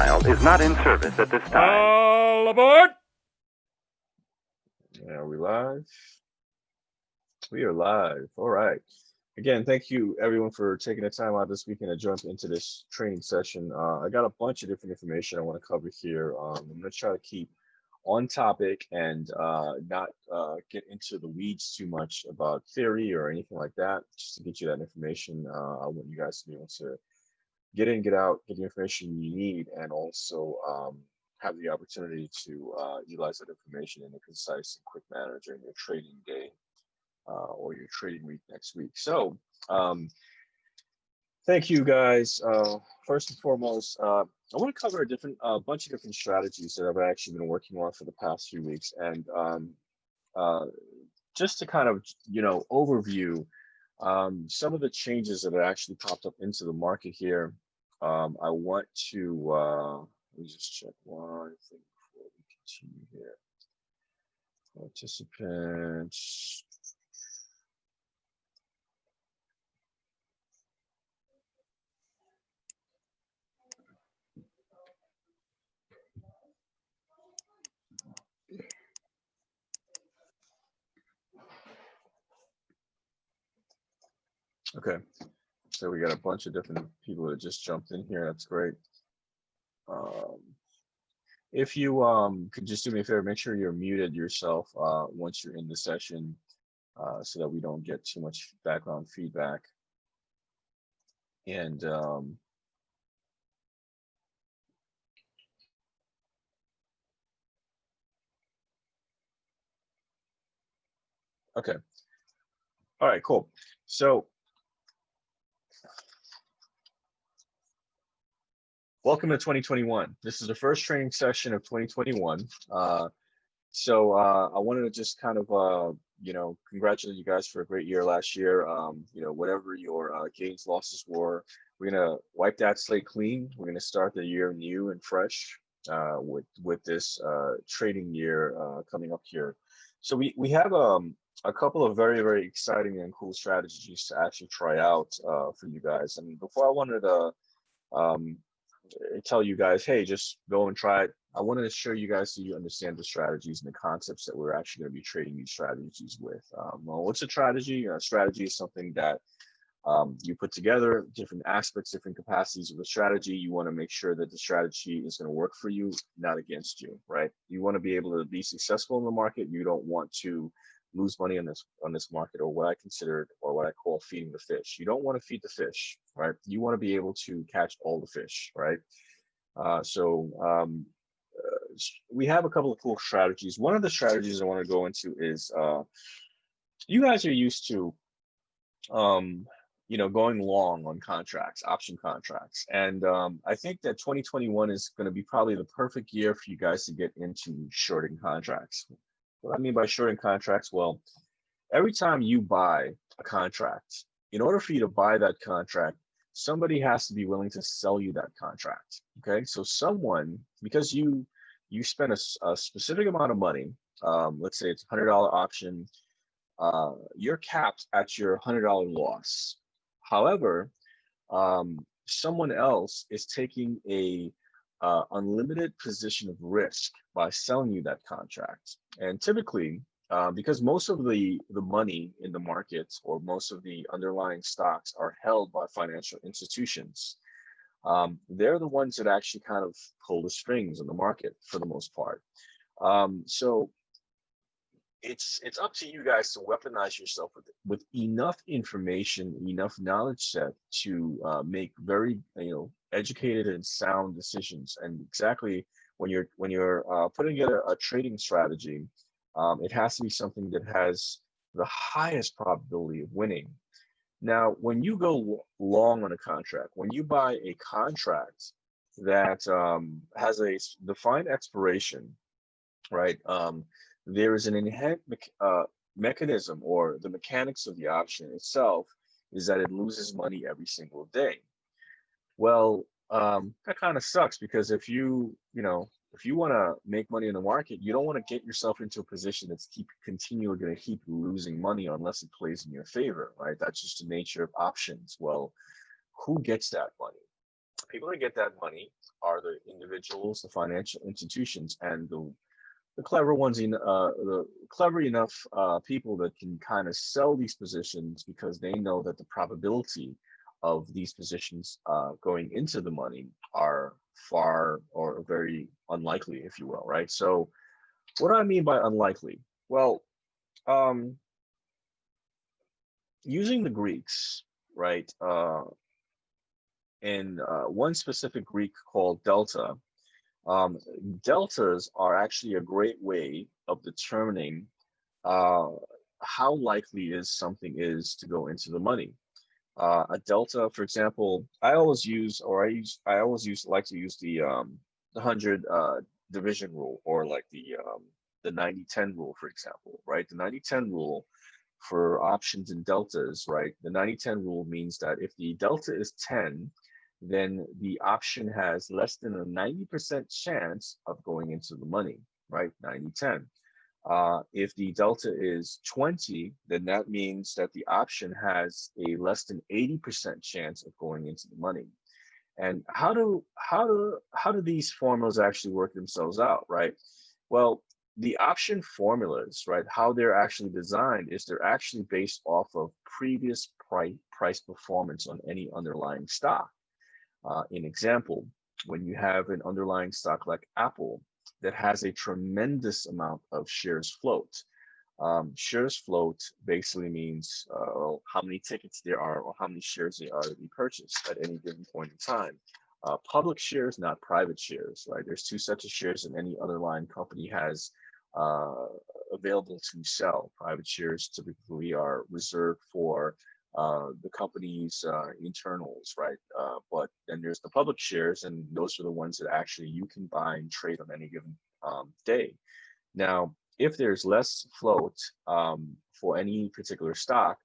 dialed is not in service at this time. All aboard! Are we live? We are live. All right. Again, thank you everyone for taking the time out this weekend to jump into this training session. I got a bunch of different information I want to cover here. I'm going to try to keep on topic and not get into the weeds too much about theory or anything like that, just to get you that information. I want you guys to be able to get in, get out, get the information you need, and also have the opportunity to utilize that information in a concise and quick manner during your trading day or your trading week next week. So thank you guys. First and foremost, I want to cover a bunch of different strategies that I've actually been working on for the past few weeks, and just to kind of overview some of the changes that have actually popped up into the market here. I want to let me just check one thing before we continue here. Participants. Okay, so we got a bunch of different people that just jumped in here. That's great. If you could just do me a favor, make sure you're muted yourself once you're in the session so that we don't get too much background feedback. And okay. All right, cool. So welcome to 2021. This is the first training session of 2021. So I wanted to just kind of, congratulate you guys for a great year last year. Whatever your gains, losses were, we're gonna wipe that slate clean. We're gonna start the year new and fresh with this trading year coming up here. So we have a couple of very, very exciting and cool strategies to actually try out for you guys. And before I wanted to tell you guys, hey, just go and try it, I wanted to show you guys so you understand the strategies and the concepts that we're actually going to be trading these strategies with. Well, what's a strategy? A strategy is something that you put together, different aspects, different capacities of the strategy. You want to make sure that the strategy is going to work for you, not against you, right? You want to be able to be successful in the market. You don't want to lose money on this market, or what I consider, or what I call feeding the fish. You don't want to feed the fish, right? You want to be able to catch all the fish, right? We have a couple of cool strategies. One of the strategies I want to go into is you guys are used to going long on contracts, option contracts. And I think that 2021 is going to be probably the perfect year for you guys to get into shorting contracts. What I mean by shorting contracts, well, every time you buy a contract, in order for you to buy that contract, somebody has to be willing to sell you that contract. Okay, so someone, because you spend a specific amount of money, let's say it's a $100 option, you're capped at your $100 loss. However, someone else is taking a unlimited position of risk by selling you that contract. And typically, because most of the money in the markets, or most of the underlying stocks, are held by financial institutions, they're the ones that actually kind of pull the strings in the market for the most part. So it's up to you guys to weaponize yourself with enough information, enough knowledge set to make very educated and sound decisions. And exactly when you're putting together a trading strategy, it has to be something that has the highest probability of winning. Now, when you go long on a contract, when you buy a contract that has a defined expiration, right? There is an inherent mechanism, or the mechanics of the option itself is that it loses money every single day. Well, that kind of sucks, because if you want to make money in the market, you don't want to get yourself into a position that's continually going to keep losing money unless it plays in your favor, right? That's just the nature of options. Well, who gets that money? People that get that money are the individuals, the financial institutions, and the clever ones in the clever enough people that can kind of sell these positions because they know that the probability of these positions going into the money are far or very unlikely, if you will, right? So what do I mean by unlikely? Well, um, using the Greeks, right? In one specific Greek called delta, um, deltas are actually a great way of determining uh, how likely is something is to go into the money. A delta, for example, I always like to use the 100 division rule, or like the 90-10 rule, for example, right? The 90-10 rule for options and deltas, right? The 90-10 rule means that if the delta is 10, then the option has less than a 90% chance of going into the money, right? 90-10. If the delta is 20, then that means that the option has a less than 80% chance of going into the money. And how do these formulas actually work themselves out, right? Well, the option formulas, right, how they're actually designed is they're actually based off of previous price performance on any underlying stock. An example, when you have an underlying stock like Apple that has a tremendous amount of shares float. Shares float basically means how many tickets there are or how many shares there are to be purchased at any given point in time. Public shares, not private shares, right? There's two sets of shares that any underlying company has uh, available to sell. Private shares typically are reserved for the company's internals, right? But then there's the public shares, and those are the ones that actually you can buy and trade on any given day. Now, if there's less float for any particular stock,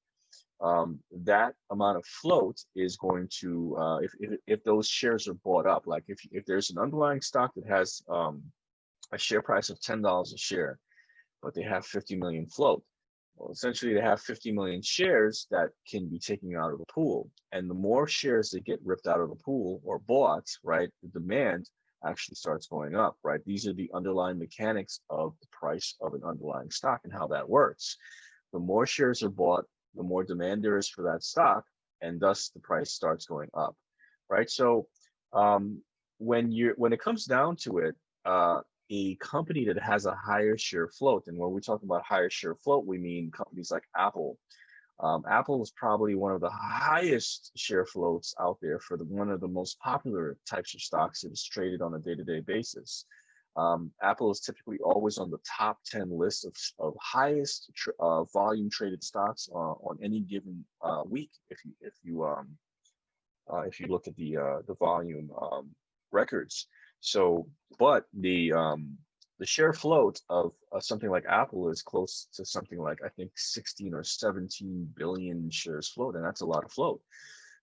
that amount of float is going to, if those shares are bought up, like if there's an underlying stock that has a share price of $10 a share, but they have 50 million float. Well, essentially, they have 50 million shares that can be taken out of the pool. And the more shares that get ripped out of the pool or bought, right, the demand actually starts going up, right? These are the underlying mechanics of the price of an underlying stock and how that works. The more shares are bought, the more demand there is for that stock, and thus the price starts going up, right? So um, when it comes down to it, a company that has a higher share float, and when we talk about higher share float, we mean companies like Apple. Apple is probably one of the highest share floats out there for one of the most popular types of stocks that is traded on a day-to-day basis. Apple is typically always on the top 10 list of highest volume traded stocks on any given week. If you look at the volume records. So, but the share float of something like Apple is close to something like, I think, 16 or 17 billion shares float, and that's a lot of float.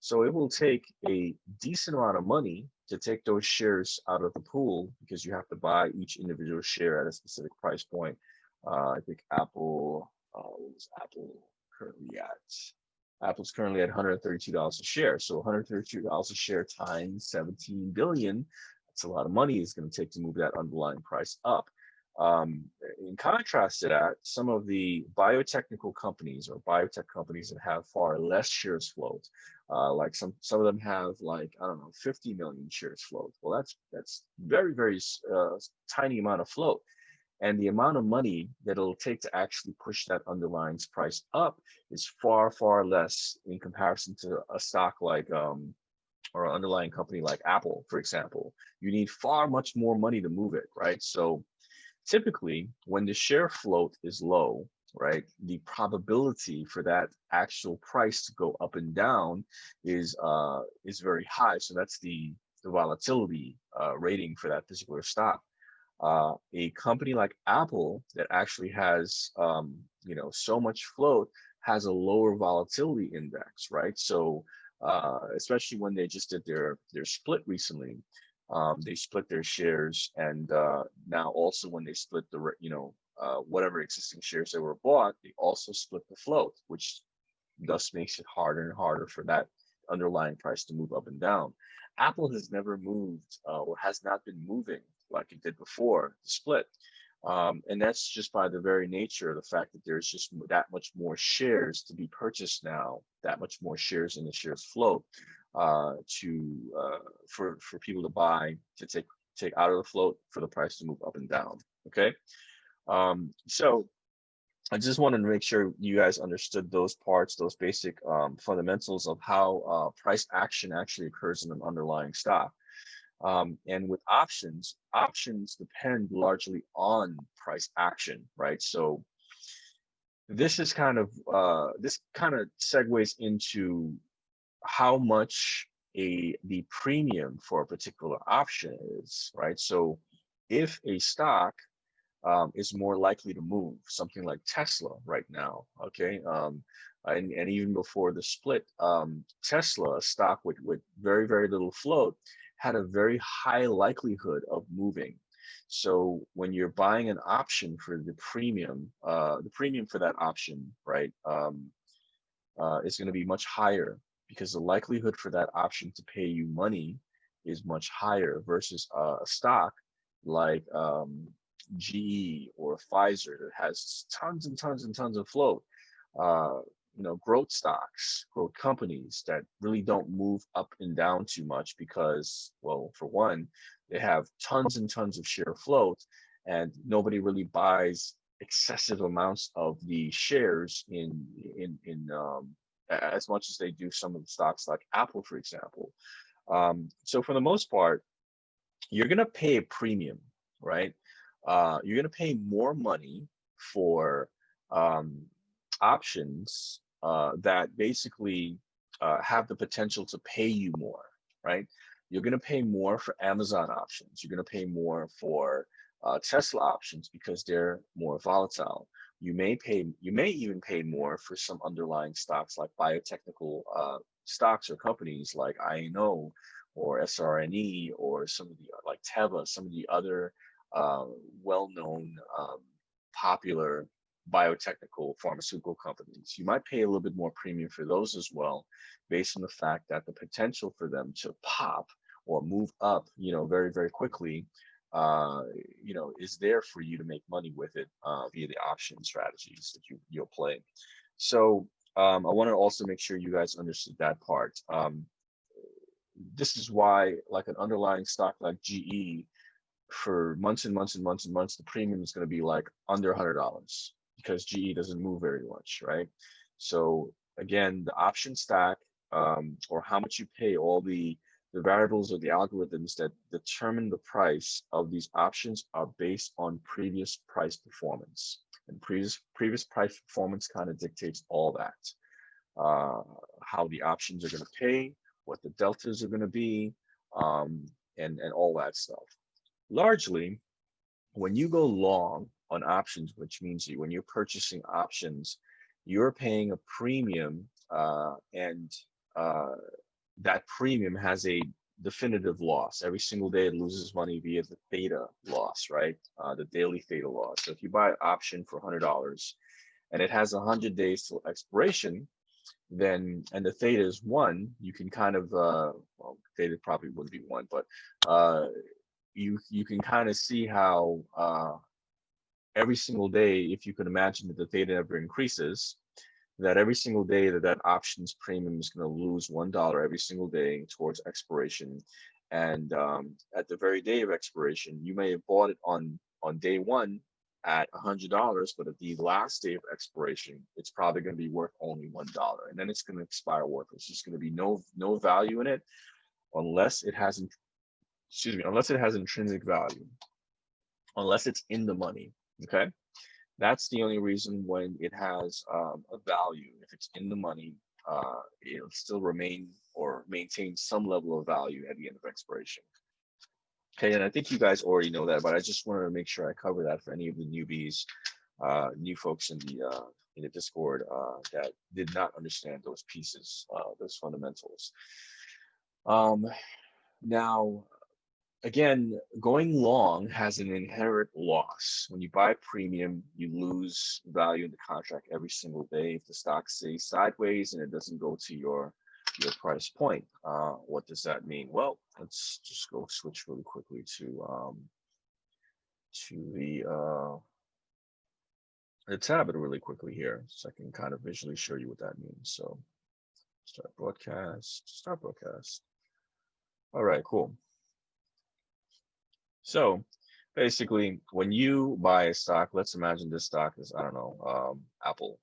So it will take a decent amount of money to take those shares out of the pool, because you have to buy each individual share at a specific price point. I think what was Apple currently at? Apple's currently at $132 a share. So $132 a share times 17 billion, that's a lot of money it's going to take to move that underlying price up. Um, in contrast to that, some of the biotechnical companies or biotech companies that have far less shares float, like some of them have, like, I don't know, 50 million shares float. Well, that's very tiny amount of float, and the amount of money that it'll take to actually push that underlying price up is far less in comparison to a stock like or an underlying company like Apple, for example. You need far much more money to move it, right? So typically, when the share float is low, right, the probability for that actual price to go up and down is very high. So that's the volatility rating for that particular stock. A company like Apple that actually has so much float has a lower volatility index, right? So especially when they just did their split recently, they split their shares, and now also when they split the whatever existing shares that were bought, they also split the float, which thus makes it harder and harder for that underlying price to move up and down. Apple has never moved or has not been moving like it did before the split. And that's just by the very nature of the fact that there's just that much more shares to be purchased now, that much more shares in the shares float for people to buy, to take out of the float, for the price to move up and down. Okay, so I just wanted to make sure you guys understood those parts, those basic fundamentals of how price action actually occurs in an underlying stock. And with options, options depend largely on price action, right? So this is this kind of segues into how much the premium for a particular option is, right? So if a stock is more likely to move, something like Tesla right now, okay? And even before the split, Tesla, a stock with very, very little float, had a very high likelihood of moving. So when you're buying an option for the premium for that option, right, is going to be much higher because the likelihood for that option to pay you money is much higher versus a stock like GE or Pfizer that has tons and tons and tons of float. Growth stocks, growth companies that really don't move up and down too much because, well, for one, they have tons and tons of share float, and nobody really buys excessive amounts of the shares in as much as they do some of the stocks like Apple, for example. So for the most part, you're going to pay a premium, right? You're going to pay more money for options that basically have the potential to pay you more, right? You're going to pay more for Amazon options. You're going to pay more for Tesla options because they're more volatile. You may even pay more for some underlying stocks like biotechnical stocks or companies like INO or SRNE or some of the like Teva, some of the other well-known popular biotechnical pharmaceutical companies. You might pay a little bit more premium for those as well, based on the fact that the potential for them to pop or move up, very, very quickly, is there for you to make money with it via the option strategies that you'll play. So I want to also make sure you guys understood that part. This is why, like an underlying stock like GE, for months and months and months and months, the premium is going to be like under $100 because GE doesn't move very much, right? So again, the option stack or how much you pay, all the variables or the algorithms that determine the price of these options are based on previous price performance. And previous price performance kind of dictates all that. How the options are going to pay, what the deltas are going to be, and all that stuff. Largely, when you go long on options, which means when you're purchasing options, you're paying a premium, and that premium has a definitive loss. Every single day it loses money via the theta loss, right? The daily theta loss. So if you buy an option for $100 and it has 100 days till expiration, then, and the theta is 1, you can kind of, well, theta probably wouldn't be 1, but you can kind of see how every single day, if you can imagine that the theta never increases, that every single day that options premium is going to lose $1 every single day towards expiration. And at the very day of expiration, you may have bought it on day 1 at $100, but at the last day of expiration, it's probably going to be worth only $1, and then it's going to expire worthless. There's going to be no value in it unless it has intrinsic value, unless it's in the money. Okay, that's the only reason when it has a value. If it's in the money, it'll still remain or maintain some level of value at the end of expiration. Okay, and I think you guys already know that, but I just wanted to make sure I cover that for any of the newbies, new folks in the Discord that did not understand those pieces, those fundamentals. Now, again, going long has an inherent loss. When you buy premium, you lose value in the contract every single day. If the stock stays sideways and it doesn't go to your your price point. What does that mean? Well, let's just go switch really quickly to the tab it really quickly here, so I can kind of visually show you what that means. So start broadcast. All right, cool. So basically, when you buy a stock, let's imagine this stock is, I don't know, Apple.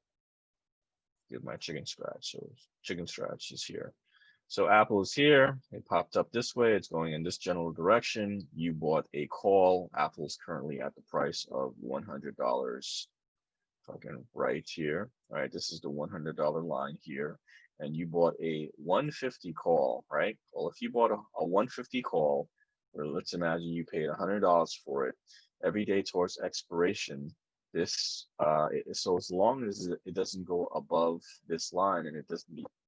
Give my chicken scratch. So chicken scratch is here. So Apple is here. It popped up this way. It's going in this general direction. You bought a call. Apple's currently at the price of $100. Fucking right here. All right, this is the $100 line here. And you bought a 150 call, right? Well, if you bought a 150 call, or let's imagine you paid $100 for it every day towards expiration, this so as long as it doesn't go above this line and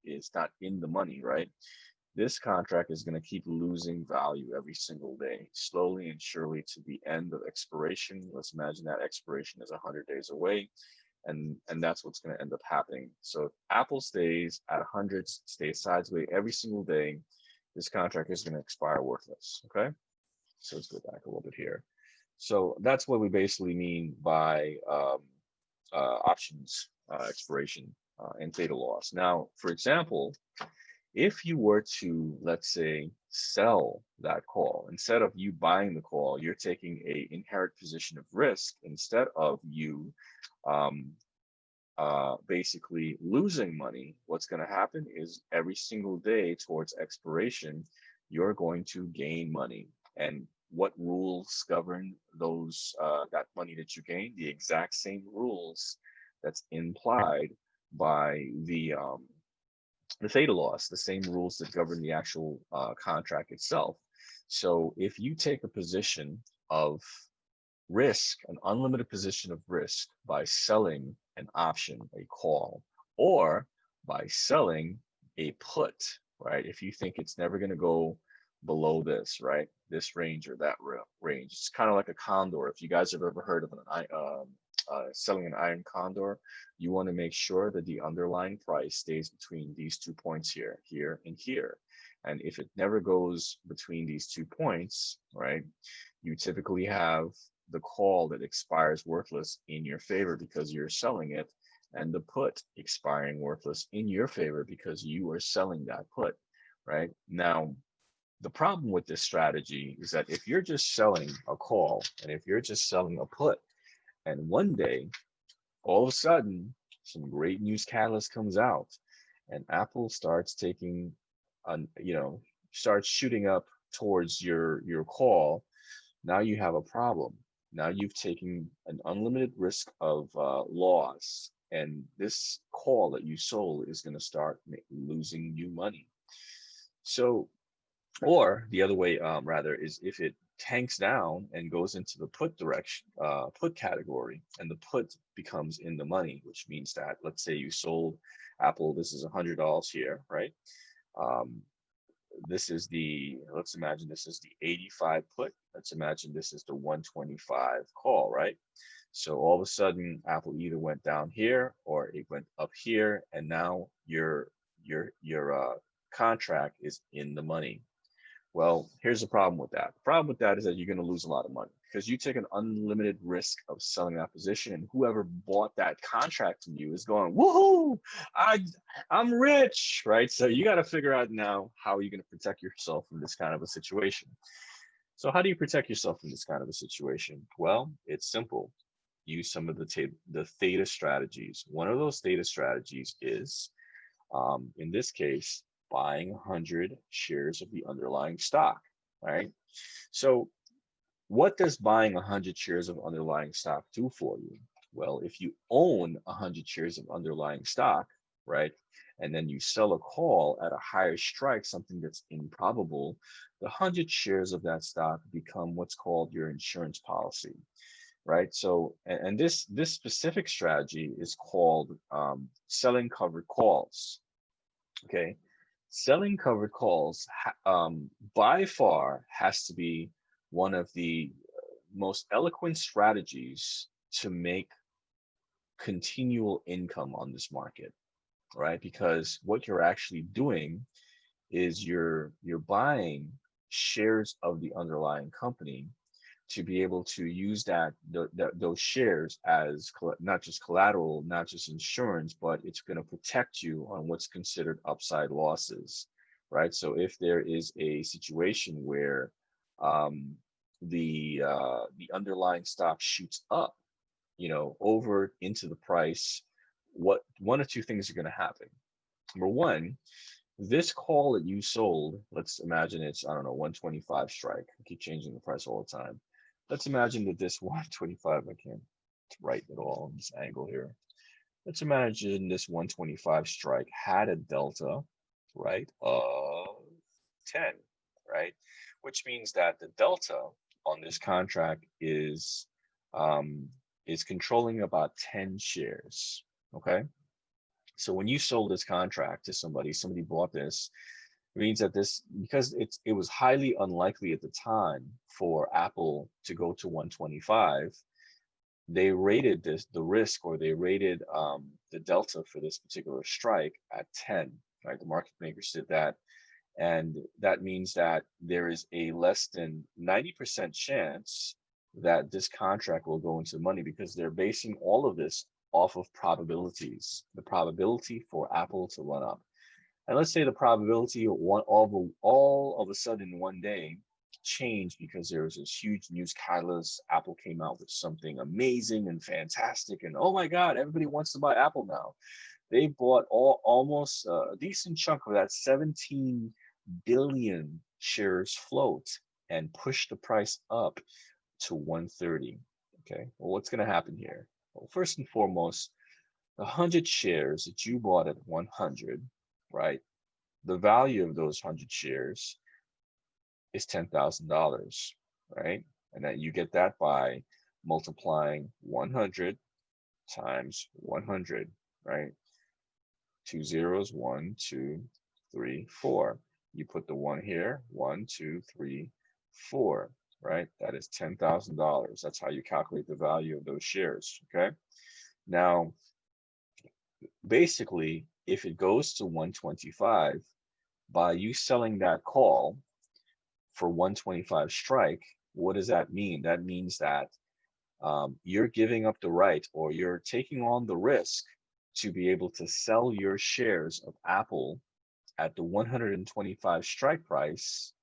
it's not in the money, right? This contract is going to keep losing value every single day, slowly and surely to the end of expiration. Let's imagine that expiration is 100 days away, and that's what's going to end up happening. So if Apple stays at 100, stays sideways every single day, this contract is going to expire worthless. Okay, so let's go back a little bit here. So that's what we basically mean by options expiration and theta loss. Now, for example, if you were to, let's say, sell that call, instead of you buying the call, you're taking a inherent position of risk instead of you basically losing money. What's going to happen is every single day towards expiration, you're going to gain money. And what rules govern those that money that you gain? The exact same rules that's implied by the theta loss, the same rules that govern the actual contract itself. So if you take a position of risk, an unlimited position of risk by selling an option, a call, or by selling a put, right? If you think it's never going to go below this, right? This range or that range. It's kind of like a condor. If you guys have ever heard of selling an iron condor, you want to make sure that the underlying price stays between these 2 points here, here, and here. And if it never goes between these 2 points, right, you typically have the call that expires worthless in your favor because you're selling it, and the put expiring worthless in your favor because you are selling that put, right? Now, the problem with this strategy is that if you're just selling a call and if you're just selling a put, and one day, all of a sudden, some great news catalyst comes out, and Apple starts taking, starts shooting up towards your call. Now you have a problem. Now you've taken an unlimited risk of loss, and this call that you sold is going to start losing you money. So, or the other way, rather, is if it tanks down and goes into the put direction, put category, and the put becomes in the money, which means that, let's say you sold Apple, this is $100 here, right? This is let's imagine this is the 85 put. Let's imagine this is the 125 call, right? So all of a sudden, Apple either went down here or it went up here, and now your contract is in the money. Well, here's the problem with that. The problem with that is that you're going to lose a lot of money because you take an unlimited risk of selling that position, and whoever bought that contract from you is going, woohoo, I'm rich, right? So you got to figure out now how you're going to protect yourself from this kind of a situation. So how do you protect yourself from this kind of a situation? Well, it's simple. Use some of the theta strategies. One of those theta strategies is, in this case, buying 100 shares of the underlying stock, right? So what does buying 100 shares of underlying stock do for you? Well, if you own 100 shares of underlying stock, right, and then you sell a call at a higher strike, something that's improbable, the 100 shares of that stock become what's called your insurance policy, right? So, and this specific strategy is called selling covered calls, okay? Selling covered calls by far has to be one of the most eloquent strategies to make continual income on this market. right? Because what you're actually doing is you're buying shares of the underlying company to be able to use those shares as not just collateral, not just insurance, but it's going to protect you on what's considered upside losses, right? So if there is a situation where um, the underlying stock shoots up, over into the price, what one or two things are going to happen. Number one, this call that you sold, let's imagine it's, I don't know, 125 strike. I keep changing the price all the time. Let's imagine that this 125, I can't write it all on this angle here. Let's imagine this 125 strike had a delta, right, of 10, right? Which means that the delta on this contract is controlling about 10 shares, okay? So when you sold this contract to somebody bought this, it means that this, because it was highly unlikely at the time for Apple to go to 125, they rated the risk, or they rated the delta for this particular strike at 10, right? The market makers did that. And that means that there is a less than 90% chance that this contract will go into money, because they're basing all of this off of probabilities, the probability for Apple to run up. And let's say the probability of all of a sudden one day changed because there was this huge news catalyst. Apple came out with something amazing and fantastic, and oh my God, everybody wants to buy Apple now. They bought almost a decent chunk of that 17 billion shares float and pushed the price up to 130. Okay, well, what's going to happen here? Well, first and foremost, the 100 shares that you bought at 100, right? The value of those 100 shares is $10,000, right? And that you get that by multiplying 100 times 100, right? Two zeros, 1, 2, 3, 4. You put the 1 here, 1, 2, 3, 4, right? That is $10,000. That's how you calculate the value of those shares, okay? Now, basically, if it goes to 125, by you selling that call for 125 strike, what does that mean? That means that you're giving up the right, or you're taking on the risk to be able to sell your shares of Apple at the 125 strike price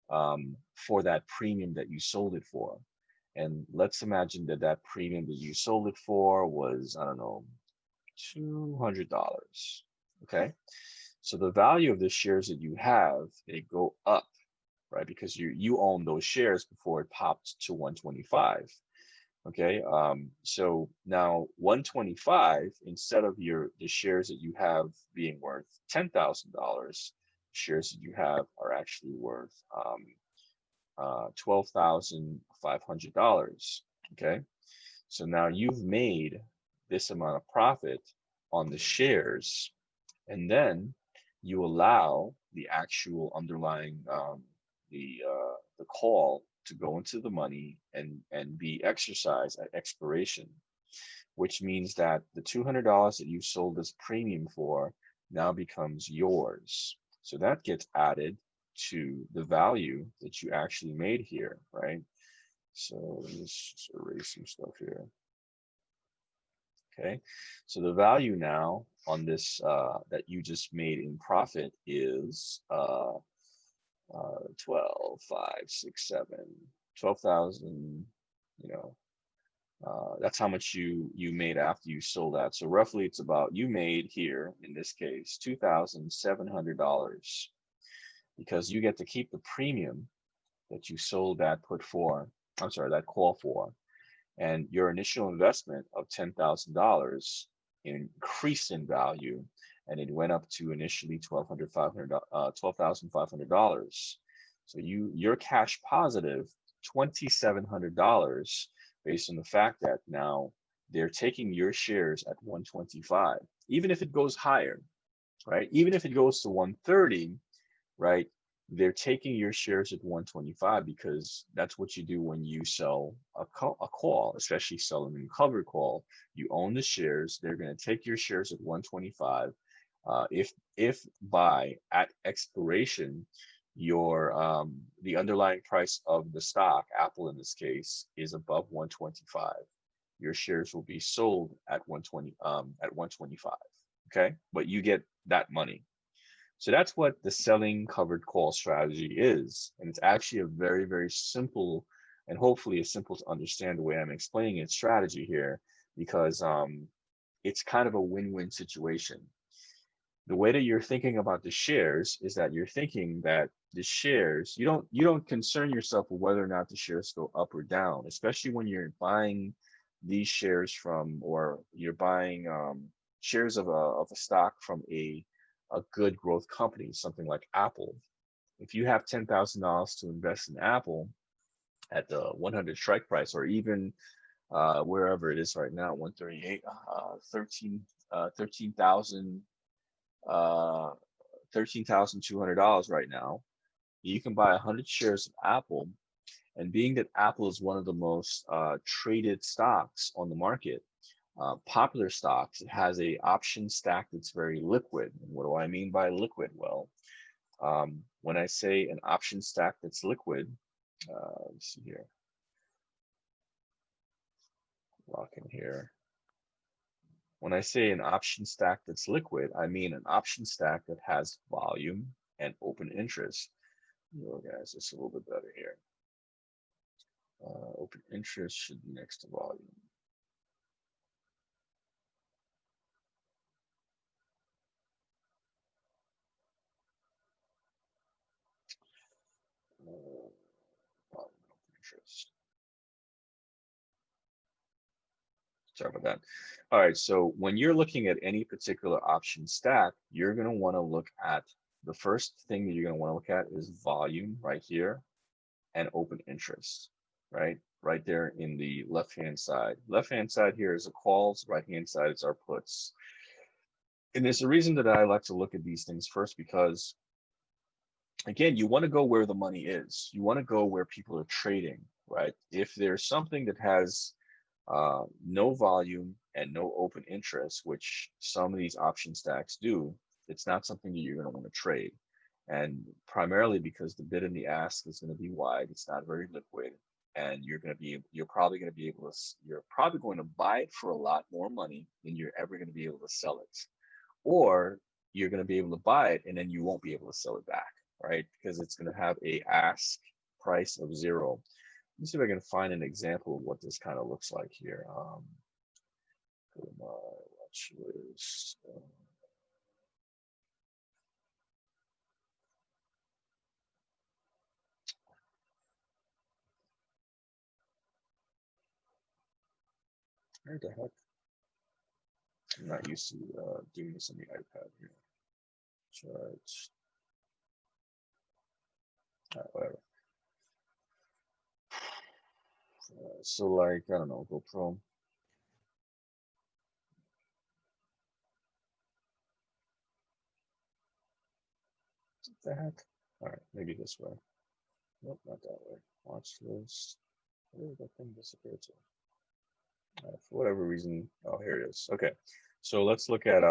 for that premium that you sold it for. And let's imagine that that premium that you sold it for was, I don't know, $200. Okay. So the value of the shares that you have, they go up, right? Because you own those shares before it popped to 125. Okay. So now 125, instead of the shares that you have being worth $10,000, shares that you have are actually worth $12,500. Okay. So now you've made this amount of profit on the shares, and then you allow the actual underlying the call to go into the money and be exercised at expiration, which means that the $200 that you sold this premium for now becomes yours. So that gets added to the value that you actually made here, right? So let's just erase some stuff here. Okay, so the value now on this that you just made in profit is 12, 5, 6, 7, 12,000, that's how much you made after you sold that. So roughly it's about, you made here, in this case, $2,700, because you get to keep the premium that you sold that that call for. And your initial investment of $10,000 increased in value, and it went up to initially $12,500. So you're cash positive $2,700, based on the fact that now they're taking your shares at 125. Even if it goes higher, right? Even if it goes to 130, right? They're taking your shares at 125, because that's what you do when you sell a call, especially selling a covered call. You own the shares. They're going to take your shares at 125. If by at expiration your the underlying price of the stock, Apple in this case, is above 125, your shares will be sold at 120 at 125. Okay, but you get that money. So that's what the selling covered call strategy is. And it's actually a very, very simple and hopefully a simple to understand the way I'm explaining it strategy here, because it's kind of a win-win situation. The way that you're thinking about the shares is that you're thinking that the shares, you don't concern yourself with whether or not the shares go up or down, especially when you're buying these shares from, or you're buying shares of a stock from a good growth company, something like Apple. If you have $10,000 to invest in Apple at the 100 strike price, or even wherever it is right now, 138, 13,000, uh, $13,200 right now, you can buy 100 shares of Apple. And being that Apple is one of the most traded stocks on the market, popular stocks, it has a option stack that's very liquid. And what do I mean by liquid? Well, when I say an option stack that's liquid, let's see here, lock in here. When I say an option stack that's liquid, I mean an option stack that has volume and open interest. Let me organize this a little bit better here. Open interest should be next to volume. Volume and open interest. Sorry about that. All right, so when you're looking at any particular option stack, you're going to want to look at, the first thing that you're going to want to look at is volume right here and open interest, right? Right there in the left-hand side. Left-hand side here is the calls, right-hand side is our puts. And there's a reason that I like to look at these things first, because again, you want to go where the money is. You want to go where people are trading, right? If there's something that has no volume and no open interest, which some of these option stacks do, it's not something that you're going to want to trade. And primarily because the bid and the ask is going to be wide, it's not very liquid, and you're probably going to buy it for a lot more money than you're ever going to be able to sell it, or you're going to be able to buy it and then you won't be able to sell it back, right? Because it's going to have a ask price of 0. Let me see if I can find an example of what this kind of looks like here. Go to my watch list. Where the heck? I'm not used to doing this on the iPad here. Charts. Whatever. So like, I don't know, GoPro. What the heck? All right, maybe this way. Nope, not that way. Watch list. Where did that thing disappear to? For whatever reason, oh, here it is. Okay, so let's look at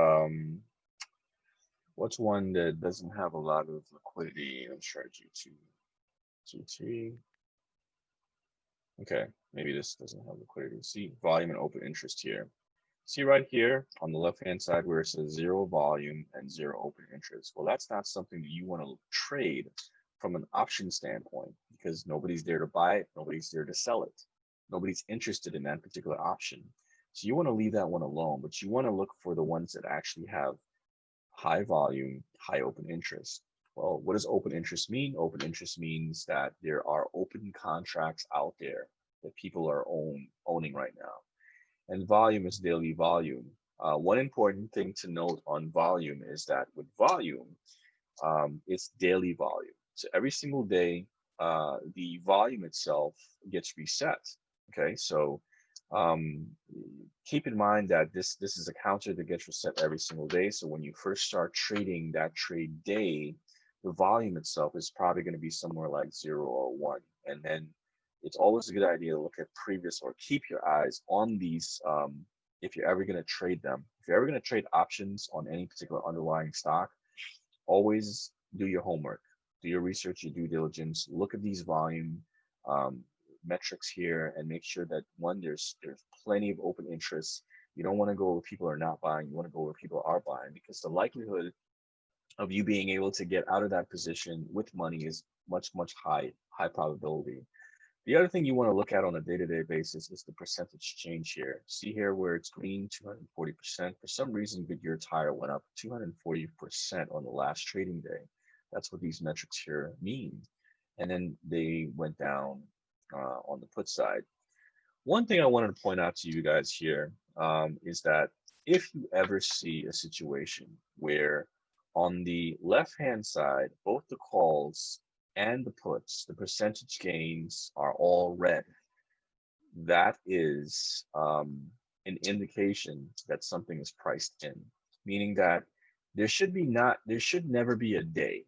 what's one that doesn't have a lot of liquidity. Let's try G2. Okay, maybe this doesn't have liquidity. See volume and open interest here. See right here on the left-hand side where it says 0 volume and 0 open interest. Well, that's not something that you want to trade from an option standpoint, because nobody's there to buy it, nobody's there to sell it. Nobody's interested in that particular option. So you want to leave that one alone, but you want to look for the ones that actually have high volume, high open interest. Well, what does open interest mean? Open interest means that there are open contracts out there that people are owning right now. And volume is daily volume. One important thing to note on volume is that with volume, it's daily volume. So every single day, the volume itself gets reset. Okay, so keep in mind that this is a counter that gets reset every single day. So when you first start trading that trade day, the volume itself is probably going to be somewhere like 0 or 1, and then it's always a good idea to look at previous, or keep your eyes on these if you're ever going to trade them. If you're ever going to trade options on any particular underlying stock, always do your homework, do your research, your due diligence, look at these volume um, metrics here, and make sure that one, there's plenty of open interest. You don't want to go where people are not buying. You want to go where people are buying, because the likelihood of you being able to get out of that position with money is much high probability. The other thing you want to look at on a day-to-day basis is the percentage change here. See here where it's green, 240%. For some reason, Goodyear Tire went up 240% on the last trading day. That's what these metrics here mean. And then they went down on the put side. One thing I wanted to point out to you guys here is that if you ever see a situation where on the left-hand side, both the calls and the puts, the percentage gains are all red, that is an indication that something is priced in, meaning that there should never be a day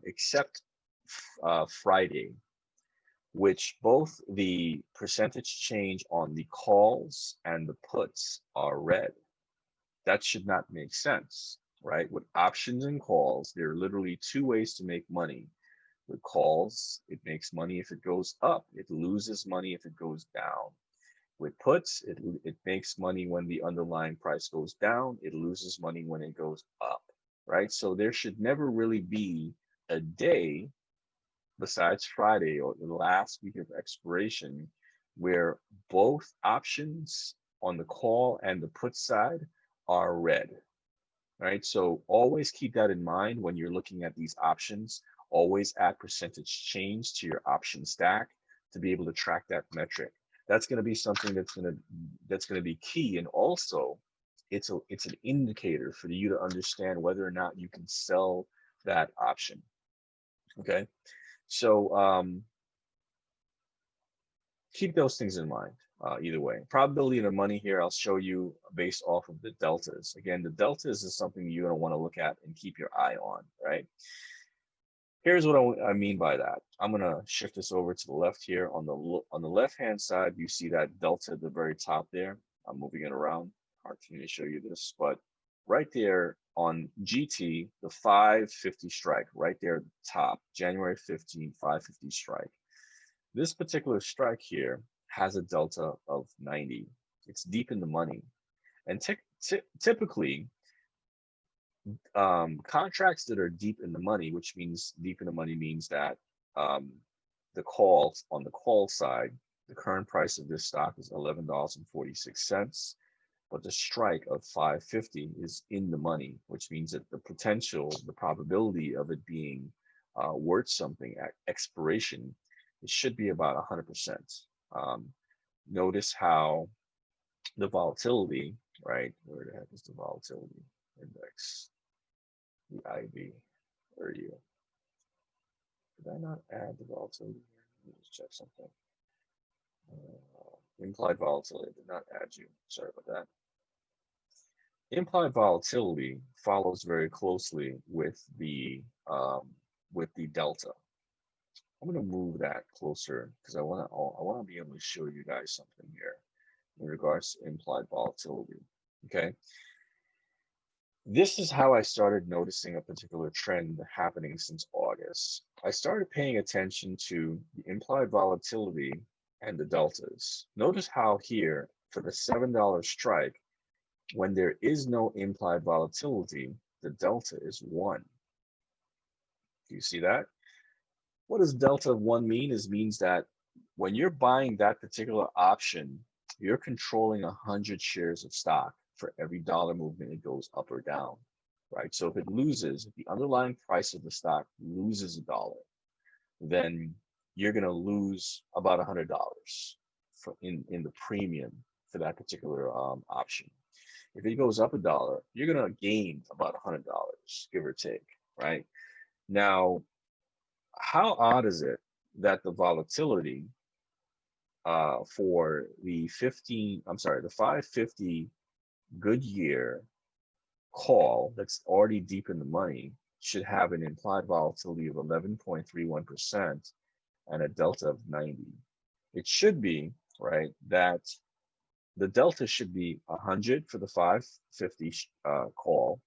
except Friday, which both the percentage change on the calls and the puts are red. That should not make sense, right? With options and calls, there are literally two ways to make money. With calls, it makes money if it goes up. It loses money if it goes down. With puts, it makes money when the underlying price goes down. It loses money when it goes up, right? So there should never really be a day besides Friday or the last week of expiration where both options on the call and the put side are red, right? So always keep that in mind when you're looking at these options. Always add percentage change to your option stack to be able to track that metric. That's going to be something that's going to be key, and also it's an indicator for you to understand whether or not you can sell that option. Okay, so keep those things in mind. Either way, probability of the money here, I'll show you based off of the deltas. Again, the deltas is something you're going to want to look at and keep your eye on, right? Here's what I mean by that. I'm going to shift this over to the left here. On the left-hand side, you see that delta at the very top there. I'm moving it around. Hard for me to show you this, but right there on GT, the 550 strike, right there at the top, January 15, 550 strike. This particular strike here has a delta of 90. It's deep in the money. And typically, contracts that are deep in the money, which means deep in the money means that the calls on the call side, the current price of this stock is $11.46, but the strike of 550 is in the money, which means that the potential, the probability of it being worth something at expiration, it should be about 100%. Notice how the volatility, right? Where the heck is the volatility index? The IV. Where are you? Did I not add the volatility here? Let me just check something. Implied volatility, I did not add you. Sorry about that. Implied volatility follows very closely with the delta. I'm going to move that closer because I want to be able to show you guys something here in regards to implied volatility. Okay. This is how I started noticing a particular trend happening since August. I started paying attention to the implied volatility and the deltas. Notice how here for the $7 strike, when there is no implied volatility, the delta is 1. Do you see that? What does delta of 1 mean? It means that when you're buying that particular option, you're controlling 100 shares of stock for every dollar movement it goes up or down, right? So if it loses, if the underlying price of the stock loses $1, then you're going to lose about $100 in the premium for that particular option. If it goes up $1, you're going to gain about $100, give or take, right? Now, how odd is it that the volatility for the 550 Goodyear call that's already deep in the money should have an implied volatility of 11.31% and a delta of 90. It should be, right, that the delta should be 100 for the 550 call,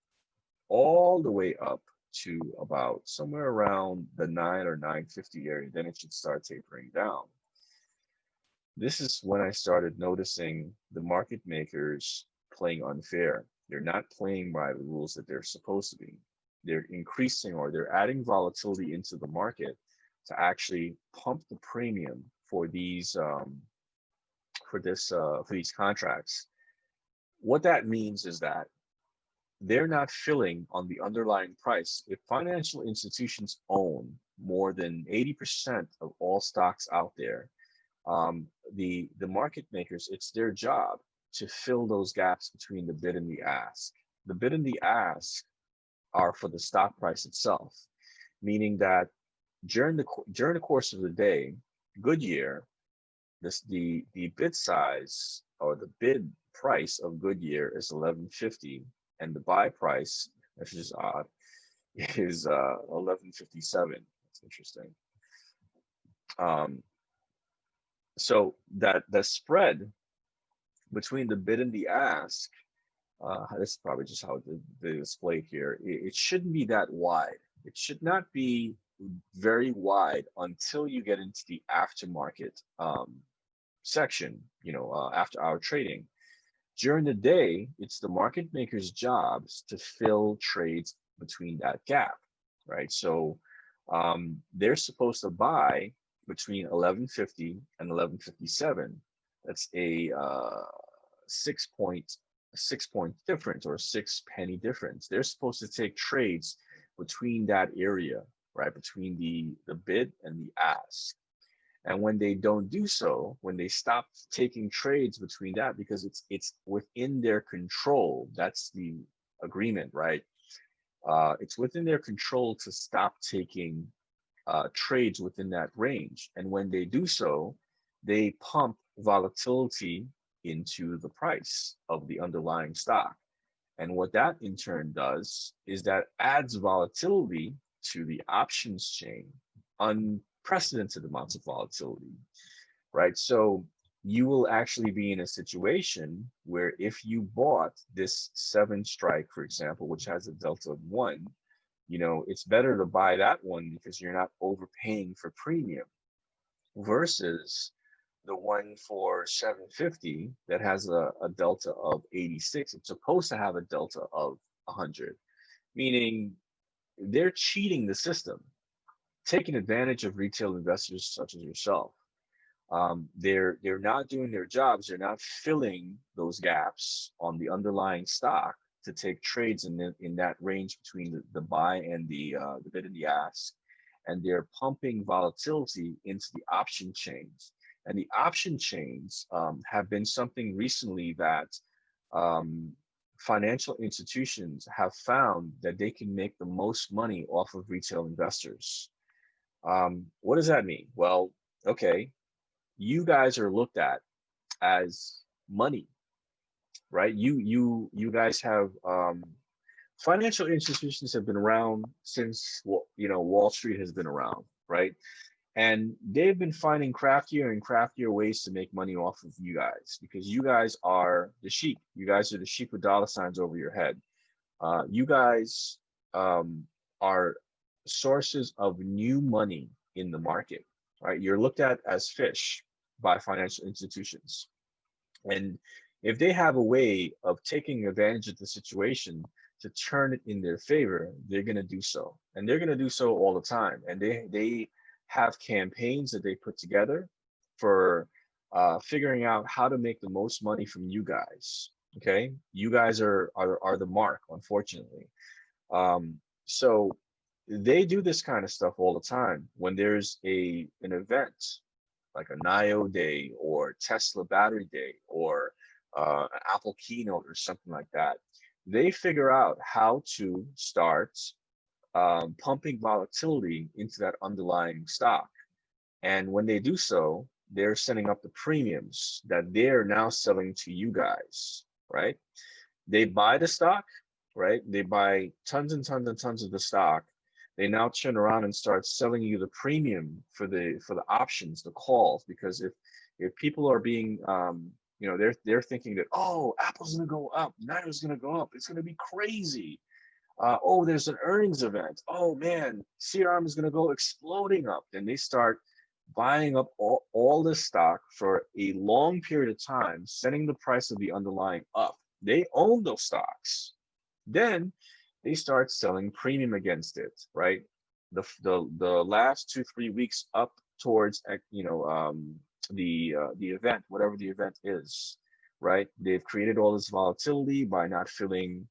all the way up to about somewhere around the 9 or 950 area. Then it should start tapering down. This is when I started noticing the market makers playing unfair. They're not playing by the rules that they're supposed to be. They're increasing, or they're adding volatility into the market to actually pump the premium for these for these contracts. What that means is that they're not filling on the underlying price. If financial institutions own more than 80% of all stocks out there, the market makers, it's their job to fill those gaps between the bid and the ask. The bid and the ask are for the stock price itself, meaning that during the course of the day, Goodyear, the bid size, or the bid price of Goodyear is 1150, and the buy price, which is odd, is 1157. That's interesting. So that the spread between the bid and the ask, this is probably just how they display here. It shouldn't be that wide. It should not be very wide until you get into the aftermarket section, after hour trading. During the day, it's the market makers' jobs to fill trades between that gap, right? So they're supposed to buy between 1150 and 1157. That's a 6 point difference, or 6 penny difference. They're supposed to take trades between that area, right? Between the bid and the ask. And when they don't do so, when they stop taking trades between that, because it's within their control, that's the agreement, right? It's within their control to stop taking trades within that range. And when they do so, they pump volatility into the price of the underlying stock. And what that in turn does is that adds volatility to the options chain, unprecedented amounts of volatility, right? So you will actually be in a situation where if you bought this 7 strike, for example, which has a delta of 1, it's better to buy that one because you're not overpaying for premium, versus the one for 750 that has a delta of 86. It's supposed to have a delta of 100, meaning they're cheating the system, taking advantage of retail investors such as yourself. They're not doing their jobs. They're not filling those gaps on the underlying stock to take trades in that range between the buy and the bid and the ask, and they're pumping volatility into the option chains. And the option chains have been something recently that financial institutions have found that they can make the most money off of retail investors. What does that mean? Well, okay, you guys are looked at as money, right? You guys have financial institutions have been around since Wall Street has been around, right? And they've been finding craftier and craftier ways to make money off of you guys, because you guys are the sheep. You guys are the sheep with dollar signs over your head. You guys are sources of new money in the market, right? You're looked at as fish by financial institutions. And if they have a way of taking advantage of the situation to turn it in their favor, they're going to do so. And they're going to do so all the time. And they have campaigns that they put together for figuring out how to make the most money from you guys. Okay, you guys are the mark, unfortunately. So they do this kind of stuff all the time. When there's an event like a NIO day or Tesla battery day or an Apple keynote or something like that, they figure out how to start pumping volatility into that underlying stock. And when they do so, they're setting up the premiums that they're now selling to you guys, right? They buy the stock, right? They buy tons and tons and tons of the stock. They now turn around and start selling you the premium for the options, the calls, because if people are being they're thinking that, oh, Apple's going to go up, Niners going to go up, it's going to be crazy. Oh, there's an earnings event. Oh man, CRM is going to go exploding up. Then they start buying up all this stock for a long period of time, setting the price of the underlying up. They own those stocks. Then they start selling premium against it, right? The last 2-3 weeks up towards the event, whatever the event is, right? They've created all this volatility by not filling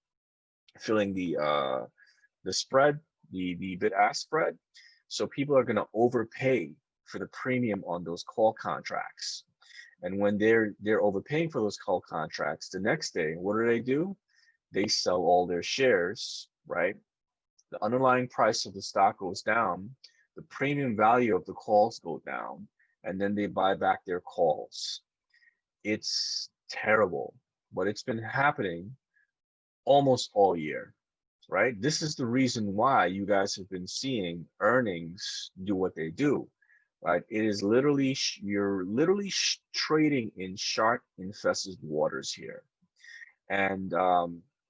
the spread, the bid ask spread. So people are going to overpay for the premium on those call contracts. And when they're overpaying for those call contracts, the next day, what do? They sell all their shares, right? The underlying price of the stock goes down, the premium value of the calls go down, and then they buy back their calls. It's terrible, but it's been happening almost all year, right? This is the reason why you guys have been seeing earnings do what they do, right? It is literally, you're literally trading in shark infested waters here. And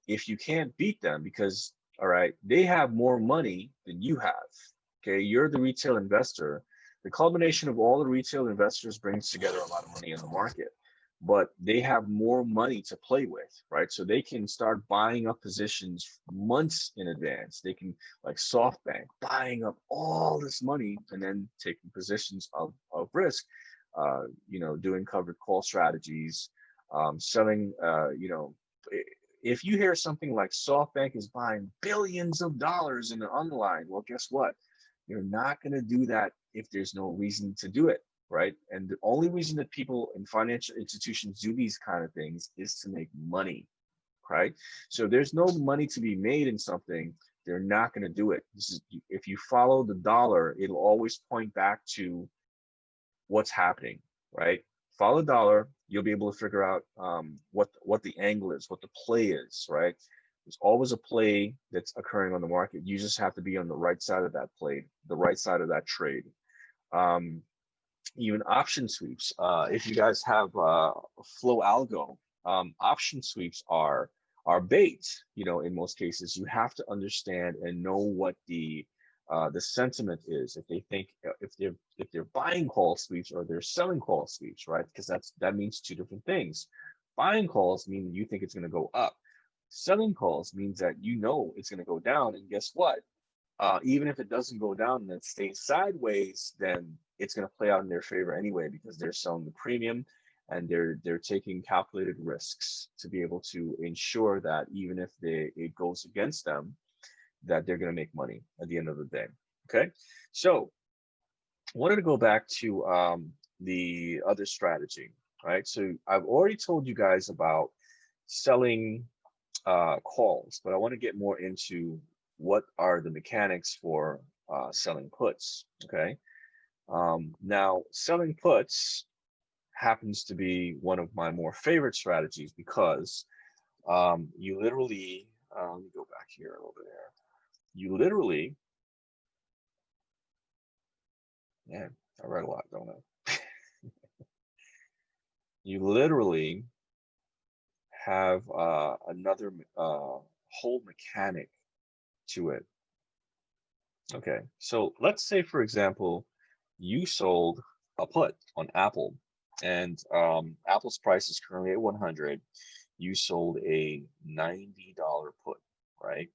if you can't beat them, because, all right, they have more money than you have, okay? You're the retail investor. The culmination of all the retail investors brings together a lot of money in the market, but they have more money to play with, right? So they can start buying up positions months in advance. They can, like SoftBank, buying up all this money and then taking positions of risk, doing covered call strategies, selling, if you hear something like SoftBank is buying billions of dollars in the underlying, well, guess what? You're not going to do that if there's no reason to do it, right? And the only reason that people in financial institutions do these kind of things is to make money, right? So if there's no money to be made in something, they're not going to do it. If you follow the dollar, it'll always point back to what's happening, right? Follow the dollar, you'll be able to figure out what the angle is, what the play is, right? There's always a play that's occurring on the market. You just have to be on the right side of that play, the right side of that trade. Even option sweeps. If you guys have flow algo, option sweeps are bait. In most cases, you have to understand and know what the sentiment is. If they think if they're buying call sweeps or they're selling call sweeps, right? Because that means two different things. Buying calls mean you think it's going to go up. Selling calls means that it's going to go down. And guess what? Even if it doesn't go down and it stays sideways, then it's going to play out in their favor anyway, because they're selling the premium and they're taking calculated risks to be able to ensure that even if it goes against them, that they're going to make money at the end of the day. Okay, so I wanted to go back to the other strategy, right? So I've already told you guys about selling calls, but I want to get more into what are the mechanics for selling puts. Okay, now selling puts happens to be one of my more favorite strategies because you literally, let me go back here a little bit there. You literally, man, I read a lot, don't I? You literally have another whole mechanic to it. Okay, so let's say, for example, you sold a put on Apple, and Apple's price is currently at 100. You sold a $90 put, right?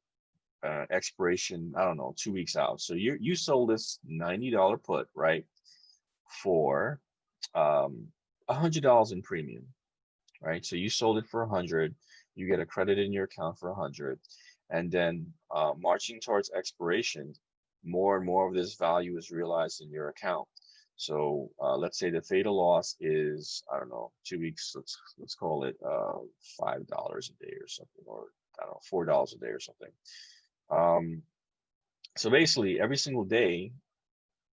Expiration, I don't know, 2 weeks out. So you sold this $90 put, right, for $100 in premium, right? So you sold it for 100. You get a credit in your account for 100, and then marching towards expiration, more and more of this value is realized in your account. So let's say the fatal loss is, I don't know, 2 weeks. Let's call it $5 a day or something, or I don't know, $4 a day or something. So basically, every single day,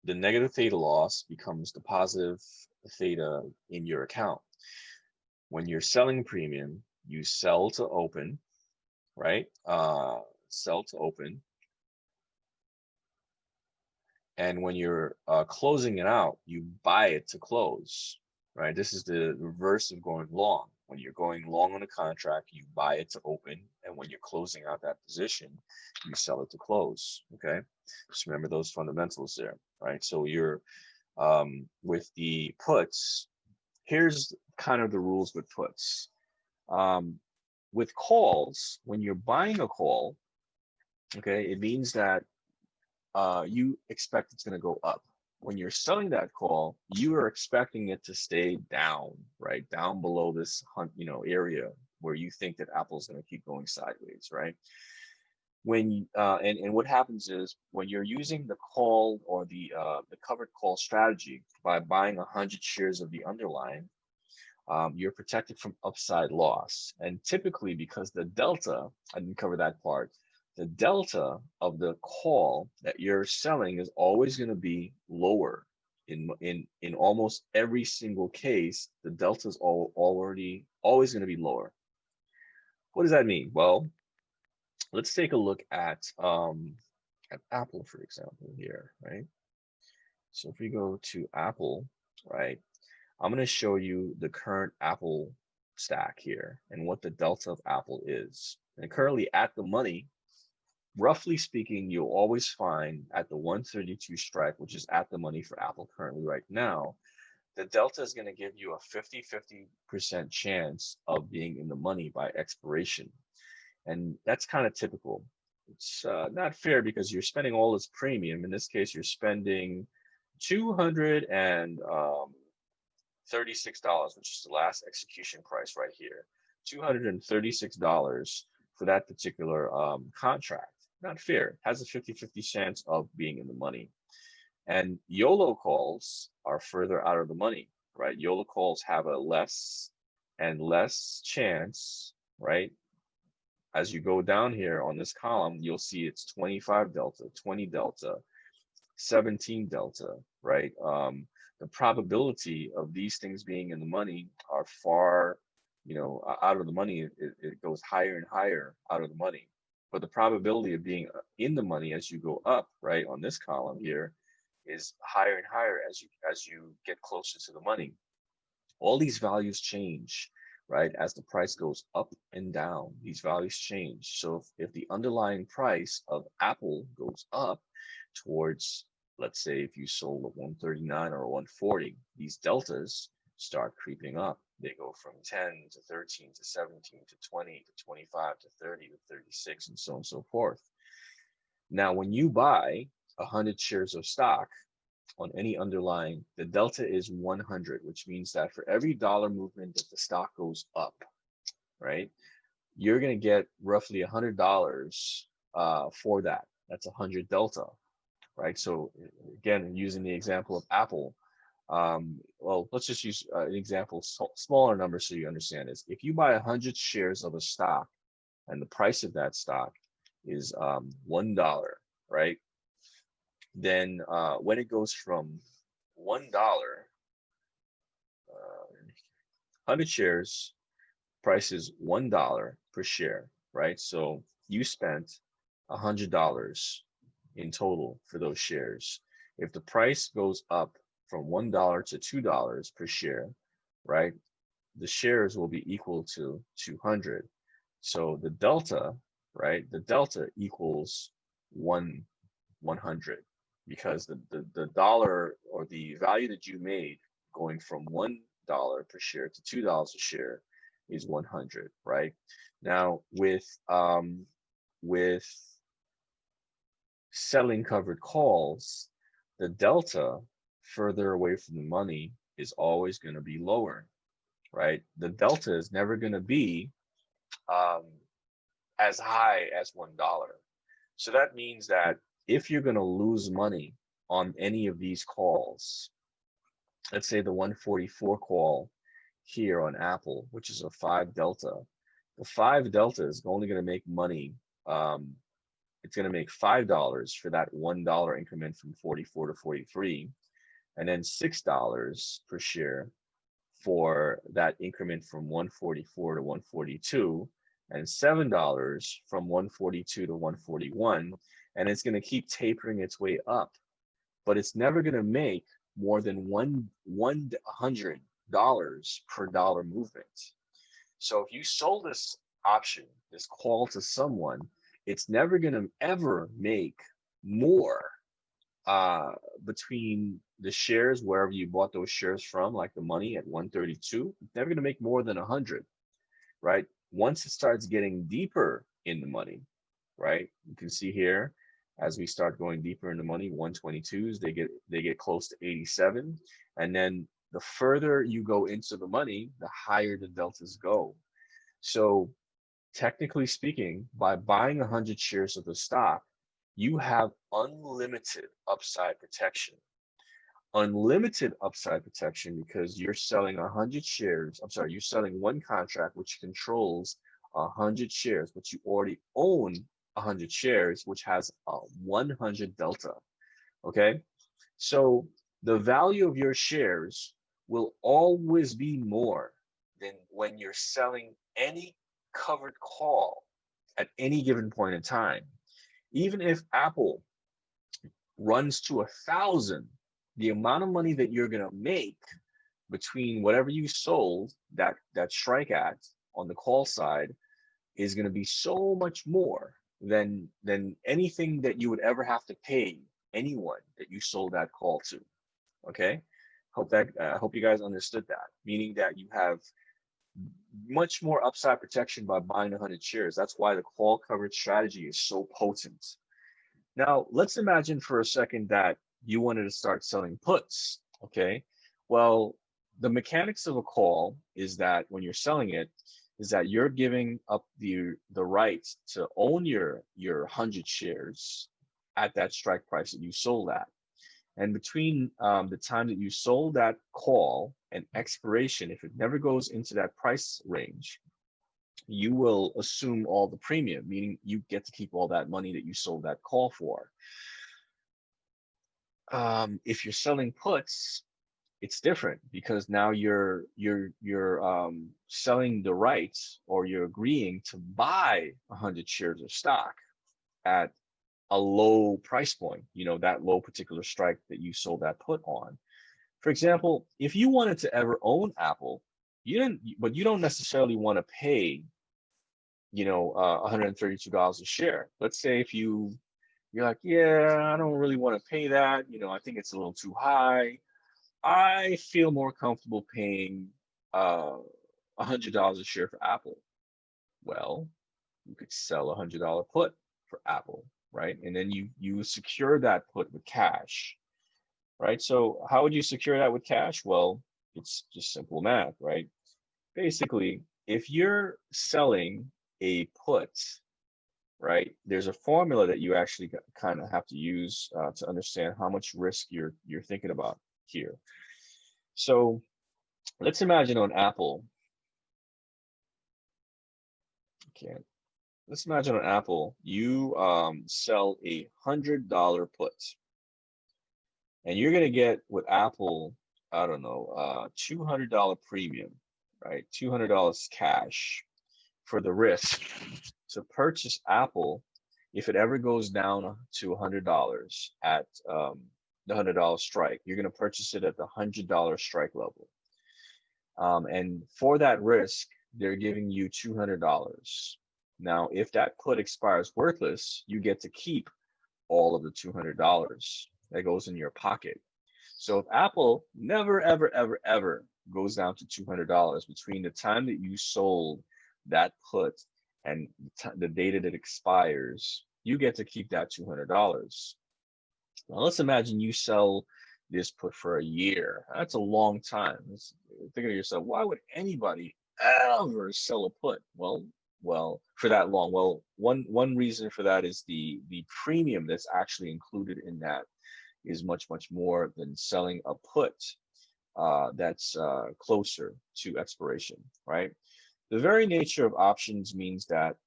the negative theta loss becomes the positive theta in your account. When you're selling premium, you sell to open, right? Sell to open. And when you're closing it out, you buy it to close, right? This is the reverse of going long. When you're going long on a contract, you buy it to open, and when you're closing out that position, you sell it to close. Okay, just remember those fundamentals there, right? So you're with the puts. Here's kind of the rules with puts. With calls, when you're buying a call, okay, it means that you expect it's going to go up. When you're selling that call, you are expecting it to stay down, right? Down below this, area where you think that Apple's going to keep going sideways, right? When and what happens is when you're using the call or the covered call strategy by buying 100 shares of the underlying, you're protected from upside loss. And typically, because the delta, I didn't cover that part, the delta of the call that you're selling is always going to be lower. In almost every single case, the delta is always going to be lower. What does that mean? Well, let's take a look at Apple, for example, here, right? So if we go to Apple, right, I'm going to show you the current Apple stack here and what the delta of Apple is. And currently at the money, roughly speaking, you'll always find at the 132 strike, which is at the money for Apple currently right now, the delta is going to give you a 50% chance of being in the money by expiration. And that's kind of typical. It's not fair because you're spending all this premium. In this case, you're spending $236, which is the last execution price right here. $236 for that particular contract. Not fair. It has a 50-50 chance of being in the money. And YOLO calls are further out of the money, right? YOLO calls have a less and less chance, right? As you go down here on this column, you'll see it's 25 delta, 20 delta, 17 delta, right? The probability of these things being in the money are far, out of the money. It goes higher and higher out of the money. But the probability of being in the money as you go up, right, on this column here, is higher and higher as you get closer to the money. All these values change, right? As the price goes up and down, these values change. So if the underlying price of Apple goes up towards, let's say if you sold at 139 or 140, these deltas start creeping up. They go from 10 to 13 to 17 to 20 to 25 to 30 to 36 and so on and so forth. Now, when you buy 100 shares of stock on any underlying, the delta is 100, which means that for every dollar movement that the stock goes up, right, you're going to get roughly $100 for that. That's 100 delta, right? So again, using the example of Apple, well, let's just use an example, smaller number so you understand this. If you buy 100 shares of a stock and the price of that stock is $1, right? Then when it goes from $1, 100 shares, price is $1 per share, right? So you spent $100 in total for those shares. If the price goes up from $1 to $2 per share, right, the shares will be equal to 200. So the delta, right, the delta equals 100, because the dollar or the value that you made going from $1 per share to $2 a share is 100, right? Now with selling covered calls, the delta further away from the money is always going to be lower, right? The delta is never going to be as high as $1. So that means that if you're going to lose money on any of these calls, let's say the 144 call here on Apple, which is a 5 delta, the 5 delta is only going to make money. It's going to make $5 for that $1 increment from 44 to 43, and then $6 per share for that increment from 144 to 142, and $7 from 142 to 141, and it's going to keep tapering its way up, but it's never going to make more than 1/100 dollars per dollar movement. So if you sold this option, this call to someone, it's never going to ever make more between the shares, wherever you bought those shares from, like the money at 132, it's never going to make more than 100, right? Once it starts getting deeper in the money, right? You can see here, as we start going deeper in the money, 122s, they get close to 87. And then the further you go into the money, the higher the deltas go. So technically speaking, by buying 100 shares of the stock, you have unlimited upside protection. Unlimited upside protection because you're selling 100 shares. I'm sorry, you're selling one contract which controls 100 shares, but you already own 100 shares, which has a 100 delta. Okay, so the value of your shares will always be more than when you're selling any covered call at any given point in time. Even if Apple runs to 1,000, the amount of money that you're going to make between whatever you sold that strike at on the call side is going to be so much more than anything that you would ever have to pay anyone that you sold that call to. Okay, hope you guys understood that, meaning that you have much more upside protection by buying 100 shares. That's why the call coverage strategy is so potent. Now, let's imagine for a second that you wanted to start selling puts. Okay, well, the mechanics of a call is that when you're selling it, is that you're giving up the right to own your 100 shares at that strike price that you sold at. And between the time that you sold that call and expiration, if it never goes into that price range, you will assume all the premium, meaning you get to keep all that money that you sold that call for. If you're selling puts, it's different because now you're selling the rights, or you're agreeing to buy 100 shares of stock at a low price point, that low particular strike that you sold that put on. For example, if you wanted to ever own Apple, but you don't necessarily want to pay, $132 a share. Let's say if you're like, yeah, I don't really want to pay that. I think it's a little too high. I feel more comfortable paying $100 a share for Apple. Well, you could sell $100 put for Apple, right? And then you secure that put with cash, right? So how would you secure that with cash? Well, it's just simple math, right? Basically, if you're selling a put, right, there's a formula that you actually kind of have to use to understand how much risk you're thinking about here. So let's imagine on Apple. Let's imagine on Apple, you sell $100 put, and you're gonna get with Apple, I don't know, $200 premium, right? $200 cash for the risk to purchase Apple. If it ever goes down to $100 at the $100 strike, you're gonna purchase it at the $100 strike level. And for that risk, they're giving you $200. Now, if that put expires worthless, you get to keep all of the $200 that goes in your pocket. So if Apple never, ever, ever, ever goes down to $200 between the time that you sold that put and the date that it expires, you get to keep that $200. Now, let's imagine you sell this put for a year. That's a long time. Thinking to yourself, why would anybody ever sell a put? Well, for that long. Well, one reason for that is the premium that's actually included in that is much more than selling a put that's closer to expiration, right? The very nature of options means that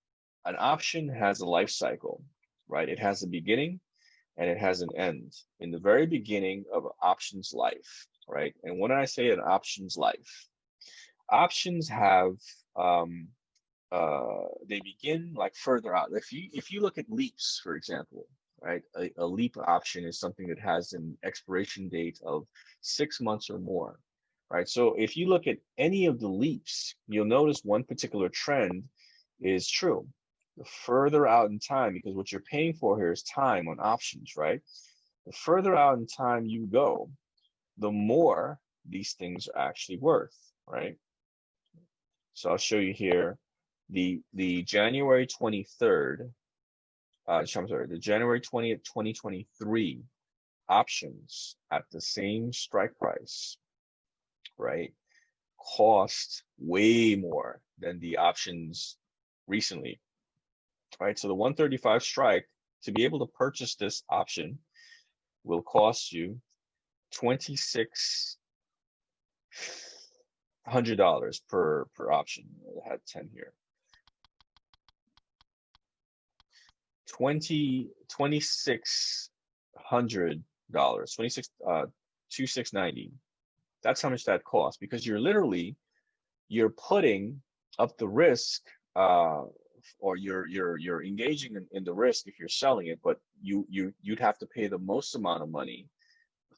an option has a life cycle, right? It has a beginning and it has an end. In the very beginning of an option's life, right? And when I say an option's life, options have they begin like further out. If you look at leaps, for example, right? A leap option is something that has an expiration date of 6 months or more, right? So if you look at any of the leaps, you'll notice one particular trend is true. The further out in time, because what you're paying for here is time on options, right? The further out in time you go, the more these things are actually worth, right? So I'll show you here the January 23rd, I'm sorry, the January 20th, 2023 options at the same strike price, right, cost way more than the options recently, right? So the 135 strike, to be able to purchase this option, will cost you $2,600 per option. I had 10 here. $2,600, 2690. That's how much that costs, because you're putting up the risk, or you're engaging in the risk if you're selling it, but you'd have to pay the most amount of money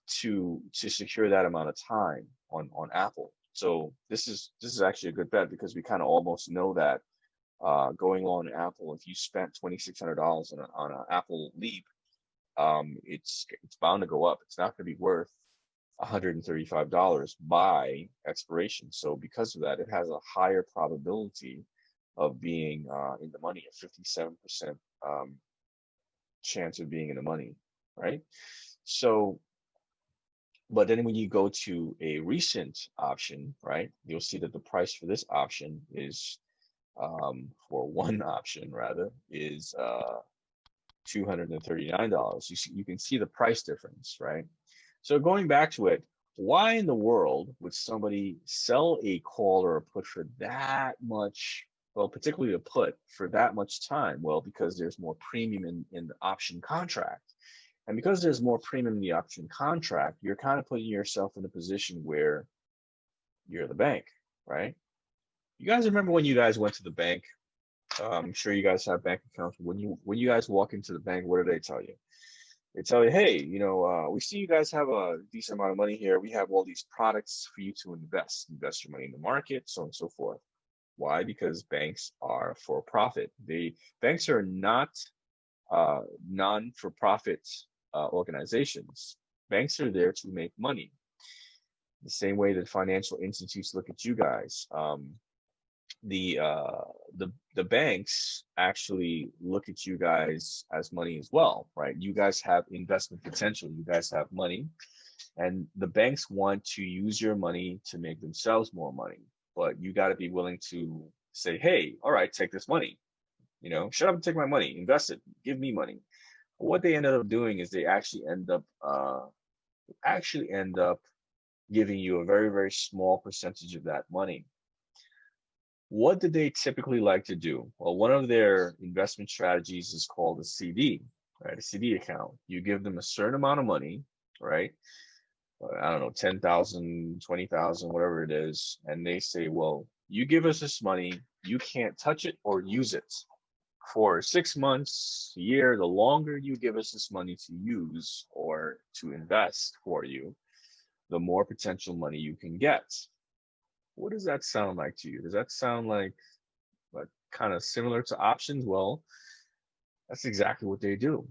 to secure that amount of time on Apple. So this is actually a good bet, because we kind of almost know that going on Apple, if you spent $2,600 on an Apple Leap, it's bound to go up. It's not going to be worth $135 by expiration. So because of that, it has a higher probability of being in the money, a 57% chance of being in the money, right? So, but then when you go to a recent option, right, you'll see that the price for this option is, for one option rather, is $239. You can see the price difference, right? So going back to it, why in the world would somebody sell a call or a put for that much? Well, particularly a put for that much time. Well, because there's more premium in the option contract. And because there's more premium in the option contract, you're kind of putting yourself in a position where you're the bank, right? You guys remember when you guys went to the bank? I'm sure you guys have bank accounts. When you guys walk into the bank, what do they tell you? They tell you, hey, we see you guys have a decent amount of money here. We have all these products for you to invest your money in the market, so on and so forth. Why? Because banks are for profit. Banks are not non-for-profit organizations. Banks are there to make money. The same way that financial institutes look at you guys. The banks actually look at you guys as money as well, right? You guys have investment potential. You guys have money, and the banks want to use your money to make themselves more money. But you got to be willing to say, hey, all right, take this money. Shut up and take my money, invest it, give me money. But what they ended up doing is they actually end up giving you a very, very small percentage of that money. What do they typically like to do? Well, one of their investment strategies is called a CD, right? A CD account. You give them a certain amount of money, right? I don't know, 10,000, 20,000, whatever it is. And they say, well, you give us this money, you can't touch it or use it for 6 months, a year. The longer you give us this money to use or to invest for you, the more potential money you can get. What does that sound like to you? Does that sound like kind of similar to options? Well, that's exactly what they do.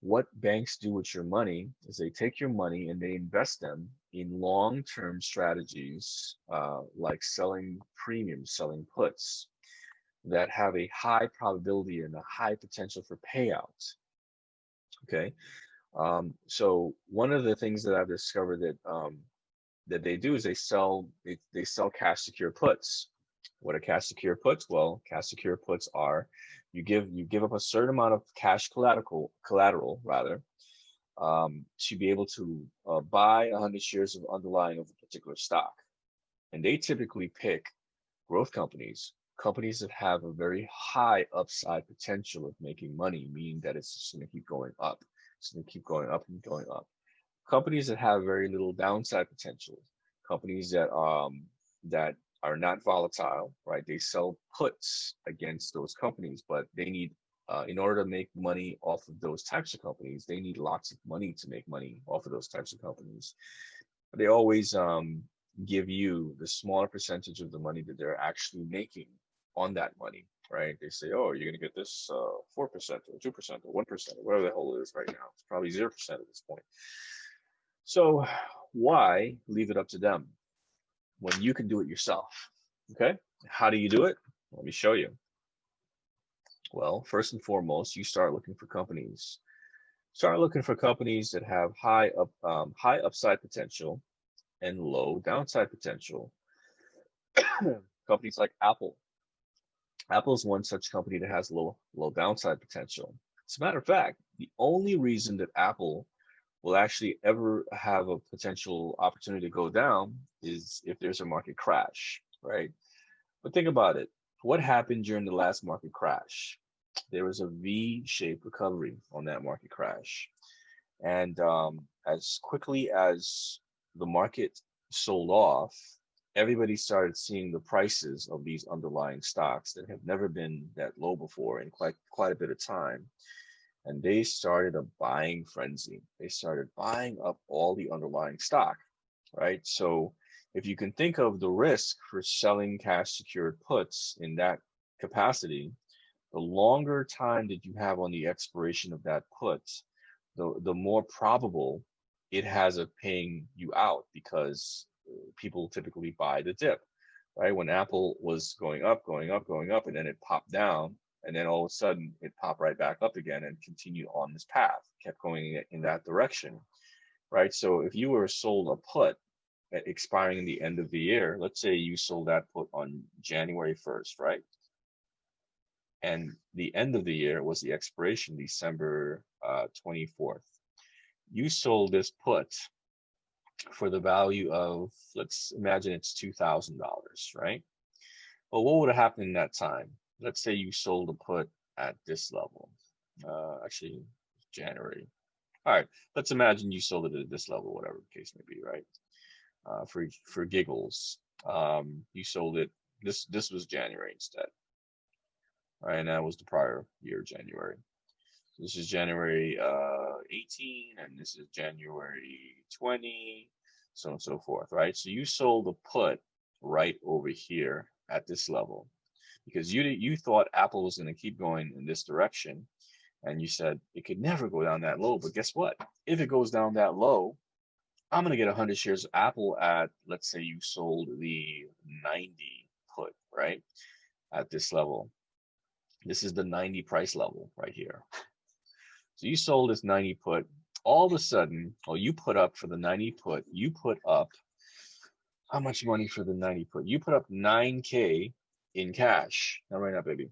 What banks do with your money is they take your money and they invest them in long-term strategies, like selling premiums, selling puts, that have a high probability and a high potential for payouts. Okay, so one of the things that I've discovered that they do is they sell cash secure puts. What are cash secure puts? Well, cash secure puts are you give up a certain amount of cash collateral rather, to be able to buy 100 shares of underlying of a particular stock. And they typically pick growth companies that have a very high upside potential of making money, meaning that it's just going to keep going up. It's going to keep going up and going up. Companies that have very little downside potential, companies that are not volatile, right? They sell puts against those companies, but they need, in order to make money off of those types of companies, they need lots of money to make money off of those types of companies. They always give you the smaller percentage of the money that they're actually making on that money, right? They say, oh, you're going to get this 4% or 2% or 1% or whatever the hell it is right now. It's probably 0% at this point. So why leave it up to them when you can do it yourself? Okay, how do you do it? Let me show you. Well, first and foremost, you start looking for companies. Start looking for companies that have high upside potential and low downside potential. Companies like Apple. Apple is one such company that has low downside potential. As a matter of fact, the only reason that Apple will actually ever have a potential opportunity to go down is if there's a market crash, right? But think about it. What happened during the last market crash? There was a V-shaped recovery on that market crash. And as quickly as the market sold off, everybody started seeing the prices of these underlying stocks that have never been that low before in quite a bit of time. And they started a buying frenzy. They started buying up all the underlying stock, right? So if you can think of the risk for selling cash secured puts in that capacity, the longer time that you have on the expiration of that put, the more probable it has of paying you out, because people typically buy the dip, right? When Apple was going up, and then it popped down, and then all of a sudden it popped right back up again and continued on this path, kept going in that direction, right? So if you were sold a put at expiring the end of the year, let's say you sold that put on January 1st, right? And the end of the year was the expiration, December 24th. You sold this put for the value of, let's imagine it's $2,000, right? Well, what would have happened in that time? Let's say you sold a put at this level. Actually, January. All right, let's imagine you sold it at this level, whatever the case may be, right? For giggles, you sold it. This was January instead. All right, and that was the prior year, January. This is January 18, and this is January 20, so on and so forth, right? So you sold a put right over here at this level because you thought Apple was going to keep going in this direction, and you said it could never go down that low. But guess what? If it goes down that low, I'm going to get 100 shares of Apple at, let's say you sold the 90 put, right? At this level. This is the 90 price level right here. So you sold this 90 put. All of a sudden, you put up for the 90 put, you put up how much money for the 90 put? You put up 9K in cash. Not right now, baby.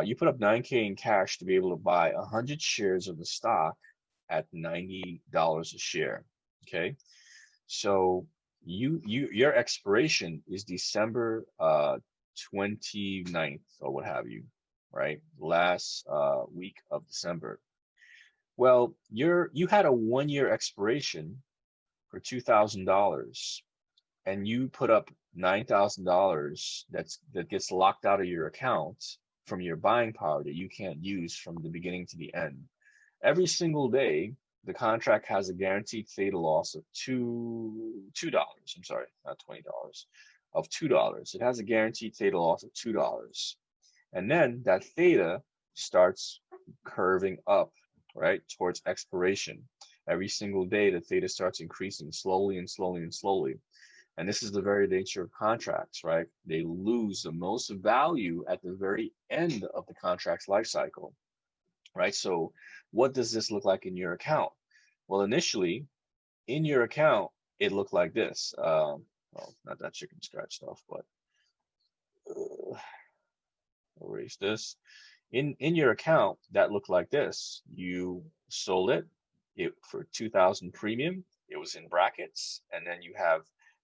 You put up 9K in cash to be able to buy 100 shares of the stock at $90 a share. Okay. So your expiration is December 29th or what have you, right? Last week of December. Well, you had a 1-year expiration for $2,000, and you put up $9,000 that gets locked out of your account from your buying power that you can't use from the beginning to the end. Every single day, the contract has a guaranteed theta loss of $2. I'm sorry, not $20, of $2. It has a guaranteed theta loss of $2. And then that theta starts curving up, right, towards expiration. Every single day, the theta starts increasing slowly and slowly and slowly. And this is the very nature of contracts, right? They lose the most value at the very end of the contract's life cycle, right? So what does this look like in your account? Well, initially, in your account, it looked like this. Well, not that chicken scratch stuff, but erase this. In your account, that looked like this. You sold it for 2,000 premium. It was in brackets, and then you have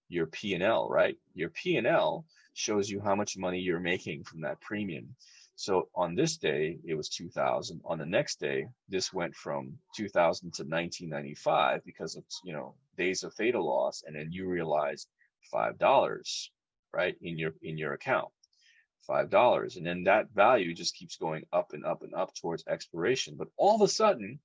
your P&L, right? Your P&L shows you how much money you're making from that premium. So on this day, it was 2,000. On the next day, this went from 2,000 to 1,995 because of, days of theta loss, and then you realized $5, right, in your account. $5, and then that value just keeps going up and up and up towards expiration. But all of a sudden,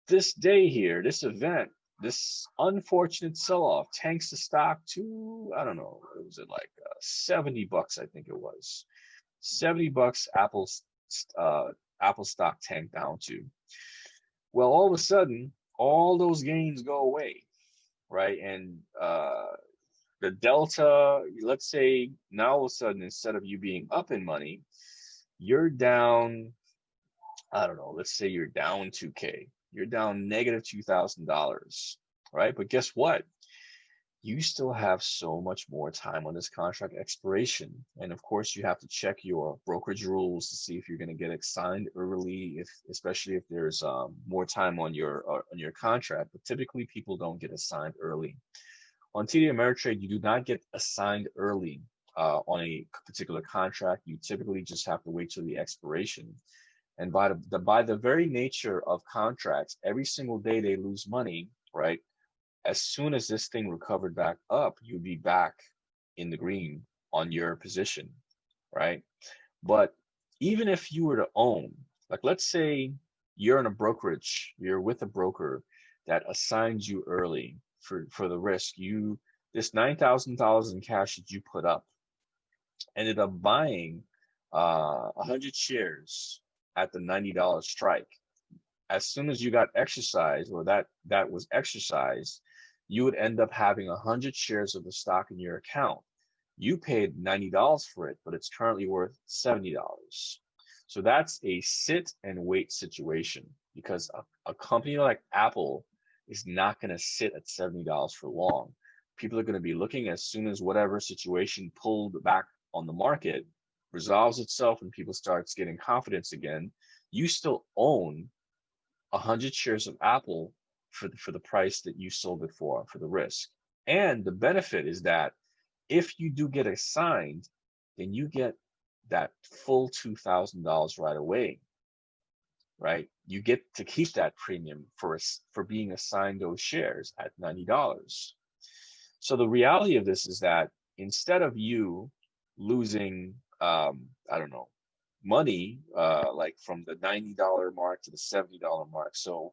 this day here, this event this unfortunate sell-off tanks the stock to, I don't know, was it like $70? I think it was $70. Apple stock tanked down to. Well, all of a sudden, all those gains go away, right? And the delta, let's say now all of a sudden, instead of you being up in money, you're down, I don't know, let's say you're down 2K, you're down negative $2,000, right? But guess what? You still have so much more time on this contract expiration. And of course, you have to check your brokerage rules to see if you're going to get assigned early, especially if there's more time on your contract. But typically, people don't get assigned early. On TD Ameritrade, you do not get assigned early on a particular contract. You typically just have to wait till the expiration. And by the very nature of contracts, every single day they lose money, right? As soon as this thing recovered back up, you'd be back in the green on your position, right? But even if you were to own, like let's say you're in a brokerage, you're with a broker that assigns you early for the risk, this $9,000 in cash that you put up ended up buying 100 shares at the $90 strike. As soon as you got exercised, or that was exercised, you would end up having 100 shares of the stock in your account. You paid $90 for it, but it's currently worth $70. So that's a sit and wait situation, because a company like Apple is not going to sit at $70 for long. People are going to be looking as soon as whatever situation pulled back on the market resolves itself and people starts getting confidence again. You still own 100 shares of Apple for the price that you sold it for the risk. And the benefit is that if you do get assigned, then you get that full $2,000 right away, right? You get to keep that premium for being assigned those shares at $90. So the reality of this is that instead of you losing, I don't know, money, like from the $90 mark to the $70 mark. So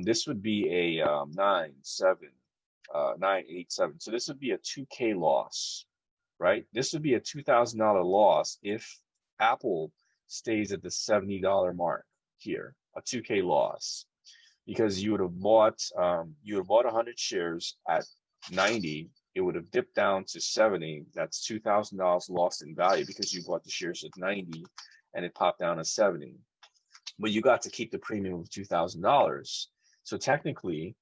this would be a 987. So this would be a 2K loss, right? This would be a $2,000 loss if Apple stays at the $70 mark here, a 2K loss, because you would have bought 100 shares at 90. It would have dipped down to 70. That's $2,000 lost in value because you bought the shares at 90 and it popped down to 70. But you got to keep the premium of $2,000. So technically,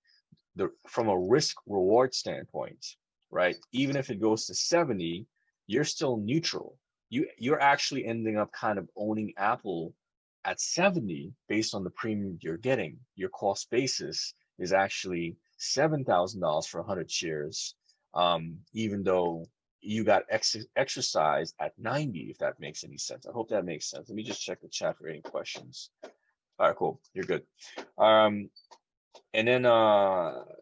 from a risk reward standpoint, right? Even if it goes to 70, you're still neutral. You're actually ending up kind of owning Apple at 70 based on the premium you're getting. Your cost basis is actually $7,000 for 100 shares, even though you got exercised at 90, if that makes any sense. I hope that makes sense. Let me just check the chat for any questions. All right, cool. You're good. And then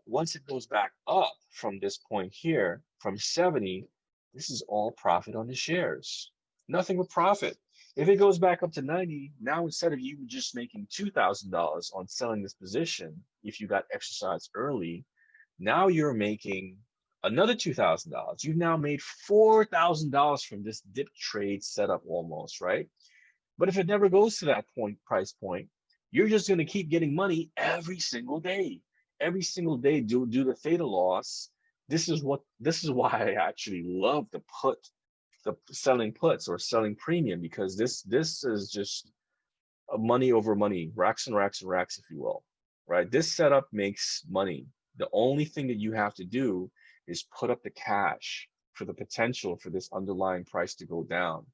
once it goes back up from this point here, from 70, this is all profit on the shares. Nothing but profit. If it goes back up to 90, now instead of you just making $2,000 on selling this position, if you got exercised early, now you're making another $2,000. You've now made $4,000 from this dip trade setup almost, right? But if it never goes to that price point, you're just going to keep getting money every single day. Every single day due to the theta loss. This is why I actually love the selling puts or selling premium, because this is just a money over money, racks and racks and racks, if you will, right? This setup makes money. The only thing that you have to do is put up the cash for the potential for this underlying price to go down,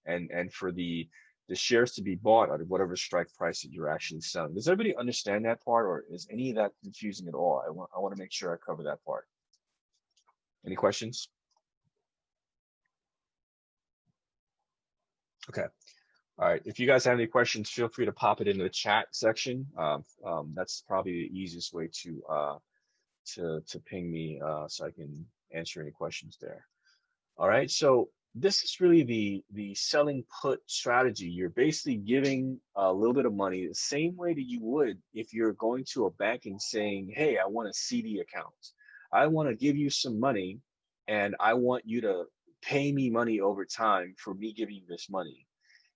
and for the shares to be bought at whatever strike price that you're actually selling. Does everybody understand that part, or is any of that confusing at all? I want to make sure I cover that part. Any questions? Okay. All right. If you guys have any questions, feel free to pop it into the chat section. That's probably the easiest way to ping me so I can answer any questions there. All right. So this is really the selling put strategy. You're basically giving a little bit of money the same way that you would if you're going to a bank and saying, hey, I want a CD account. I want to give you some money and I want you to pay me money over time for me giving you this money.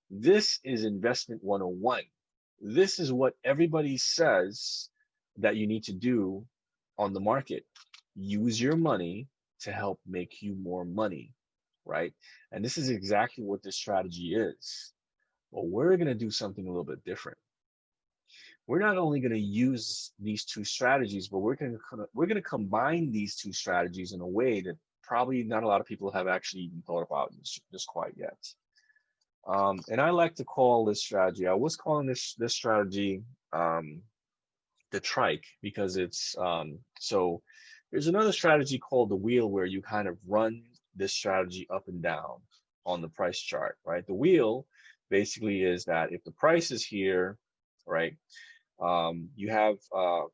This is investment 101. This is what everybody says that you need to do on the market. Use your money to help make you more money, right? And this is exactly what this strategy is. But we're going to do something a little bit different. We're not only going to use these two strategies, but we're going to combine these two strategies in a way that probably not a lot of people have actually even thought about this quite yet. And I like to call this strategy, I was calling this strategy the trike, because it's so there's another strategy called the wheel, where you kind of run this strategy up and down on the price chart, right? The wheel basically is that if the price is here, right, you have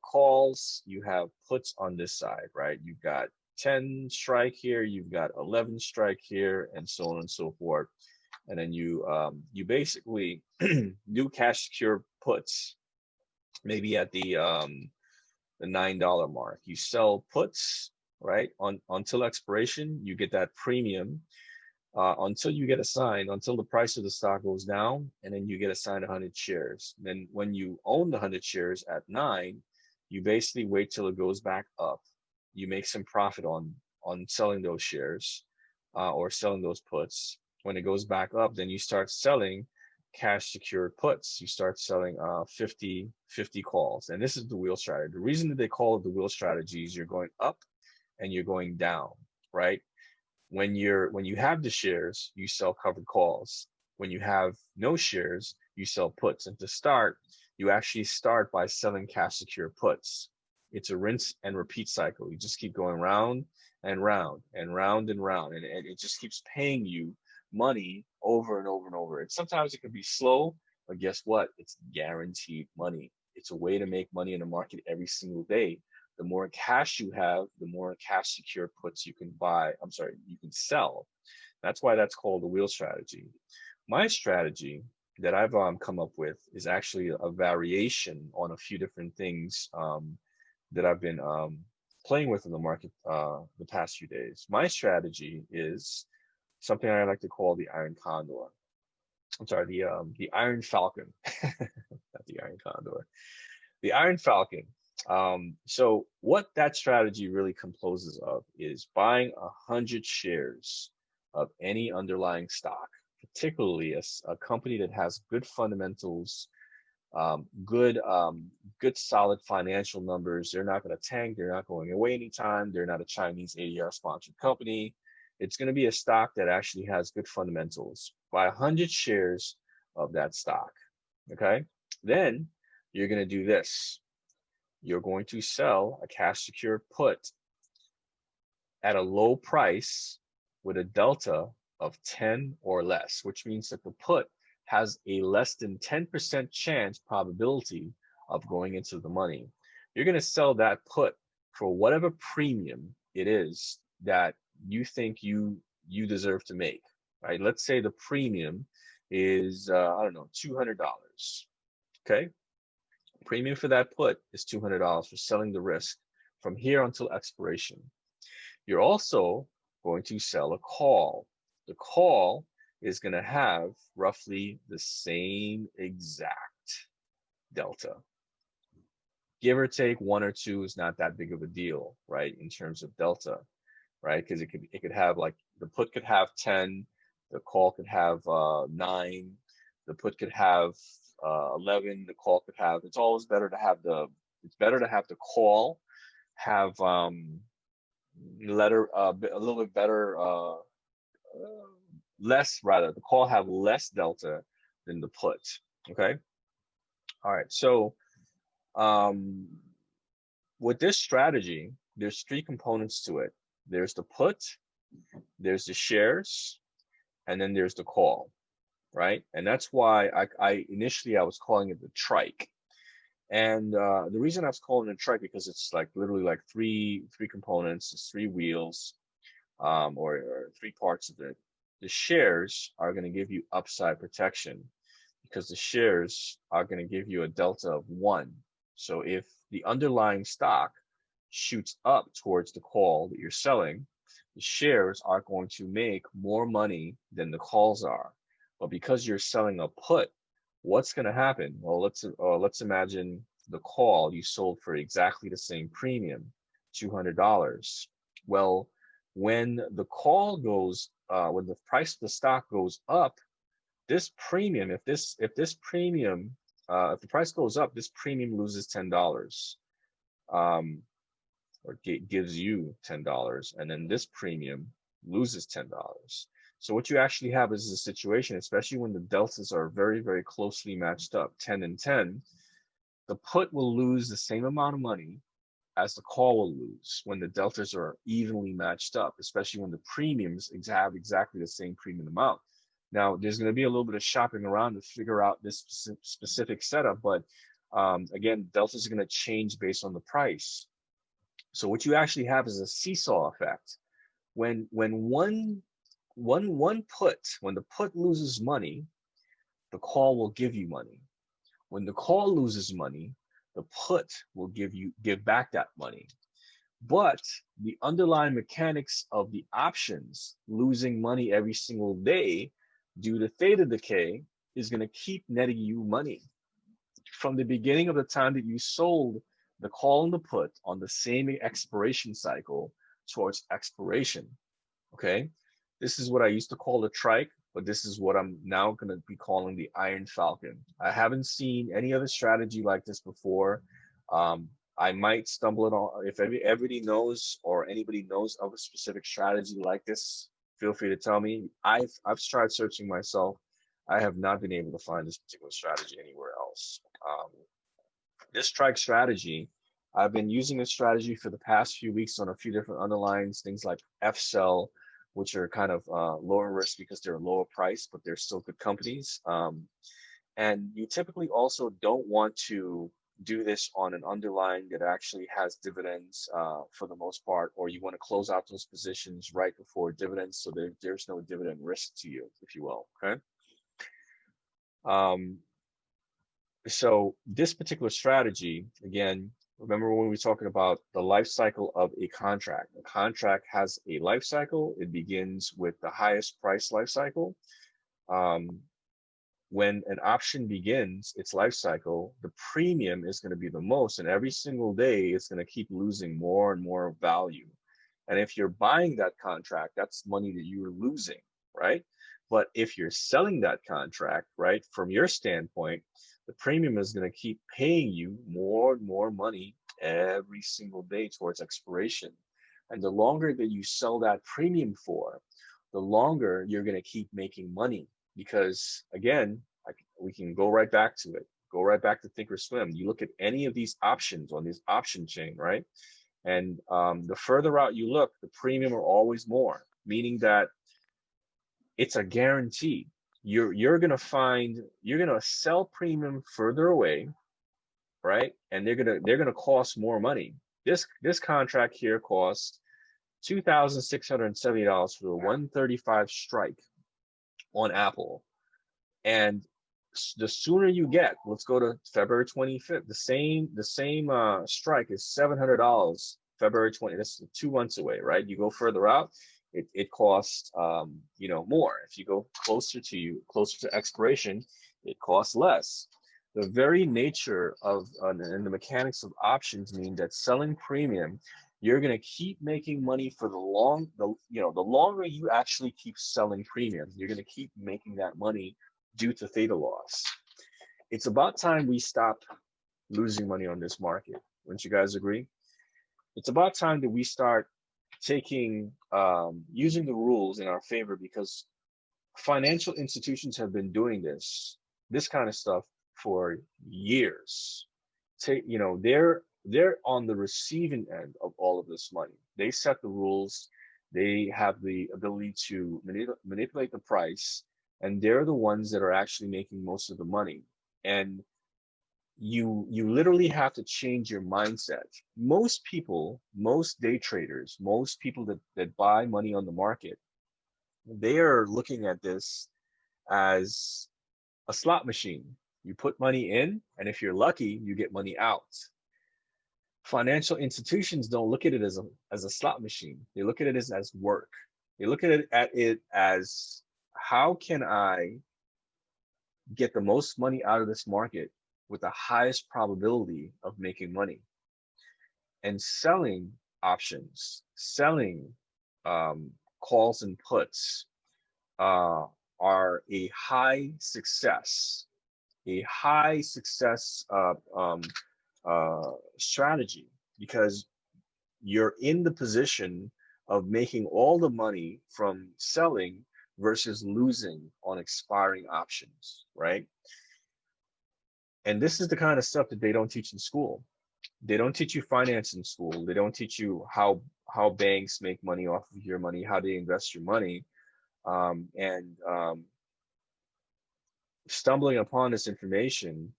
calls, you have puts on this side, right? You've got 10 strike here, you've got 11 strike here, and so on and so forth. And then you basically do cash secure puts, maybe at the $9 mark. You sell puts, right, until expiration. You get that premium until you get assigned, until the price of the stock goes down, and then you get assigned 100 shares. Then when you own the 100 shares at 9, you basically wait till it goes back up. You make some profit on selling those shares or selling those puts. When it goes back up, then you start selling cash secured puts. You start selling 50 calls. And this is the wheel strategy. The reason that they call it the wheel strategy is you're going up and you're going down, right? When you have the shares, you sell covered calls. When you have no shares, you sell puts. And to start, you actually start by selling cash secured puts. It's a rinse and repeat cycle. You just keep going round and round and round and round, and it just keeps paying you money over and over and over. And sometimes it can be slow, but guess what? It's guaranteed money. It's a way to make money in the market every single day. The more cash you have, the more cash secure puts you can you can sell. That's why that's called the wheel strategy. My strategy that I've come up with is actually a variation on a few different things that I've been playing with in the market the past few days. My strategy is something I like to call the Iron Condor. I'm sorry, the Iron Falcon, not the Iron Condor, the Iron Falcon. So what that strategy really composes of is buying 100 shares of any underlying stock, particularly a company that has good fundamentals, good solid financial numbers. They're not going to tank. They're not going away anytime. They're not a Chinese ADR sponsored company. It's going to be a stock that actually has good fundamentals. Buy 100 shares of that stock. Okay. Then you're going to do this. You're going to sell a cash secured put at a low price with a delta of 10 or less, which means that the put has a less than 10% chance probability of going into the money. You're going to sell that put for whatever premium it is that you think you deserve to make, right? Let's say the premium is, I don't know, $200, okay? Premium for that put is $200 for selling the risk from here until expiration. You're also going to sell a call. The call is going to have roughly the same exact delta. Give or take 1 or 2 is not that big of a deal, right? In terms of delta, right? Because it could have, like, the put could have 10, the call could have 9, the put could have 11, the call could have. It's always better to have the call have a little bit better, less rather. The call have less delta than the put. Okay. All right. So with this strategy, there's 3 components to it. There's the put, there's the shares, and then there's the call, right? And that's why I initially was calling it the trike. And the reason I was calling it a trike, because it's like literally like three components, it's 3 wheels, or 3 parts of it. the shares are going to give you upside protection because the shares are going to give you a delta of 1. So if the underlying stock shoots up towards the call that you're selling, the shares are going to make more money than the calls are. But because you're selling a put, what's going to happen? Well, let's imagine the call you sold for exactly the same premium, $200. Well, when the call goes, when the price of the stock goes up, this premium, if the price goes up, this premium loses $10, or gives you $10, and then this premium loses $10. So what you actually have is a situation, especially when the deltas are very, very closely matched up, 10 and 10, the put will lose the same amount of money as the call will lose when the deltas are evenly matched up, especially when the premiums have exactly the same premium amount. Now, there's going to be a little bit of shopping around to figure out this specific setup, but again, deltas are going to change based on the price. So what you actually have is a seesaw effect. When the put loses money, the call will give you money. When the call loses money, the put will give back that money. But the underlying mechanics of the options losing money every single day due to theta decay is going to keep netting you money. From the beginning of the time that you sold the call and the put on the same expiration cycle towards expiration, okay? This is what I used to call the trike, but this is what I'm now going to be calling the Iron Falcon. I haven't seen any other strategy like this before. I might stumble on, if everybody knows or anybody knows of a specific strategy like this, feel free to tell me. I've tried searching myself. I have not been able to find this particular strategy anywhere else. This trike strategy, I've been using this strategy for the past few weeks on a few different underlines, things like F-Cell, which are kind of lower risk because they're lower price, but they're still good companies. And you typically also don't want to do this on an underlying that actually has dividends for the most part, or you want to close out those positions right before dividends, so there's no dividend risk to you, if you will, okay? So this particular strategy, again, remember when we were talking about the life cycle of a contract. A contract has a life cycle. It begins with the highest price life cycle. When an option begins its life cycle, the premium is going to be the most, and every single day it's going to keep losing more and more value. And if you're buying that contract, that's money that you're losing, right? But if you're selling that contract, right, from your standpoint, the premium is going to keep paying you more and more money every single day towards expiration. And the longer that you sell that premium for, the longer you're going to keep making money. Because again, we can go right back to it. Go right back to Thinkorswim. You look at any of these options on this option chain, right? And the further out you look, the premium are always more, meaning that it's a guarantee. You're gonna sell premium further away, right? And they're gonna cost more money. This contract here costs $2,670 for the 135 strike on Apple. And the sooner you get, let's go to February 25th. The same strike is $700 February 20th. That's 2 months away, right? You go further out, it costs more. If you go closer to expiration, it costs less. The very nature of and the mechanics of options mean that selling premium, you're going to keep making money for the longer you actually keep selling premium, you're going to keep making that money due to theta loss. It's about time we stop losing money on this market. Wouldn't you guys agree? It's about time that we start taking using the rules in our favor, because financial institutions have been doing this kind of stuff for years. They're on the receiving end of all of this money. They set the rules. They have the ability to manipulate the price, and they're the ones that are actually making most of the money. And you literally have to change your mindset. Most people, most day traders, most people that buy money on the market, they are looking at this as a slot machine. You put money in, and if you're lucky, you get money out. Financial institutions don't look at it as a slot machine. They look at it as work. They look at it as, how can I get the most money out of this market with the highest probability of making money? And selling options, selling calls and puts are a high success strategy, because you're in the position of making all the money from selling versus losing on expiring options, right? And this is the kind of stuff that they don't teach in school. They don't teach you finance in school. They don't teach you how banks make money off of your money, how they invest your money. Stumbling upon this information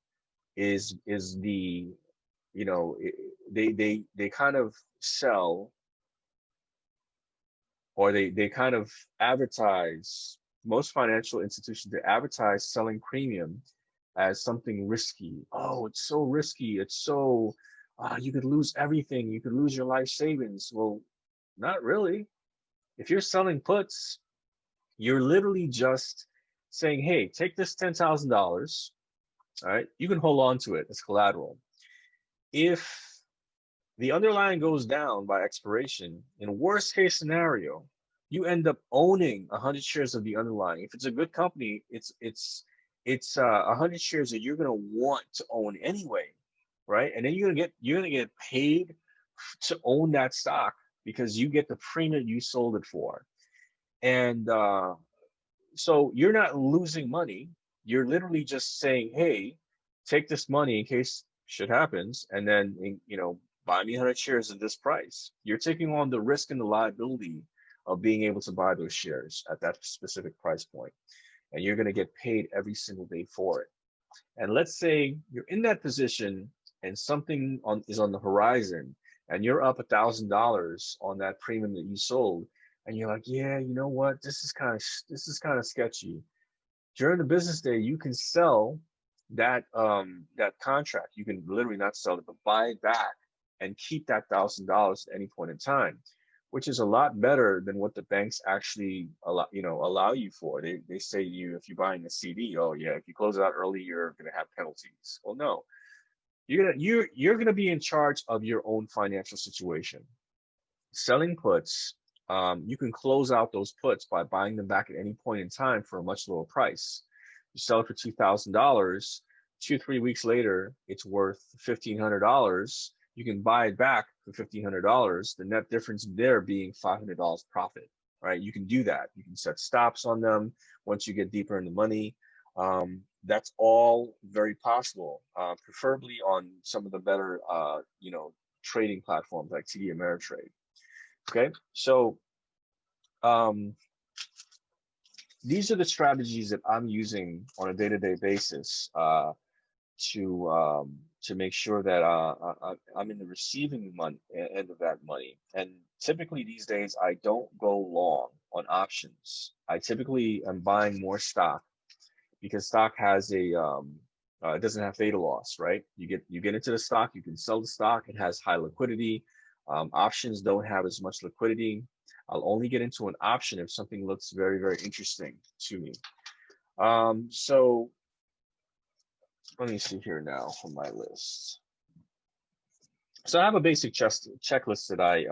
is the, you know, they kind of sell, or they kind of advertise, most financial institutions, they advertise selling premium as something risky. Oh, it's so risky. It's so, you could lose everything. You could lose your life savings. Well, not really. If you're selling puts, you're literally just saying, hey, take this $10,000. All right, you can hold on to it as collateral. If the underlying goes down by expiration, in worst case scenario, you end up owning 100 shares of the underlying. If it's a good company, it's 100 shares that you're going to want to own anyway, right? And then you're gonna get paid to own that stock because you get the premium you sold it for. And so you're not losing money. You're literally just saying, hey, take this money in case shit happens, and then, you know, buy me 100 shares at this price. You're taking on the risk and the liability of being able to buy those shares at that specific price point, and you're going to get paid every single day for it. And let's say you're in that position and something is on the horizon, and you're up $1,000 on that premium that you sold, and you're like, yeah, you know what, this is kind of sketchy. During the business day, you can sell that contract. You can literally not sell it, but buy it back and keep that $1,000 at any point in time, which is a lot better than what the banks actually allow you for. They say to you, if you're buying a CD, oh yeah, if you close it out early, you're going to have penalties. Well, no, you're gonna be in charge of your own financial situation. Selling puts, you can close out those puts by buying them back at any point in time for a much lower price. You sell it for $2,000, 2-3 weeks later, it's worth $1,500. You can buy it back for $1,500. The net difference there being $500 profit, right? You can do that. You can set stops on them once you get deeper in the money. That's all very possible, preferably on some of the better, trading platforms like TD Ameritrade. Okay, so these are the strategies that I'm using on a day-to-day basis to make sure that I'm in the receiving end of that money. And typically these days, I don't go long on options. I typically am buying more stock, because stock has it doesn't have theta loss, right? You get into the stock, you can sell the stock. It has high liquidity. Options don't have as much liquidity. I'll only get into an option if something looks very, very interesting to me. So let me see here now on my list. So I have a basic checklist that I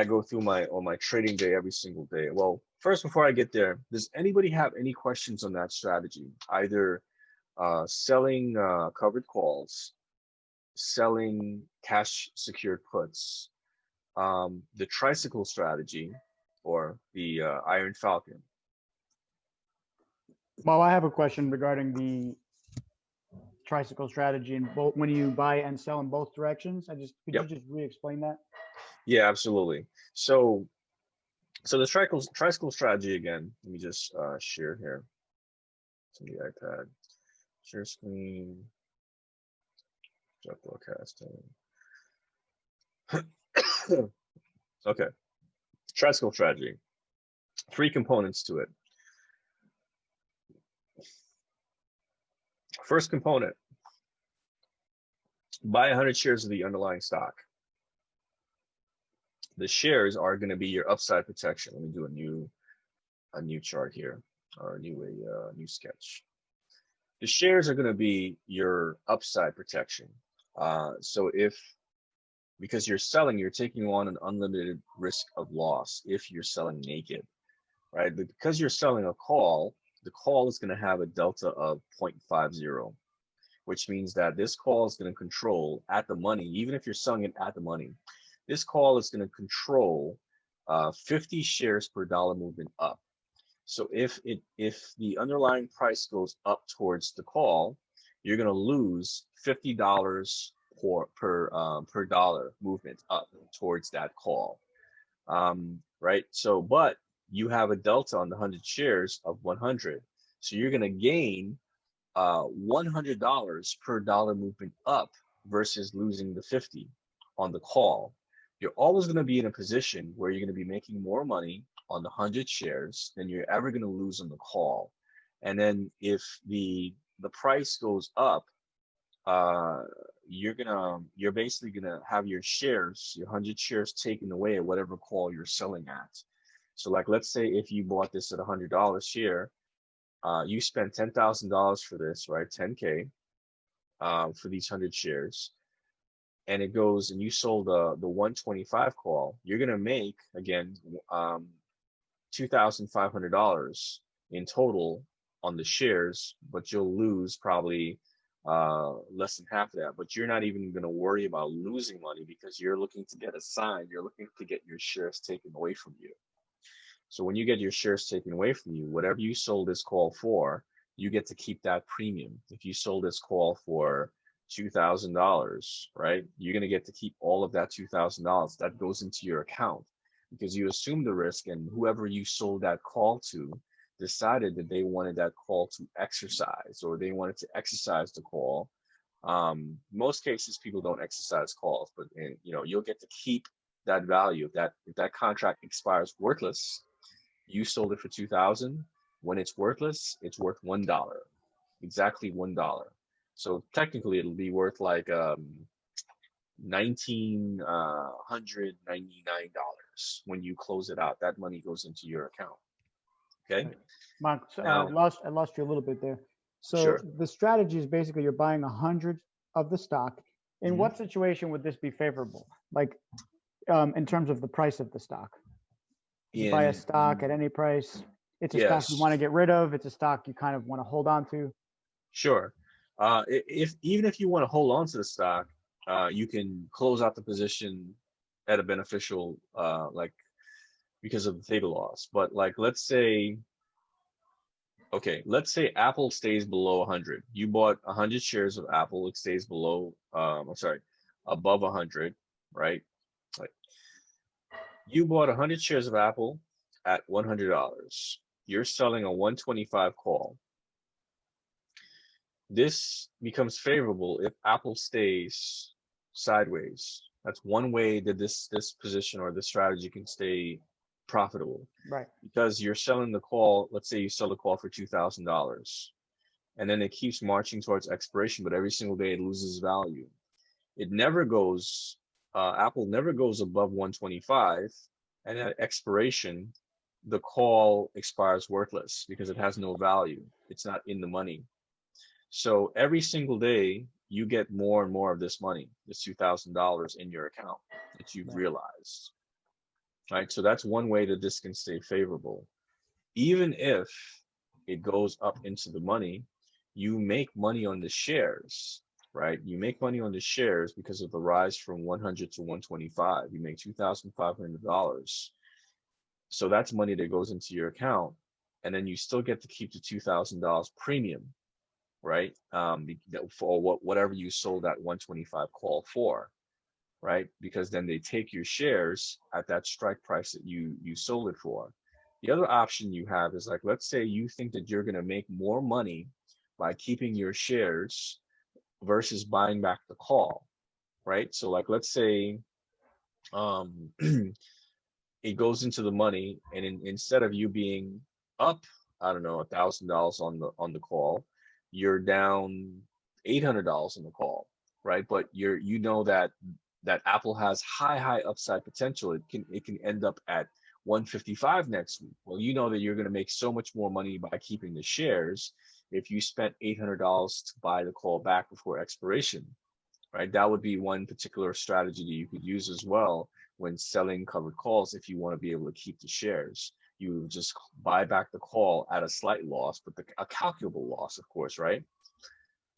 go through on my trading day every single day. Well, first, before I get there, does anybody have any questions on that strategy? Either selling covered calls, selling cash secured puts, the Tricycle Strategy, or the Iron Falcon? Well, I have a question regarding the Tricycle Strategy and both, when you buy and sell in both directions. Could you just re-explain that? Yeah, absolutely. So the Tricycle Strategy again. Let me just share here. It's on the iPad. Share screen. Start broadcasting. Okay. Tricycle Strategy. Three components to it. First component, buy 100 shares of the underlying stock. The shares are going to be your upside protection. Let me do a new chart here, or a new sketch. The shares are going to be your upside protection. So because you're selling, you're taking on an unlimited risk of loss if you're selling naked, right? But because you're selling a call, the call is going to have a delta of 0.50, which means that this call is going to control at the money, even if you're selling it at the money, this call is going to control 50 shares per dollar movement up. So if the underlying price goes up towards the call, you're going to lose $50 per dollar movement up towards that call, right? So, but you have a delta on the 100 shares of 100, so you're going to gain $100 per dollar movement up versus losing the 50 on the call. You're always going to be in a position where you're going to be making more money on the 100 shares than you're ever going to lose on the call. And then if the price goes up, you're basically gonna have your 100 shares taken away at whatever call you're selling at. So like, let's say if you bought this at $100 share, you spent $10,000 for this, right? 10K for these 100 shares, and it goes and you sold the 125 call, you're gonna make again $2,500 in total on the shares, but you'll lose probably less than half of that. But you're not even going to worry about losing money because you're looking to get assigned, you're looking to get your shares taken away from you. So when you get your shares taken away from you, whatever you sold this call for, you get to keep that premium. If you sold this call for $2,000, right, you're going to get to keep all of that $2,000 that goes into your account because you assume the risk, and whoever you sold that call to decided that they wanted that call to exercise, or they wanted to exercise the call. Most cases people don't exercise calls, but you'll get to keep that value. If that contract expires worthless, you sold it for 2,000. When it's worthless, it's worth $1, exactly $1. So technically it'll be worth like $1,999 when you close it out. That money goes into your account. Okay. Mark, so, Now, I lost you a little bit there. So sure. the strategy is basically you're buying 100 of the stock. In what situation would this be favorable? Like in terms of the price of the stock? You buy a stock at any price. It's a stock you want to get rid of. It's a stock you kind of want to hold on to. Sure. Even if you want to hold on to the stock, you can close out the position at a beneficial, because of the theta loss. But like, let's say Apple stays below 100. You bought 100 shares of Apple. It stays below, above 100, right? Like, you bought 100 shares of Apple at $100. You're selling a 125 call. This becomes favorable if Apple stays sideways. That's one way that this position or this strategy can stay profitable, right? Because you're selling the call. Let's say you sell the call for $2,000, and then it keeps marching towards expiration, but every single day it loses value. It never goes. Apple never goes above 125, and at expiration, the call expires worthless because it has no value. It's not in the money. So every single day you get more and more of this money, this $2,000 in your account that you've realized. Right, so that's one way that this can stay favorable. Even if it goes up into the money, you make money on the shares, right? You make money on the shares because of the rise from 100 to 125. You make $2,500. So that's money that goes into your account, and then you still get to keep the $2,000 premium, right? For whatever you sold that 125 call for. Right? Because then they take your shares at that strike price that you sold it for. The other option you have is, like, let's say you think that you're going to make more money by keeping your shares versus buying back the call, right? So like, let's say it goes into the money, and instead of you being up, I don't know, $1,000 on the call, you're down $800 on the call, right? But you know that Apple has high upside potential. It can end up at 155 next week. Well, you know that you're going to make so much more money by keeping the shares if you spent $800 to buy the call back before expiration, right? That would be one particular strategy that you could use as well when selling covered calls. If you want to be able to keep the shares, you just buy back the call at a slight loss, but a calculable loss, of course, right?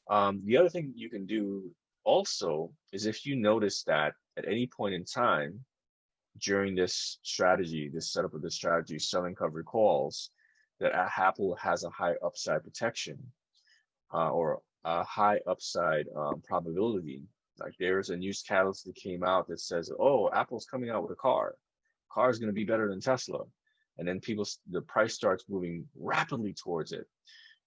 The other thing you can do also is, if you notice that at any point in time during this strategy, this setup of this strategy, selling covered calls, that Apple has a high upside protection, or a high upside probability. Like, there's a news catalyst that came out that says, oh, Apple's coming out with a car. Car is going to be better than Tesla. And then the price starts moving rapidly towards it.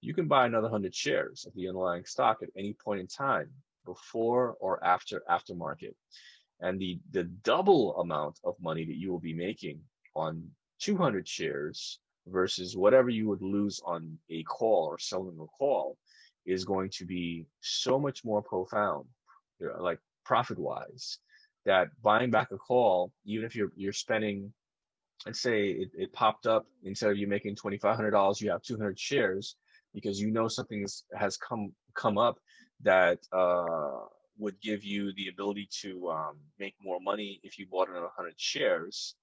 You can buy another 100 shares of the underlying stock at any point in time, before or after aftermarket. And the double amount of money that you will be making on 200 shares versus whatever you would lose on a call or selling a call is going to be so much more profound, like profit-wise, that buying back a call, even if you're spending, let's say it popped up, instead of you making $2,500, you have 200 shares, because you know something has come up that would give you the ability to make more money if you bought another 100 shares.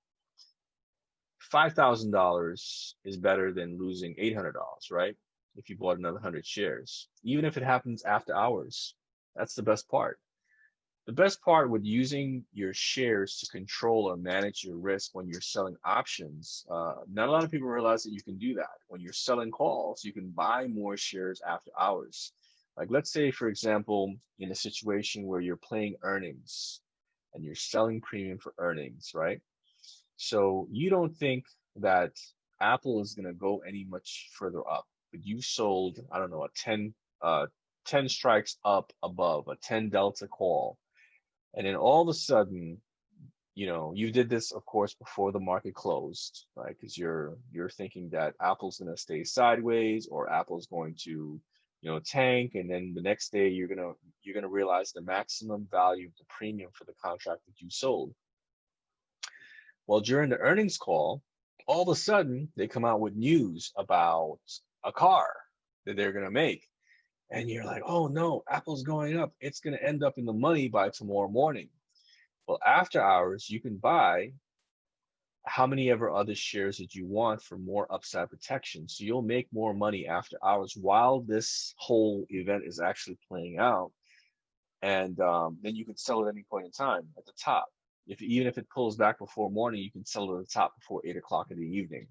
$5,000 is better than losing $800, right? If you bought another 100 shares, even if it happens after hours. That's the best part. The best part with using your shares to control or manage your risk when you're selling options, not a lot of people realize that you can do that. When you're selling calls, you can buy more shares after hours. Like, let's say, for example, in a situation where you're playing earnings and you're selling premium for earnings, right? So you don't think that Apple is going to go any much further up, but you sold, I don't know, a 10 strikes up above, a 10 delta call. And then all of a sudden, you did this, of course, before the market closed, right? Because you're thinking that Apple's going to stay sideways, or Apple's going to, tank, and then the next day you're gonna realize the maximum value of the premium for the contract that you sold. Well, during the earnings call, all of a sudden they come out with news about a car that they're gonna make. And you're like, oh no, Apple's going up. It's going to end up in the money by tomorrow morning. Well, after hours, you can buy how many ever other shares that you want for more upside protection. So you'll make more money after hours while this whole event is actually playing out. And then you can sell at any point in time at the top. Even if it pulls back before morning, you can sell it at the top before 8 o'clock in the evening.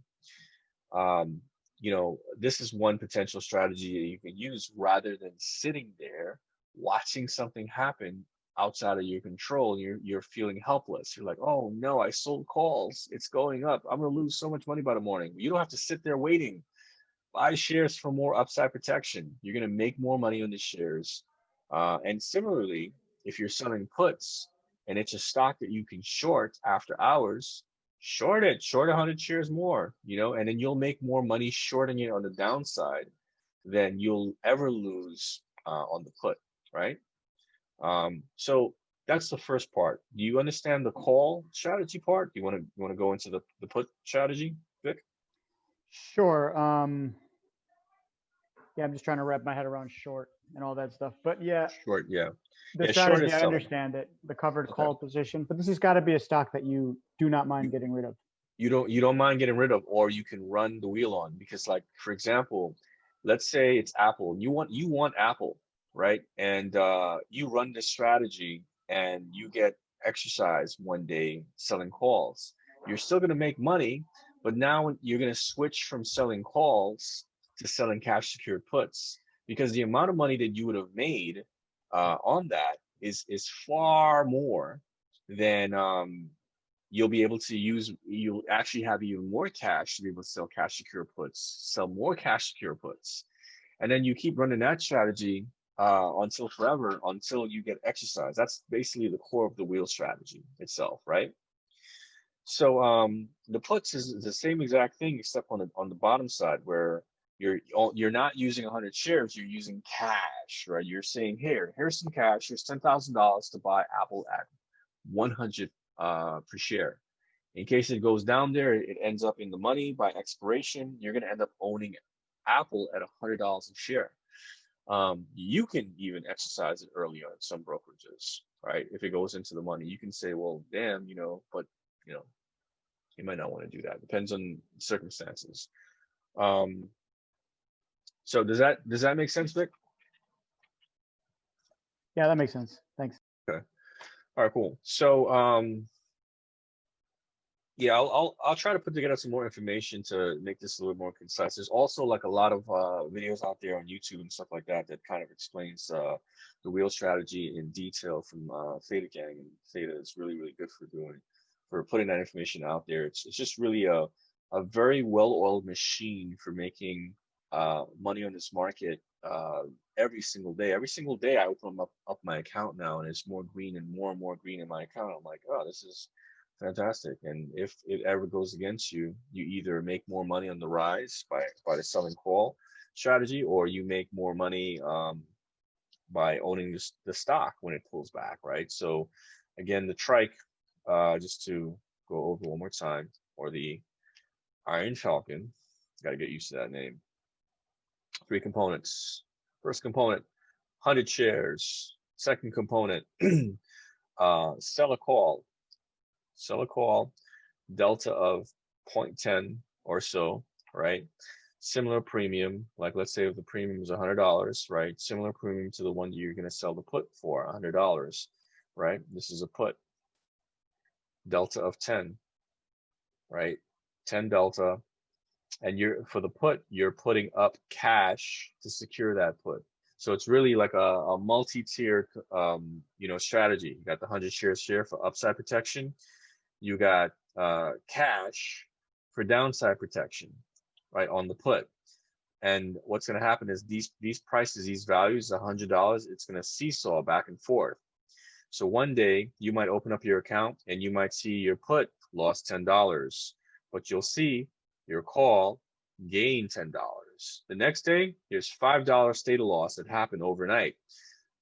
This is one potential strategy that you can use, rather than sitting there watching something happen outside of your control. You're feeling helpless. You're like, oh no, I sold calls. It's going up. I'm going to lose so much money by the morning. You don't have to sit there waiting. Buy shares for more upside protection. You're going to make more money on the shares. And similarly, if you're selling puts and it's a stock that you can short after hours, short 100 shares more, and then you'll make more money shorting it on the downside than you'll ever lose on the put, right? So that's the first part. Do you understand the call strategy part? Do you want to go into the put strategy, Vic? Sure. Yeah, I'm just trying to wrap my head around short and all that stuff. But yeah, Short, yeah. the Yeah, short strategy, is I selling. understand it, the covered call position, but this has got to be a stock that you do not mind getting rid of. You don't mind getting rid of, or you can run the wheel on, because, like, for example, let's say it's Apple. You want Apple, right? And you run this strategy and you get exercise one day selling calls. You're still going to make money, but now you're going to switch from selling calls to selling cash secured puts, because the amount of money that you would have made on that is far more than you'll be able to use. You'll actually have even more cash to be able to sell cash secure puts, sell more cash secure puts. And then you keep running that strategy until forever, until you get exercise. That's basically the core of the wheel strategy itself, right? So the puts is the same exact thing except on the bottom side where you're not using 100 shares, you're using cash, right? You're saying here's some cash, here's $10,000 to buy Apple at 100 per share. In case it goes down there, it ends up in the money by expiration. You're going to end up owning Apple at $100 a share. You can even exercise it early on in some brokerages, right? If it goes into the money, you can say, well, damn, but you might not want to do that. Depends on circumstances. So does that make sense, Vic? Yeah, that makes sense. Thanks. Okay. All right, cool. So yeah, I'll try to put together some more information to make this a little more concise. There's also like a lot of videos out there on YouTube and stuff like that that kind of explains the wheel strategy in detail from Theta Gang, and Theta is really, really good for putting that information out there. It's just really a very well-oiled machine for making money on this market every single day. Every single day I open up my account now, and it's more green and more green in my account. I'm like, oh, this is fantastic. And if it ever goes against you, you either make more money on the rise by the selling call strategy, or you make more money by owning the stock when it pulls back, right? So again, the trike, just to go over one more time, or the Iron Falcon, got to get used to that name. 3 components. First component, 100 shares. Second component, sell a call. Sell a call, delta of 0.10 or so, right? Similar premium, like let's say if the premium is $100, right? Similar premium to the one you're going to sell the put for, $100, right? This is a put. Delta of 10, right? 10 delta. And for the put, you're putting up cash to secure that put. So it's really like a multi-tiered, strategy. You got the 100 share for upside protection. You got cash for downside protection, right, on the put. And what's going to happen is these prices, these values, $100, it's going to seesaw back and forth. So one day you might open up your account and you might see your put lost $10, but you'll see your call gain $10. The next day, there's $5 state of loss that happened overnight.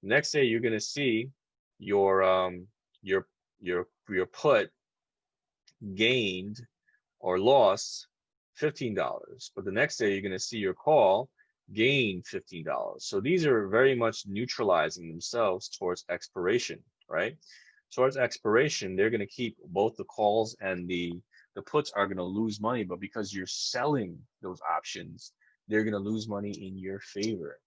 The next day, you're going to see your put gained or lost $15, but the next day you're going to see your call gain $15. So these are very much neutralizing themselves towards expiration, right? Towards expiration, they're going to keep both the calls and the puts are going to lose money, but because you're selling those options, they're going to lose money in your favor.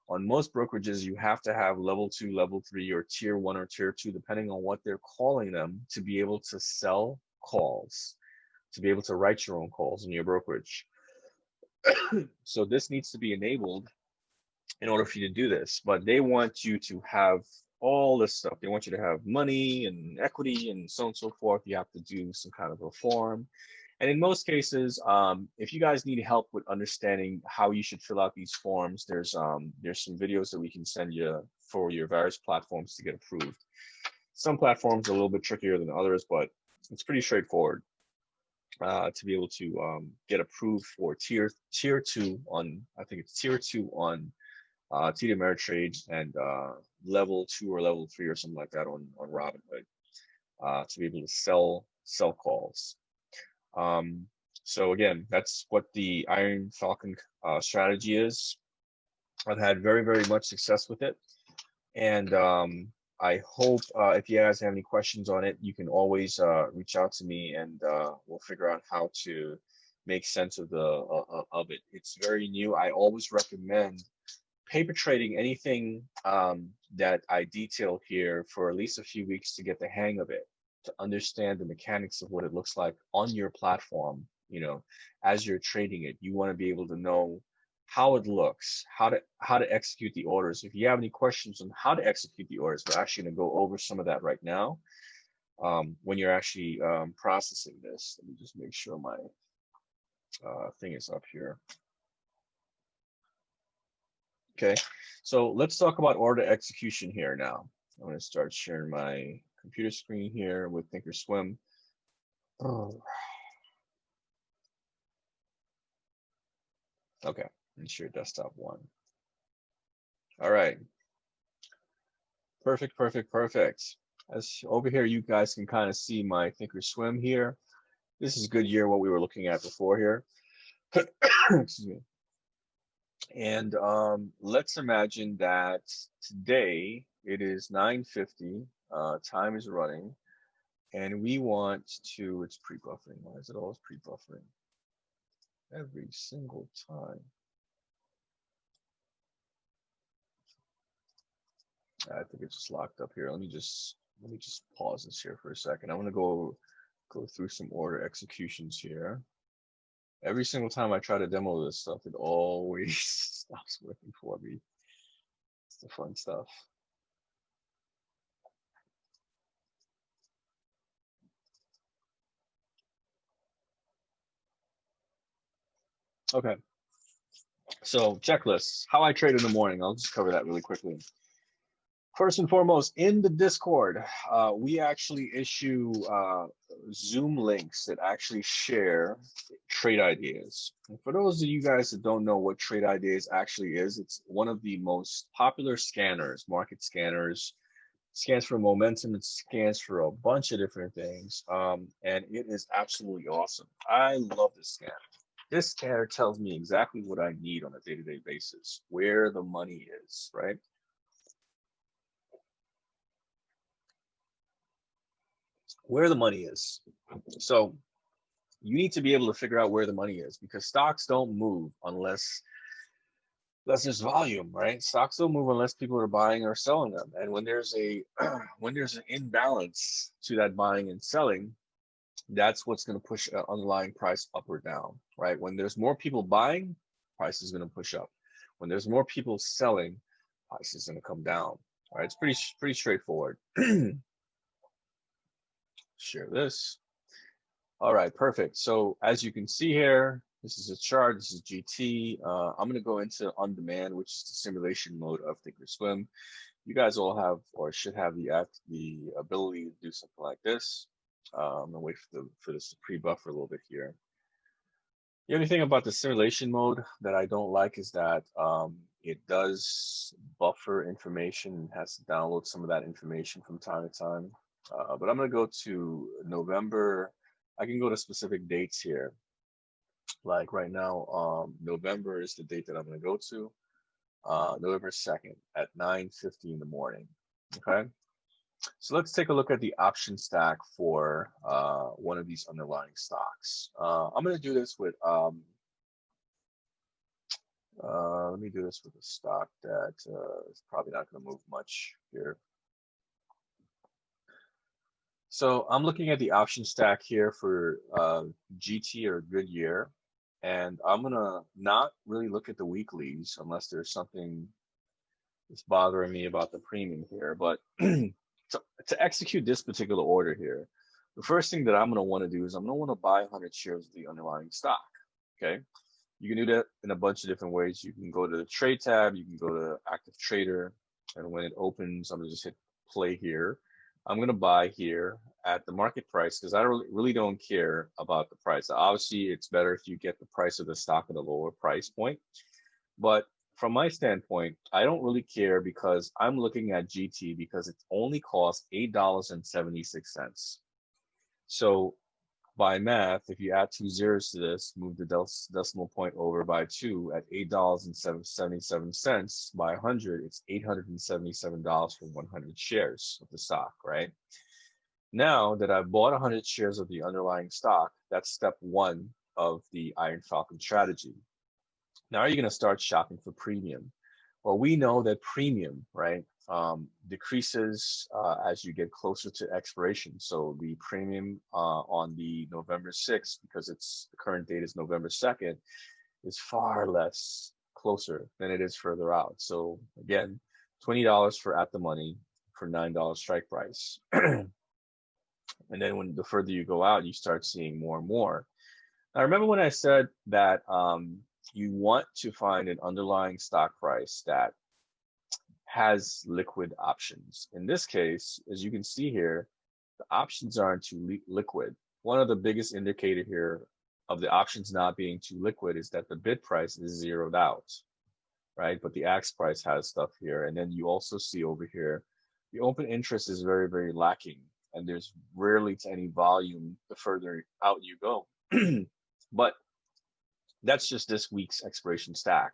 On most brokerages, you have to have level 2, level 3, or tier 1 or tier 2, depending on what they're calling them, to be able to sell calls, to be able to write your own calls in your brokerage. So this needs to be enabled in order for you to do this, but they want you to have all this stuff. They want you to have money and equity and so on and so forth. You have to do some kind of a form. And in most cases, if you guys need help with understanding how you should fill out these forms, there's some videos that we can send you for your various platforms to get approved. Some platforms are a little bit trickier than others, but it's pretty straightforward to be able to get approved for tier 2 on, I think it's tier 2 on TD Ameritrade, and level 2 or level 3 or something like that on Robinhood, to be able to sell calls. So again, that's what the Iron Falcon strategy is. I've had very, very much success with it, and I hope if you guys have any questions on it, you can always reach out to me, and we'll figure out how to make sense of it. It's very new. I always recommend paper trading anything that I detail here for at least a few weeks to get the hang of it, to understand the mechanics of what it looks like on your platform. As you're trading it, you want to be able to know how it looks, how to execute the orders. If you have any questions on how to execute the orders, we're actually going to go over some of that right now when you're actually processing this. Let me just make sure my thing is up here. Okay, so let's talk about order execution here now. I'm going to start sharing my computer screen here with Thinkorswim. Okay, and share desktop one. All right. Perfect, perfect, perfect. As over here, you guys can kind of see my Thinkorswim here. This is a good year, what we were looking at before here. Excuse me. And let's imagine that today it is 9:50, time is running, and we want to, it's pre-buffering. Why is it always pre-buffering? Every single time. I think it's just locked up here. Let me just pause this here for a second. I want to go through some order executions here. Every single time I try to demo this stuff, it always stops working for me. It's the fun stuff. Okay. So checklists, how I trade in the morning. I'll just cover that really quickly. First and foremost, in the Discord, we actually issue Zoom links that actually share trade ideas. And for those of you guys that don't know what trade ideas actually is, it's one of the most popular scanners, market scanners. Scans for momentum, it scans for a bunch of different things, and it is absolutely awesome. I love this scanner. This scanner tells me exactly what I need on a day-to-day basis, where the money is, right? Where the money is. So you need to be able to figure out where the money is, because stocks don't move unless there's volume, right? Stocks don't move unless people are buying or selling them. And when there's a when there's an imbalance to that buying and selling, that's what's going to push an underlying price up or down, right? When there's more people buying, price is going to push up. When there's more people selling, price is going to come down. All right, it's pretty straightforward. Share this. All right, perfect. So as you can see here, this is a chart. This is GT. I'm going to go into on demand, which is the simulation mode of Thinkorswim. You guys all have or should have the ability to do something like this. I'm gonna wait for this to pre-buffer a little bit here. The only thing about the simulation mode that I don't like is that it does buffer information and has to download some of that information from time to time. But I'm gonna go to November. I can go to specific dates here. Like right now, November is the date that I'm gonna go to. November 2nd at 9:50 in the morning. Okay. So let's take a look at the option stack for one of these underlying stocks. I'm going to do this with, let me do this with a stock that is probably not going to move much here. So I'm looking at the option stack here for GT or Goodyear, and I'm going to not really look at the weeklies unless there's something that's bothering me about the premium here, but to execute this particular order here, the first thing that I'm going to want to do is I'm going to want to buy 100 shares of the underlying stock. Okay. You can do that in a bunch of different ways. You can go to the trade tab, you can go to active trader, and when it opens, I'm going to just hit play here. I'm going to buy here at the market price because I really don't care about the price. Obviously, it's better if you get the price of the stock at a lower price point. But from my standpoint, I don't really care because I'm looking at GT because it only costs $8.76. So by math, if you add 2 zeros to this, move the decimal point over by 2 at $8.77 by 100, it's $877 for 100 shares of the stock, right? Now that I've bought 100 shares of the underlying stock, that's step one of the Iron Falcon strategy. Now you're going to start shopping for premium. Well, we know that premium, right, decreases as you get closer to expiration. So the premium on the November 6th, because the current date is November 2nd, is far less closer than it is further out. So again, $20 for at the money for $9 strike price. And then when the further you go out, you start seeing more and more. Now, remember when I said that you want to find an underlying stock price that has liquid options. In this case, as you can see here, the options aren't too liquid. one of the biggest indicator here of the options not being too liquid is that the bid price is zeroed out, right? But the ask price has stuff here. And then you also see over here, the open interest is very, very lacking. And there's rarely to any volume the further out you go. But that's just this week's expiration stack.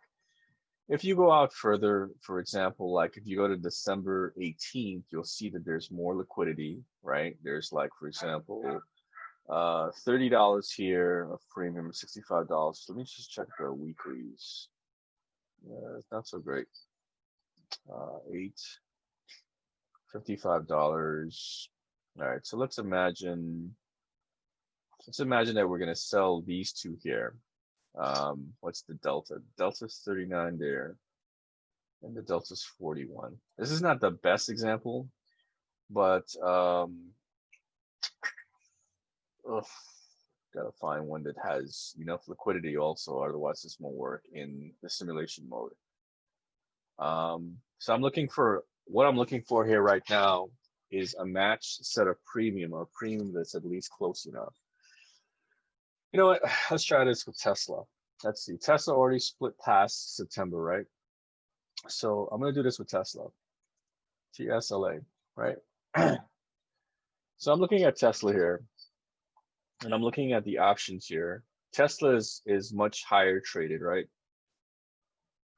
If you go out further, for example, like if you go to December 18th, you'll see that there's more liquidity, right? There's like, for example, $30 here of premium, $65. Let me just check the weeklies. It's not so great. $55. All right, so let's imagine that we're gonna sell these two here. What's the delta? Delta's 39 there, and the delta's 41. This is not the best example, but gotta find one that has enough liquidity also, otherwise this won't work in the simulation mode. So what I'm looking for here right now is a matched set of premium, or premium that's at least close enough. You know what? Let's try this with Tesla. Let's see. Tesla already split past September, right? So I'm going to do this with Tesla. TSLA, right? So I'm looking at Tesla here, and I'm looking at the options here. Tesla is much higher traded, right?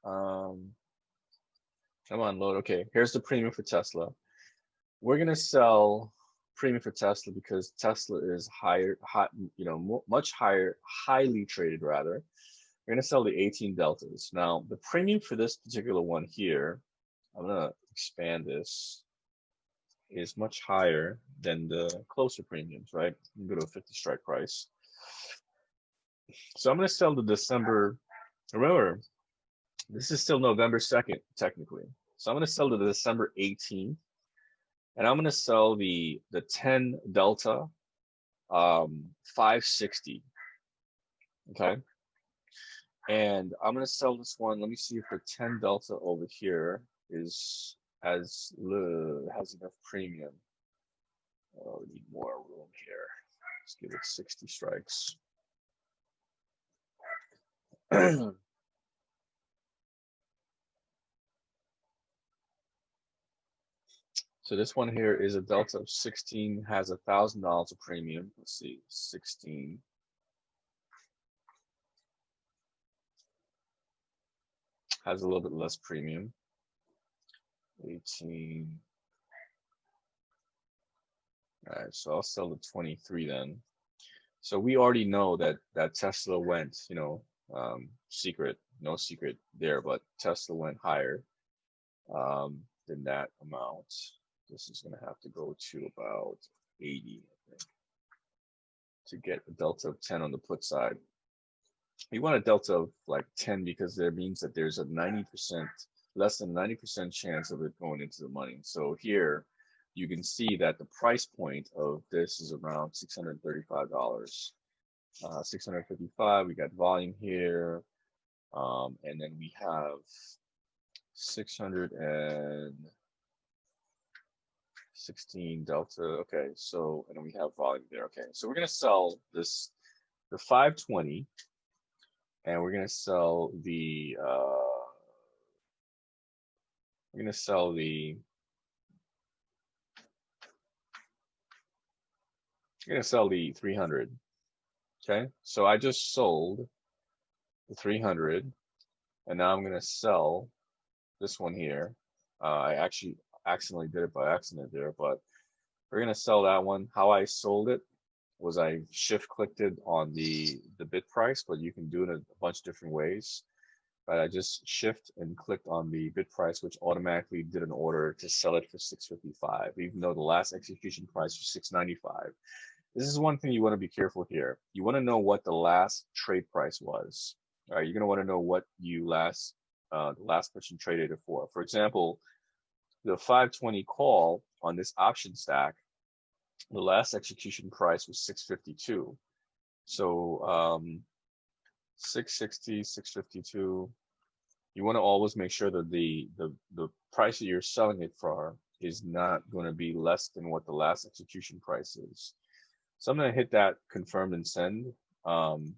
Come on, load. Okay, here's the premium for Tesla. We're going to sell premium for Tesla because Tesla is higher, much higher, highly traded rather. We're going to sell the 18 deltas. Now, the premium for this particular one here, I'm going to expand this, is much higher than the closer premiums, right? I'm going to go to a 50 strike price. So I'm going to sell the December, remember, this is still November 2nd, technically. So I'm going to sell the December 18th. And I'm going to sell the 10 delta 560. Okay. And I'm going to sell this one. Let me see if the 10 delta over here has enough premium. Oh, we need more room here. Let's give it 60 strikes. So this one here is a delta of 16, has $1,000 of premium. Let's see, 16. Has a little bit less premium. 18. All right, so I'll sell the 23 then. So we already know that Tesla went, secret, no secret there, but Tesla went higher than that amount. This is going to have to go to about 80, I think, to get a delta of 10 on the put side. You want a delta of like 10 because there means that there's a 90%, less than 90% chance of it going into the money. So here you can see that the price point of this is around $635. 655, we got volume here. And then we have 616 delta. Okay, so, and then we have volume there. Okay, so we're going to sell this, the 520, and we're going to sell the, we're going to sell the 300. Okay, so I just sold the 300, and now I'm going to sell this one here. I actually accidentally did it by accident there, but we're going to sell that one. How I sold it was I shift clicked it on the bid price, but you can do it in a bunch of different ways. But I just shift and clicked on the bid price, which automatically did an order to sell it for 655, even though the last execution price was 695. This is one thing you want to be careful here. You want to know what the last trade price was. All right, you're going to want to know what you the last person traded it for. For example, the 520 call on this option stack, the last execution price was 652. So 660, 652. You want to always make sure that the price that you're selling it for is not going to be less than what the last execution price is. So I'm going to hit that confirm and send. And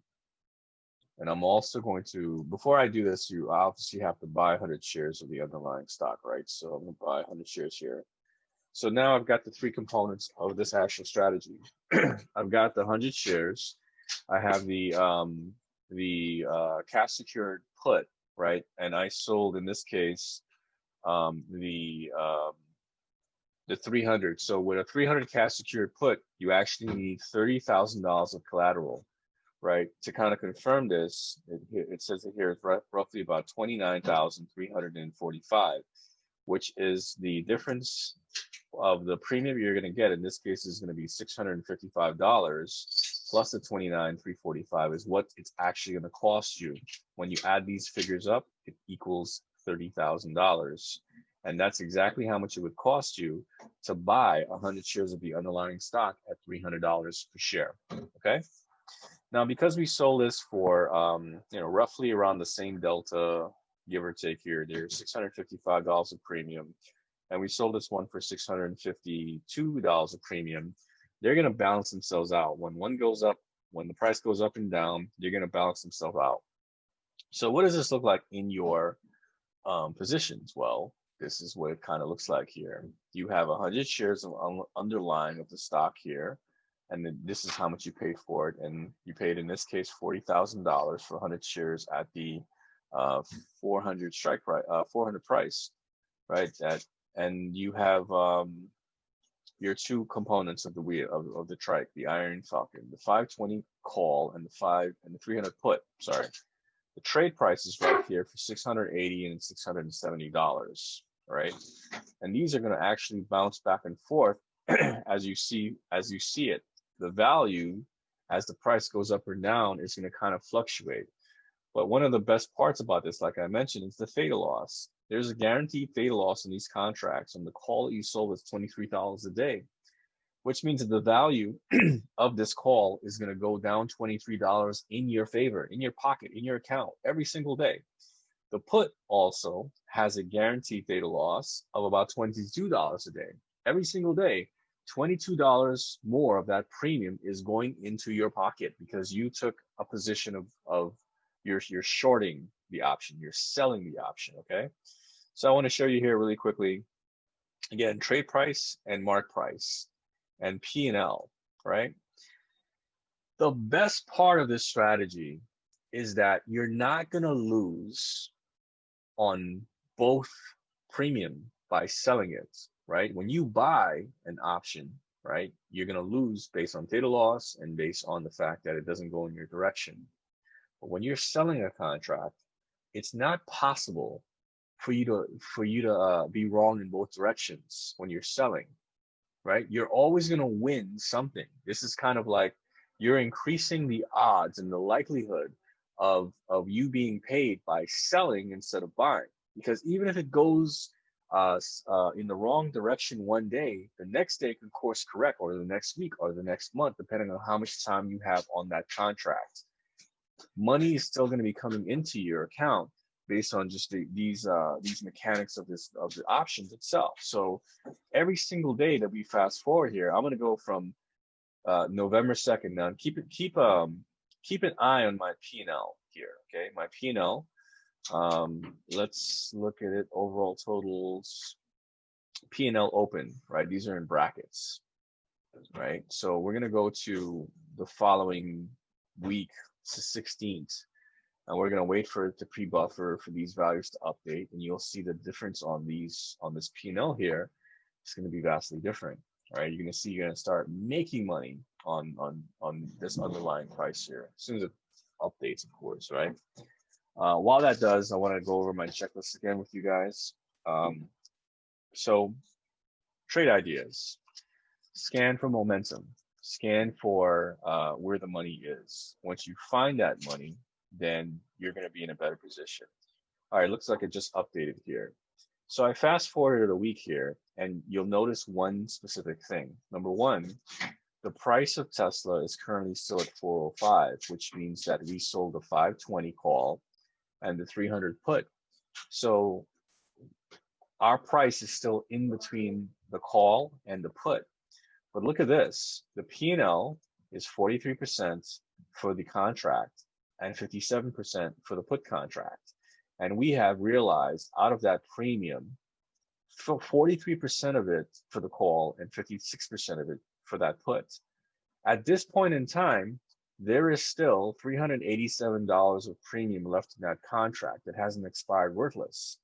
I'm also going to, before I do this, you obviously have to buy 100 shares of the underlying stock, right? So I'm going to buy 100 shares here. So now I've got the three components of this actual strategy. I've got the 100 shares. I have the cash secured put, right? And I sold, in this case, the 300. So with a 300 cash secured put, you actually need $30,000 of collateral, right? To kind of confirm this, it says it here is roughly about 29,345, which is the difference of the premium you're going to get. In this case, is going to be $655 plus the 29,345 is what it's actually going to cost you. When you add these figures up, it equals $30,000. And that's exactly how much it would cost you to buy 100 shares of the underlying stock at $300 per share. Okay. Now, because we sold this for, roughly around the same delta, give or take here, there's $655 of premium, and we sold this one for $652 of premium. They're going to balance themselves out. When one goes up, when the price goes up and down, they're going to balance themselves out. So what does this look like in your positions? Well, this is what it kind of looks like here. You have 100 shares of underlying of the stock here, and then this is how much you paid for it. And you paid, in this case, $40,000 for 100 shares at the 400 strike price, 400 price, right? And you have your two components of the wheel of the trike, the Iron Falcon, the 520 call and the 300 put. Sorry, the trade price is right here for $680 and $670, right? And these are going to actually bounce back and forth as you see it. The value, as the price goes up or down, is going to kind of fluctuate. But one of the best parts about this, like I mentioned, is the theta loss. There's a guaranteed theta loss in these contracts, and the call that you sold is $23 a day, which means that the value of this call is going to go down $23 in your favor, in your pocket, in your account, every single day. The put also has a guaranteed theta loss of about $22 a day. Every single day, $22 more of that premium is going into your pocket because you took a position of you're shorting the option, you're selling the option, okay? So I want to show you here really quickly, again, trade price and mark price and P&L, right? The best part of this strategy is that you're not going to lose on both premium by selling it, right? When you buy an option, right, you're going to lose based on theta loss and based on the fact that it doesn't go in your direction. But when you're selling a contract, it's not possible for you to be wrong in both directions when you're selling, right? You're always going to win something. This is kind of like you're increasing the odds and the likelihood of you being paid by selling instead of buying. Because even if it goes in the wrong direction one day, the next day can course correct, or the next week, or the next month, depending on how much time you have on that contract. Money is still going to be coming into your account based on just these mechanics of the options itself. So every single day that we fast forward here, I'm going to go from November 2nd now. Keep an eye on my P&L here, okay? My P&L. Let's look at it. Overall totals. P&L open, right? These are in brackets, right? So we're going to go to the following week, it's the 16th. And we're going to wait for it to pre-buffer for these values to update, and you'll see the difference on this P&L here. It's going to be vastly different, right? You're going to see you're going to start making money on this underlying price here as soon as it updates, of course, right? While that does, I want to go over my checklist again with you guys. So trade ideas, scan for momentum, scan for where the money is. Once you find that money, then you're going to be in a better position. All right, looks like it just updated here. So I fast forwarded a week here, and you'll notice one specific thing. Number one, the price of Tesla is currently still at 405, which means that we sold the 520 call and the 300 put. So our price is still in between the call and the put. But look at this, the P&L is 43% for the contract and 57% for the put contract. And we have realized out of that premium, 43% of it for the call and 56% of it for that put. At this point in time, there is still $387 of premium left in that contract that hasn't expired worthless.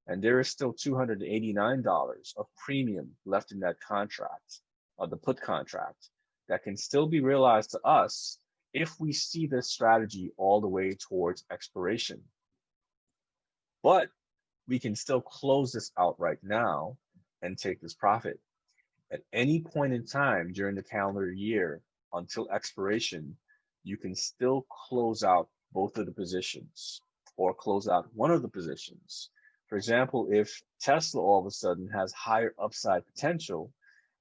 And there is still $289 of premium left in that contract, the put contract, that can still be realized to us if we see this strategy all the way towards expiration. But we can still close this out right now and take this profit. At any point in time during the calendar year until expiration, you can still close out both of the positions or close out one of the positions. For example, if Tesla all of a sudden has higher upside potential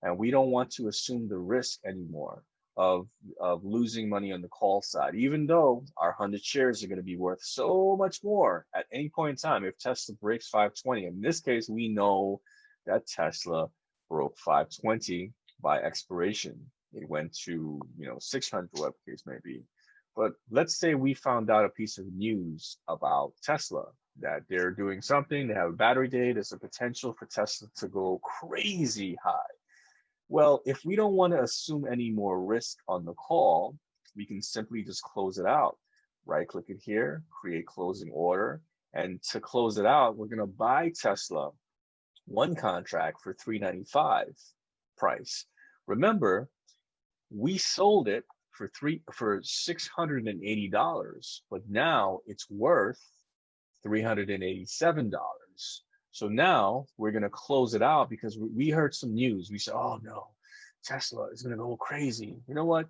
and we don't want to assume the risk anymore of losing money on the call side, even though our 100 shares are going to be worth so much more at any point in time, if Tesla breaks 520, in this case, we know that Tesla broke 520 by expiration. It went to 600, whatever the case may be. But let's say we found out a piece of news about Tesla, that they're doing something, they have a battery day, there's a potential for Tesla to go crazy high. Well, if we don't want to assume any more risk on the call, we can simply just close it out. Right click it here, create closing order. And to close it out, we're going to buy Tesla one contract for $395 price. Remember, we sold it for $680, but now it's worth $387. So now we're going to close it out because we heard some news. We said, oh no, Tesla is going to go crazy. You know what?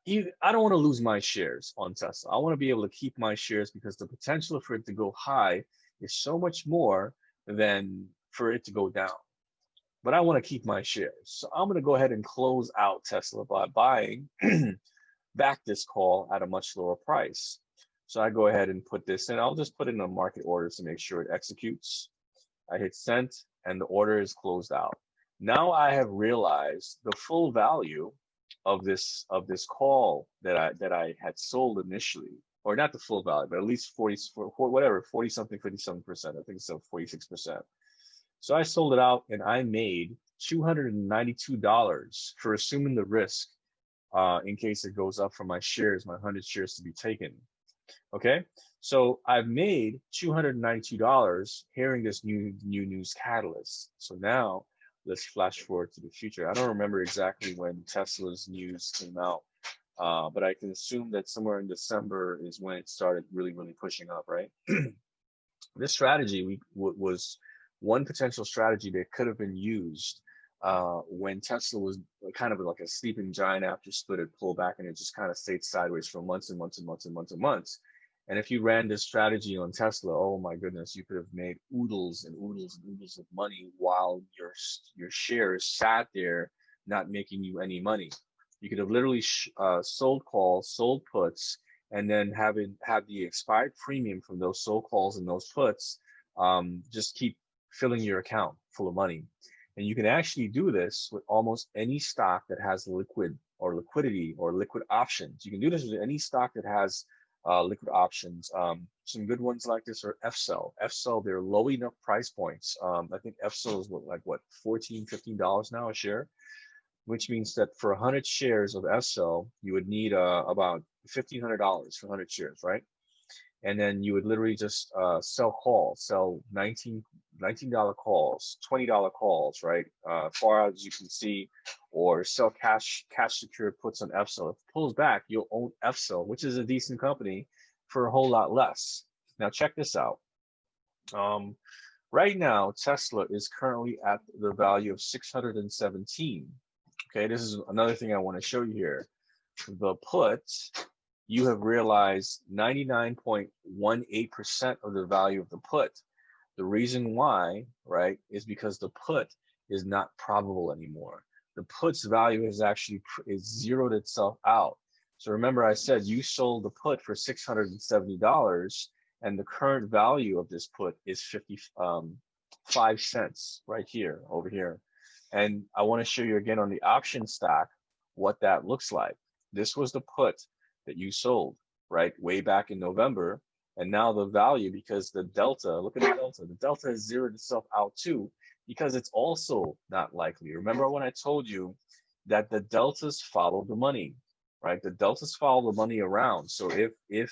I don't want to lose my shares on Tesla. I want to be able to keep my shares because the potential for it to go high is so much more than for it to go down. But I want to keep my shares. So I'm going to go ahead and close out Tesla by buying back this call at a much lower price. So I go ahead and put this in. I'll just put it in a market order to make sure it executes. I hit send and the order is closed out. Now I have realized the full value of this call that I had sold initially, or not the full value, but at least 40 something, 57%. I think it's 46%. So I sold it out and I made $292 for assuming the risk in case it goes up for my shares, my 100 shares to be taken. Okay, so I've made $292 hearing this new news catalyst. So now let's flash forward to the future. I don't remember exactly when Tesla's news came out, but I can assume that somewhere in December is when it started really pushing up, right? This strategy was one potential strategy that could have been used when Tesla was kind of like a sleeping giant after split, it pulled back and it just kind of stayed sideways for months and months and months and months and months. And if you ran this strategy on Tesla, oh my goodness, you could have made oodles and oodles and oodles of money while your shares sat there not making you any money. You could have literally sold calls, sold puts, and then have the expired premium from those sold calls and those puts just keep filling your account full of money. And you can actually do this with almost any stock that has liquidity or liquid options. You can do this with any stock that has liquid options. Some good ones like this are FCell. FCell, they're low enough price points. I think FCell is what $14, $15 now a share, which means that for 100 shares of FCell, you would need about $1,500 for 100 shares, right? And then you would literally just sell calls, sell $19 calls, $20 calls, right? Far out as you can see, or sell cash secured puts on FCell. If it pulls back, you'll own FCell, which is a decent company, for a whole lot less. Now check this out. Right now, Tesla is currently at the value of 617. Okay, this is another thing I want to show you here. The put, you have realized 99.18% of the value of the put. The reason why, right, is because the put is not probable anymore. The put's value is zeroed itself out. So remember I said you sold the put for $670 and the current value of this put is 55 cents right here, over here. And I want to show you again on the option stock what that looks like. This was the put that you sold, right? Way back in November. And now the value, because the delta, look at the delta has zeroed itself out too, because it's also not likely. Remember when I told you that the deltas follow the money, right? The deltas follow the money around. So if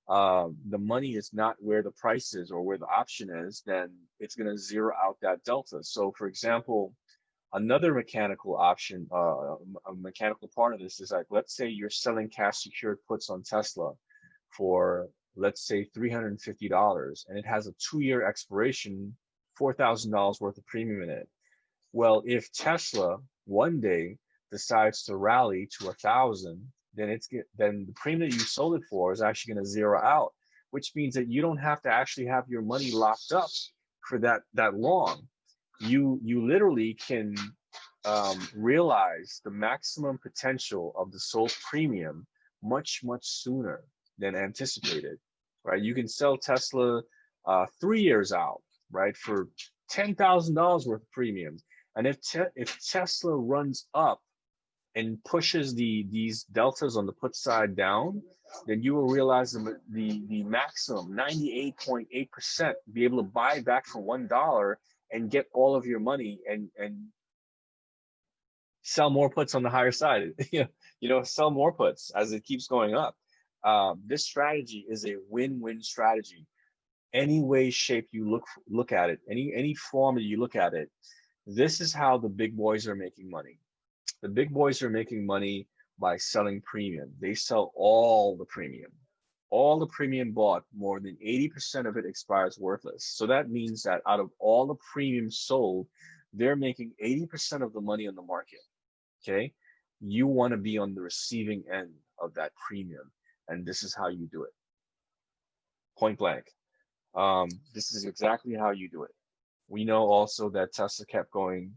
the money is not where the price is or where the option is, then it's going to zero out that delta. So for example, another mechanical option, a mechanical part of this is like, let's say you're selling cash secured puts on Tesla for, let's say $350, and it has a 2-year expiration, $4,000 worth of premium in it. Well, if Tesla one day decides to rally to 1,000, then the premium that you sold it for is actually going to zero out, which means that you don't have to actually have your money locked up for that long. You literally can realize the maximum potential of the sold premium much sooner than anticipated, right? You can sell Tesla 3 years out, right, for $10,000 worth of premium. And if Tesla runs up and pushes these deltas on the put side down, then you will realize the maximum 98.8% be able to buy back for $1 and get all of your money and sell more puts on the higher side. Sell more puts as it keeps going up. This strategy is a win-win strategy. Any way, shape you look at it, any form that you look at it, this is how the big boys are making money. The big boys are making money by selling premium. They sell all the premium. All the premium bought, more than 80% of it expires worthless. So that means that out of all the premium sold, they're making 80% of the money on the market. Okay? You want to be on the receiving end of that premium. And this is how you do it. Point blank. This is exactly how you do it. We know also that Tesla kept going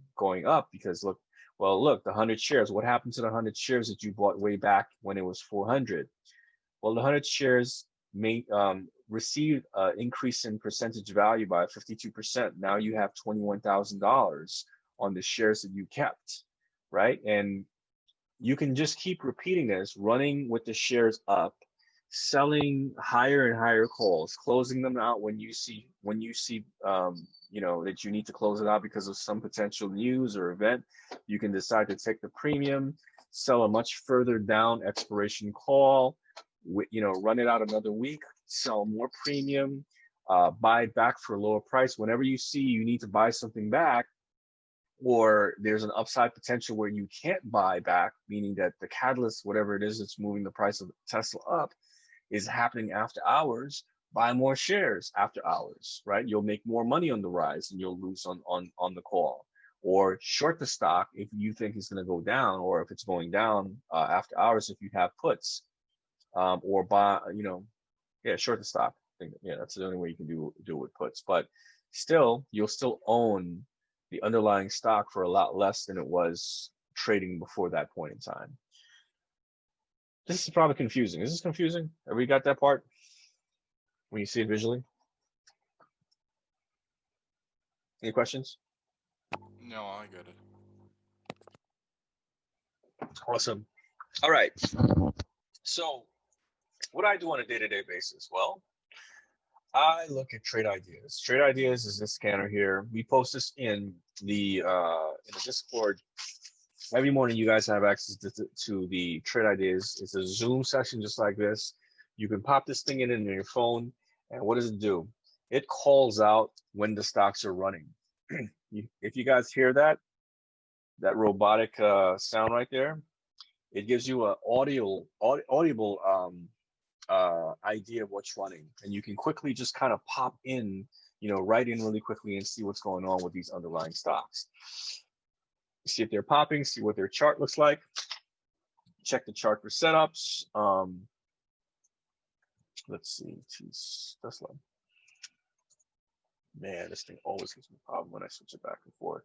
up because look, the 100 shares, what happened to the 100 shares that you bought way back when it was 400? Well, the 100 shares received an increase in percentage value by 52%. Now you have $21,000 on the shares that you kept, right? And you can just keep repeating this, running with the shares up, selling higher and higher calls, closing them out when you see that you need to close it out because of some potential news or event. You can decide to take the premium, sell a much further down expiration call, run it out another week, sell more premium, buy it back for a lower price. Whenever you see you need to buy something back, or there's an upside potential where you can't buy back, meaning that the catalyst, whatever it is that's moving the price of Tesla up, is happening after hours, buy more shares after hours, right? You'll make more money on the rise and you'll lose on the call. Or short the stock if you think it's going to go down, or if it's going down after hours if you have puts, or buy, short the stock. That's the only way you can do it with puts. But still, you'll still own the underlying stock for a lot less than it was trading before that point in time. This is probably confusing. Is this confusing? Have we got that part when you see it visually? Any questions? No, I get it. Awesome. All right. So what do I do on a day-to-day basis? Well, I look at trade ideas. Trade ideas is this scanner here. We post this in the Discord. Every morning you guys have access to the trade ideas. It's a Zoom session just like this. You can pop this thing in your phone, and what does it do? It calls out when the stocks are running. If you guys hear that robotic sound right there, it gives you an audible idea of what's running, and you can quickly just kind of pop in, right in really quickly and see what's going on with these underlying stocks. See if they're popping, see what their chart looks like, check the chart for setups. Let's see, Tesla. Man, this thing always gives me a problem when I switch it back and forth.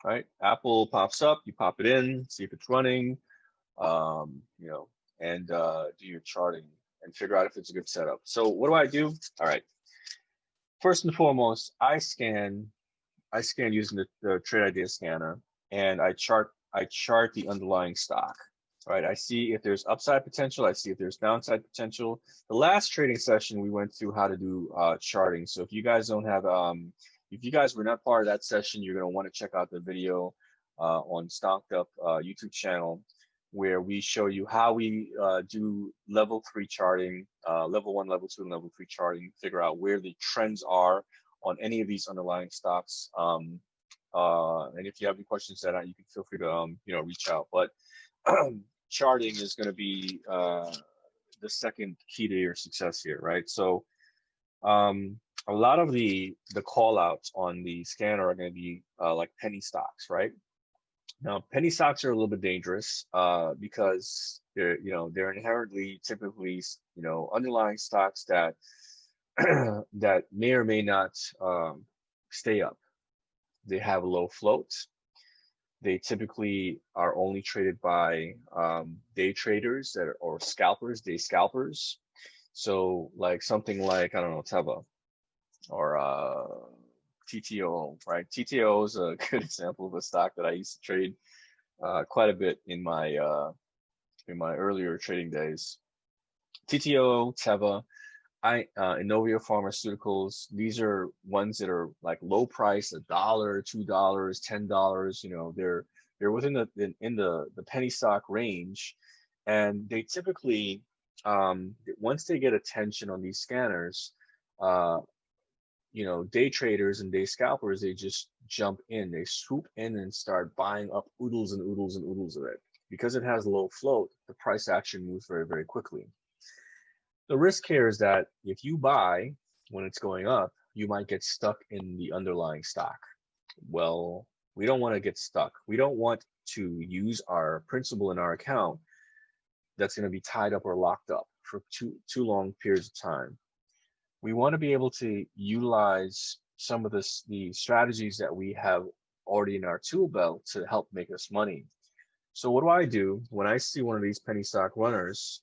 All right, Apple pops up, you pop it in, see if it's running, and do your charting and figure out if it's a good setup. So what do? All right, first and foremost, I scan using the trade idea scanner, and I chart I chart the underlying stock, right? I see if there's upside potential. I see if there's downside potential. The last trading session, we went through how to do charting. So if you guys don't have, if you guys were not part of that session, you're going to want to check out the video on Stonked Up YouTube channel, where we show you how we do level 3 charting, level 1, level 2, and level 3 charting, figure out where the trends are on any of these underlying stocks. And if you have any questions that you can feel free to reach out. But charting is going to be the second key to your success here, right? So a lot of the call outs on the scanner are going to be like penny stocks, right? Now, penny stocks are a little bit dangerous because they're inherently typically underlying stocks that that may or may not stay up. They have low float. They typically are only traded by day traders or scalpers, day scalpers. So like something like, I don't know, Teva or TTO, right? TTO is a good example of a stock that I used to trade quite a bit in my earlier trading days. TTO, Teva, Inovio Pharmaceuticals, these are ones that are like low price, $1, $2, $10. They're within the penny stock range, and they typically once they get attention on these scanners, day traders and day scalpers, they just jump in, they swoop in and start buying up oodles and oodles and oodles of it. Because it has low float, the price action moves very, very quickly. The risk here is that if you buy when it's going up, you might get stuck in the underlying stock. Well, we don't want to get stuck. We don't want to use our principal in our account that's going to be tied up or locked up for too long periods of time. We want to be able to utilize some of the strategies that we have already in our tool belt to help make us money. So what do I do when I see one of these penny stock runners?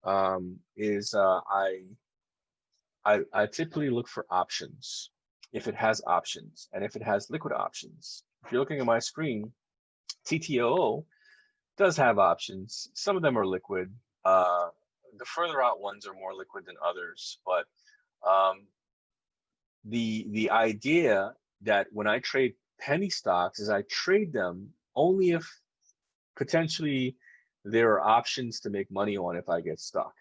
I typically look for options if it has options and if it has liquid options. If you're looking at my screen, TTO does have options. Some of them are liquid. The further out ones are more liquid than others, but the idea that when I trade penny stocks is I trade them only if potentially there are options to make money on if I get stuck,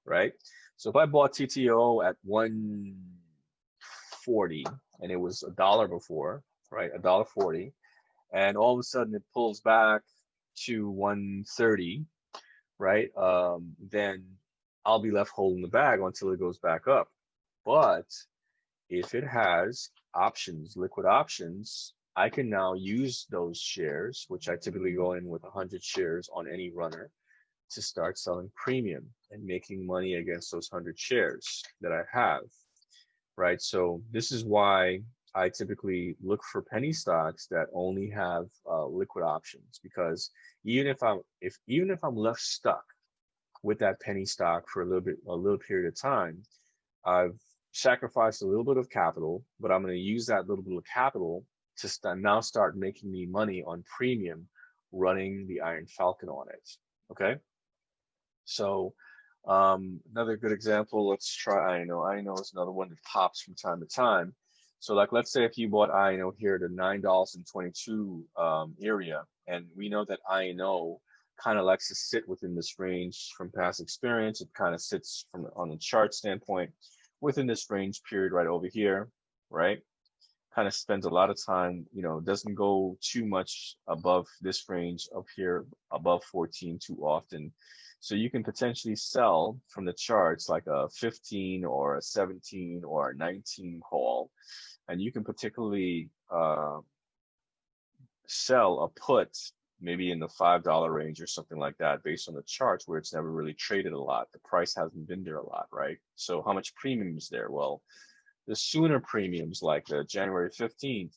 right? So if I bought TTO at 140 and it was $1 before, right? $1.40, and all of a sudden it pulls back to 130, right? Then I'll be left holding the bag until it goes back up. But if it has options, liquid options, I can now use those shares, which I typically go in with 100 shares on any runner, to start selling premium and making money against those 100 shares that I have, right? So this is why I typically look for penny stocks that only have liquid options, because even if I'm left stuck with that penny stock for a little period of time, I've sacrificed a little bit of capital, but I'm going to use that little bit of capital to now start making me money on premium running the Iron Falcon on it. Okay. So another good example, let's try INO. INO is another one that pops from time to time. So like, let's say if you bought INO here at the $9.22 area, and we know that INO kind of likes to sit within this range from past experience. It kind of sits on the chart standpoint within this range period right over here, right? Kind of spends a lot of time, doesn't go too much above this range up here, above 14 too often. So you can potentially sell from the charts like a 15 or a 17 or a 19 call. And you can particularly sell a put maybe in the $5 range or something like that, based on the charts where it's never really traded a lot. The price hasn't been there a lot, right? So how much premium is there? Well, the sooner premiums, like the January 15th,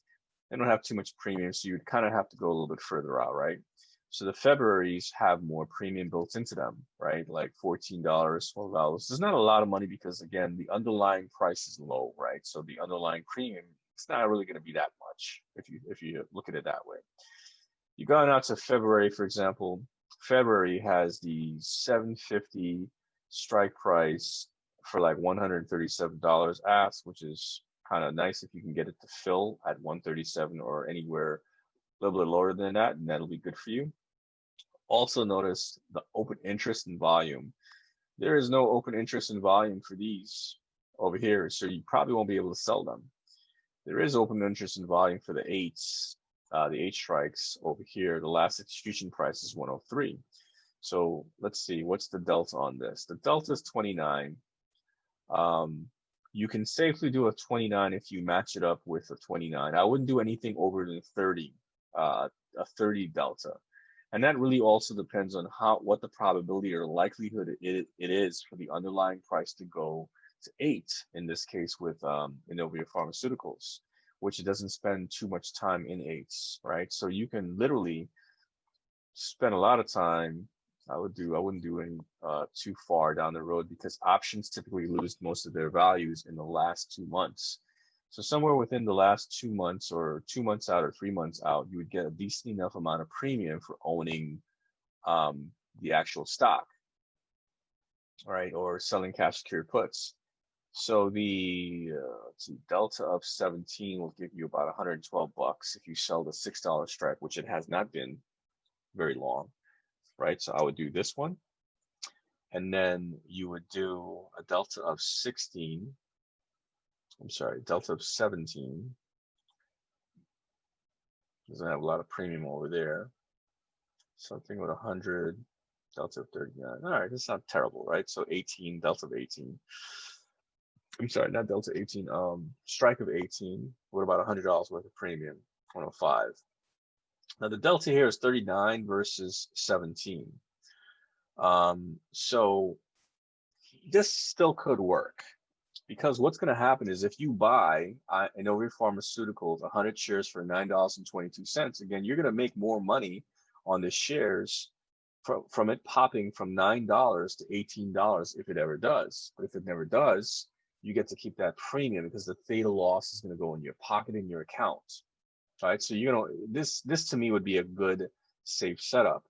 they don't have too much premium, so you'd kind of have to go a little bit further out, right? So the Februaries have more premium built into them, right? Like $14, $12. There's not a lot of money because, again, the underlying price is low, right? So the underlying premium, it's not really going to be that much if you look at it that way. You go out to February, for example. February has the 750 strike price for like $137 asked, which is kind of nice if you can get it to fill at 137 or anywhere a little bit lower than that, and that'll be good for you. Also notice the open interest and volume. There is no open interest and volume for these over here, so you probably won't be able to sell them. There is open interest and volume for the eights, the 8 strikes over here. The last execution price is 103. So let's see, what's the delta on this? The delta is 29. You can safely do a 29 if you match it up with a 29. I wouldn't do anything over than 30, a 30 delta. And that really also depends on what the probability or likelihood it is for the underlying price to go to 8, in this case with Inovia Pharmaceuticals, which it doesn't spend too much time in 8s, right? So you can literally spend a lot of time. I wouldn't do any too far down the road, because options typically lose most of their values in the last 2 months. So somewhere within the last 2 months, or 2 months out or 3 months out, you would get a decent enough amount of premium for owning the actual stock, right? Or selling cash secured puts. So the delta of 17 will give you about $112 if you sell the $6 strike, which it has not been very long, right? So I would do this one, and then you would do a delta of 16. I'm sorry, delta of 17. Doesn't have a lot of premium over there. Something with 100, delta of 39. All right, that's not terrible, right? So 18, delta of 18. I'm sorry, not delta 18, strike of 18 with about $100 worth of premium, 105. Now the delta here is 39 versus 17. So this still could work, because what's going to happen is if you buy Inovia Pharmaceuticals 100 shares for $9.22, again, you're going to make more money on the shares from it popping from $9 to $18 if it ever does. But if it never does, you get to keep that premium, because the theta loss is going to go in your pocket, in your account, right? So this to me would be a good safe setup.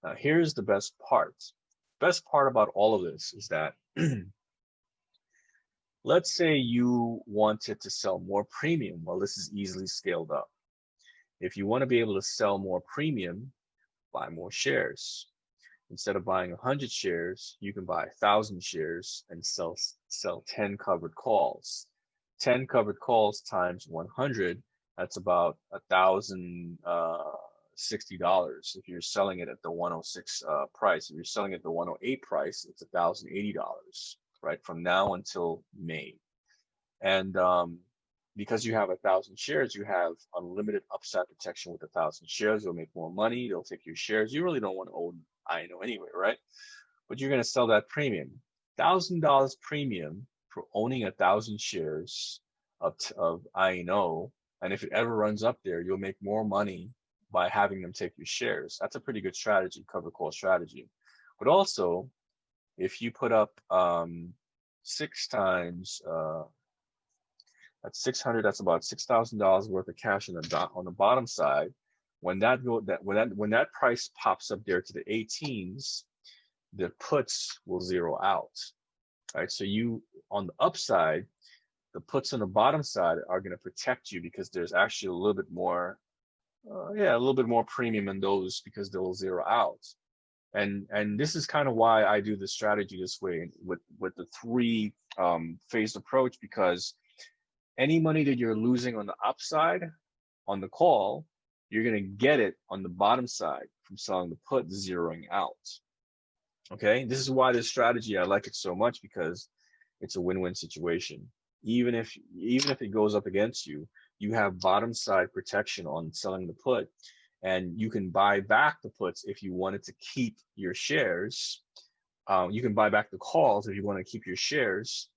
Now here's the best part. Best part about all of this is that let's say you wanted to sell more premium. Well, this is easily scaled up. If you want to be able to sell more premium, buy more shares. Instead of buying 100 shares, you can buy 1,000 shares and sell 10 covered calls. 10 covered calls times 100, that's about $1,060. If you're selling it at the 106 price. If you're selling it at the 108 price, it's $1,080, right? From now until May. And because you have 1,000 shares, you have unlimited upside protection with 1,000 shares. You'll make more money. They'll take your shares. You really don't want to own INO anyway, right? But you're going to sell that premium, $1,000 premium for owning 1,000 shares of INO. And if it ever runs up there, you'll make more money by having them take your shares. That's a pretty good strategy, cover call strategy. But also, if you put up 6 times, that's 600. That's about $6,000 worth of cash on the bottom side. When that price pops up there to the 18s, the puts will zero out. Right. So you on the upside, the puts on the bottom side are going to protect you, because there's actually a little bit more, a little bit more premium in those, because they will zero out. And this is kind of why I do the strategy this way with the 3 phased approach, because any money that you're losing on the upside on the call, you're going to get it on the bottom side from selling the put, zeroing out. Okay, this is why this strategy, I like it so much, because it's a win-win situation. Even if it goes up against you, you have bottom side protection on selling the put, and you can buy back the puts if you wanted to keep your shares. You can buy back the calls if you want to keep your shares,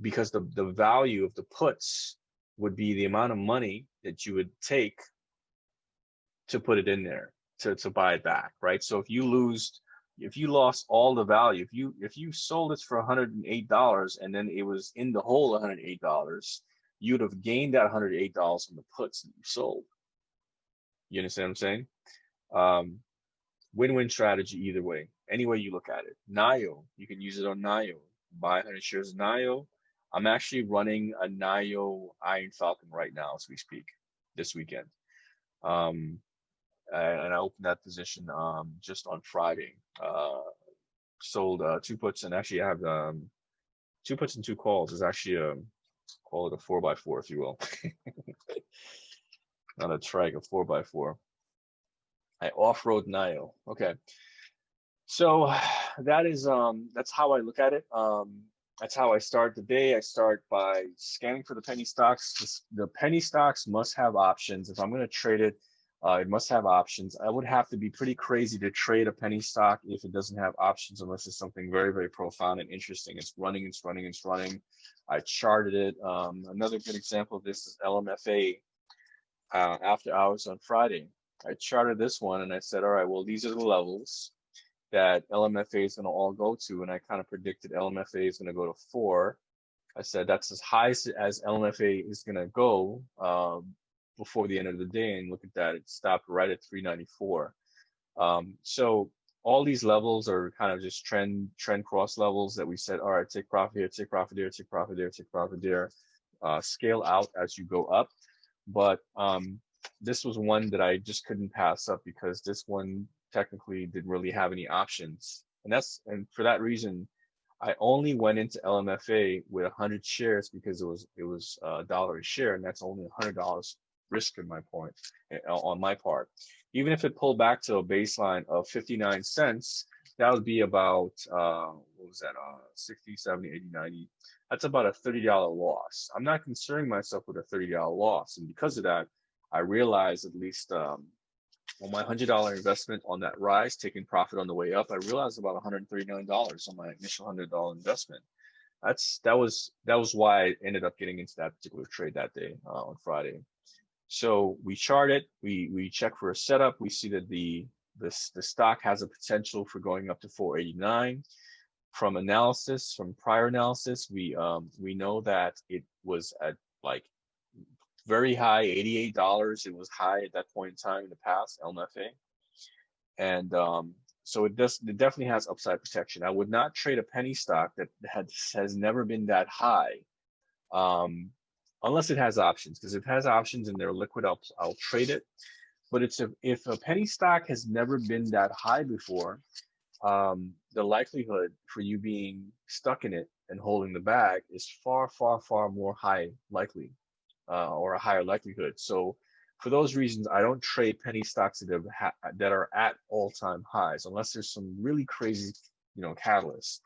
because the value of the puts would be the amount of money that you would take to put it in there to buy it back, right? So if you lost all the value, if you sold it for $108 and then it was in the hole $108, you'd have gained that $108 from the puts that you sold. You understand what I'm saying? Win-win strategy either way, any way you look at it. NIO, you can use it on NIO. Buy 100 shares of NIO. I'm actually running a NIO Iron Falcon right now as we speak, this weekend. And I opened that position just on Friday. Sold 2 puts, and actually I have 2 puts and 2 calls. It's actually call it a 4x4, if you will. Not a trike, a 4x4. I off-road NIO. Okay. So that is that's how I look at it. That's how I start the day. I start by scanning for the penny stocks. The penny stocks must have options. If I'm going to trade it, it must have options. I would have to be pretty crazy to trade a penny stock if it doesn't have options, unless it's something very, very profound and interesting. It's running, it's running, it's running. I charted it. Another good example of this is LMFA after hours on Friday. I charted this one and I said, all right, well, these are the levels that LMFA is going to all go to. And I kind of predicted LMFA is going to go to 4. I said that's as high as LMFA is going to go before the end of the day. And look at that, it stopped right at 394. So all these levels are kind of just trend cross levels that we said, all right, take profit here, take profit there, take profit there, take profit there, scale out as you go up. But this was one that I just couldn't pass up because this one technically didn't really have any options. And for that reason, I only went into LMFA with 100 shares because it was $1 a share, and that's only $100 risk in my point on my part. Even if it pulled back to a baseline of 59 cents, that would be about what was that 60, 70, 80, 90. That's about a $30 loss. I'm not concerning myself with a $30 loss, and because of that, I realized, at least on my $100 investment on that rise, taking profit on the way up, I realized about $139 on my initial $100 investment. That was why I ended up getting into that particular trade that day on Friday. So we chart it, we check for a setup. We see that the stock has a potential for going up to 489. From prior analysis, we know that it was at like very high, $88. It was high at that point in time in the past, LMFA. And so it definitely has upside protection. I would not trade a penny stock that has never been that high, unless it has options. Because if it has options and they're liquid, I'll trade it. But if a penny stock has never been that high before, the likelihood for you being stuck in it and holding the bag is far, far, far more likely. Or a higher likelihood. So for those reasons, I don't trade penny stocks that are at all-time highs unless there's some really crazy, catalysts.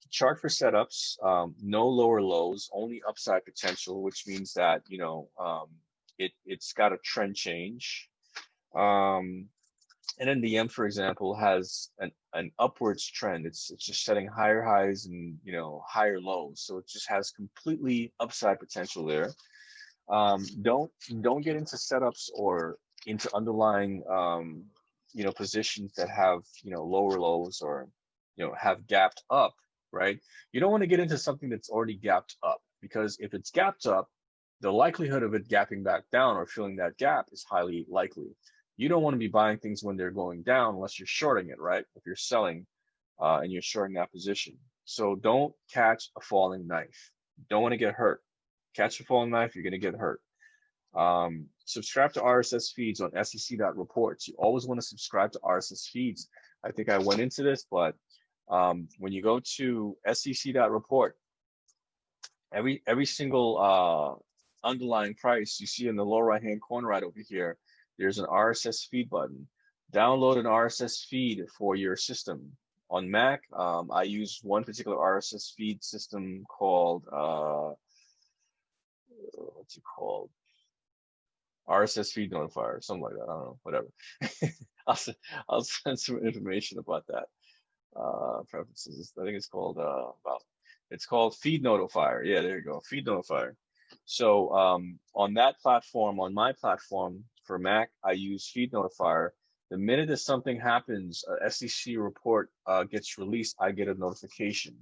Chart for setups, no lower lows, only upside potential, which means that it's got a trend change. And then the M, for example, has an upwards trend. It's just setting higher highs and higher lows. So it just has completely upside potential there. Don't get into setups or into underlying positions that have lower lows or have gapped up, right? You don't want to get into something that's already gapped up, because if it's gapped up, the likelihood of it gapping back down or filling that gap is highly likely. You don't want to be buying things when they're going down unless you're shorting it, right? If you're selling and you're shorting that position. So don't catch a falling knife. Don't want to get hurt. Catch a falling knife, you're going to get hurt. Subscribe to RSS feeds on sec.reports. You always want to subscribe to RSS feeds. I think I went into this, but when you go to sec.report, every single underlying price you see in the lower right-hand corner right over here, there's an RSS feed button. Download an RSS feed for your system. On Mac, I use one particular RSS feed system called, what's it called? RSS feed notifier, something like that. I don't know, whatever. I'll send some information about that. Preferences. I think it's called it's called feed notifier. Yeah, there you go, feed notifier. So on that platform, on my platform for Mac, I use feed notifier. The minute that something happens, a SEC report gets released, I get a notification.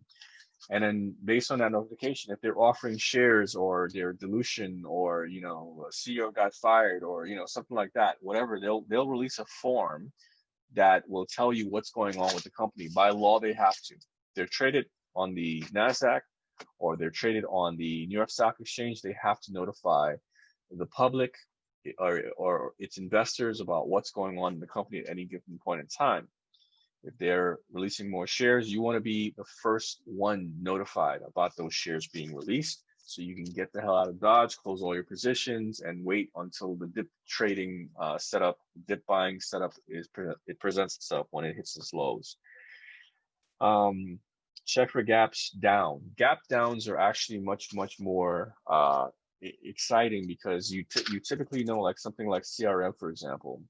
And then based on that notification, if they're offering shares or their dilution or, you know, a CEO got fired or, you know, something like that, whatever, they'll release a form that will tell you what's going on with the company. By law, they have to. They're traded on the NASDAQ or they're traded on the New York Stock Exchange. They have to notify the public or its investors about what's going on in the company at any given point in time. If they're releasing more shares, you want to be the first one notified about those shares being released so you can get the hell out of Dodge, close all your positions, and wait until the dip trading setup, dip buying setup it presents itself when it hits its lows. Check for gaps down. Gap downs are actually much more exciting because you typically know, like something like CRM, for example.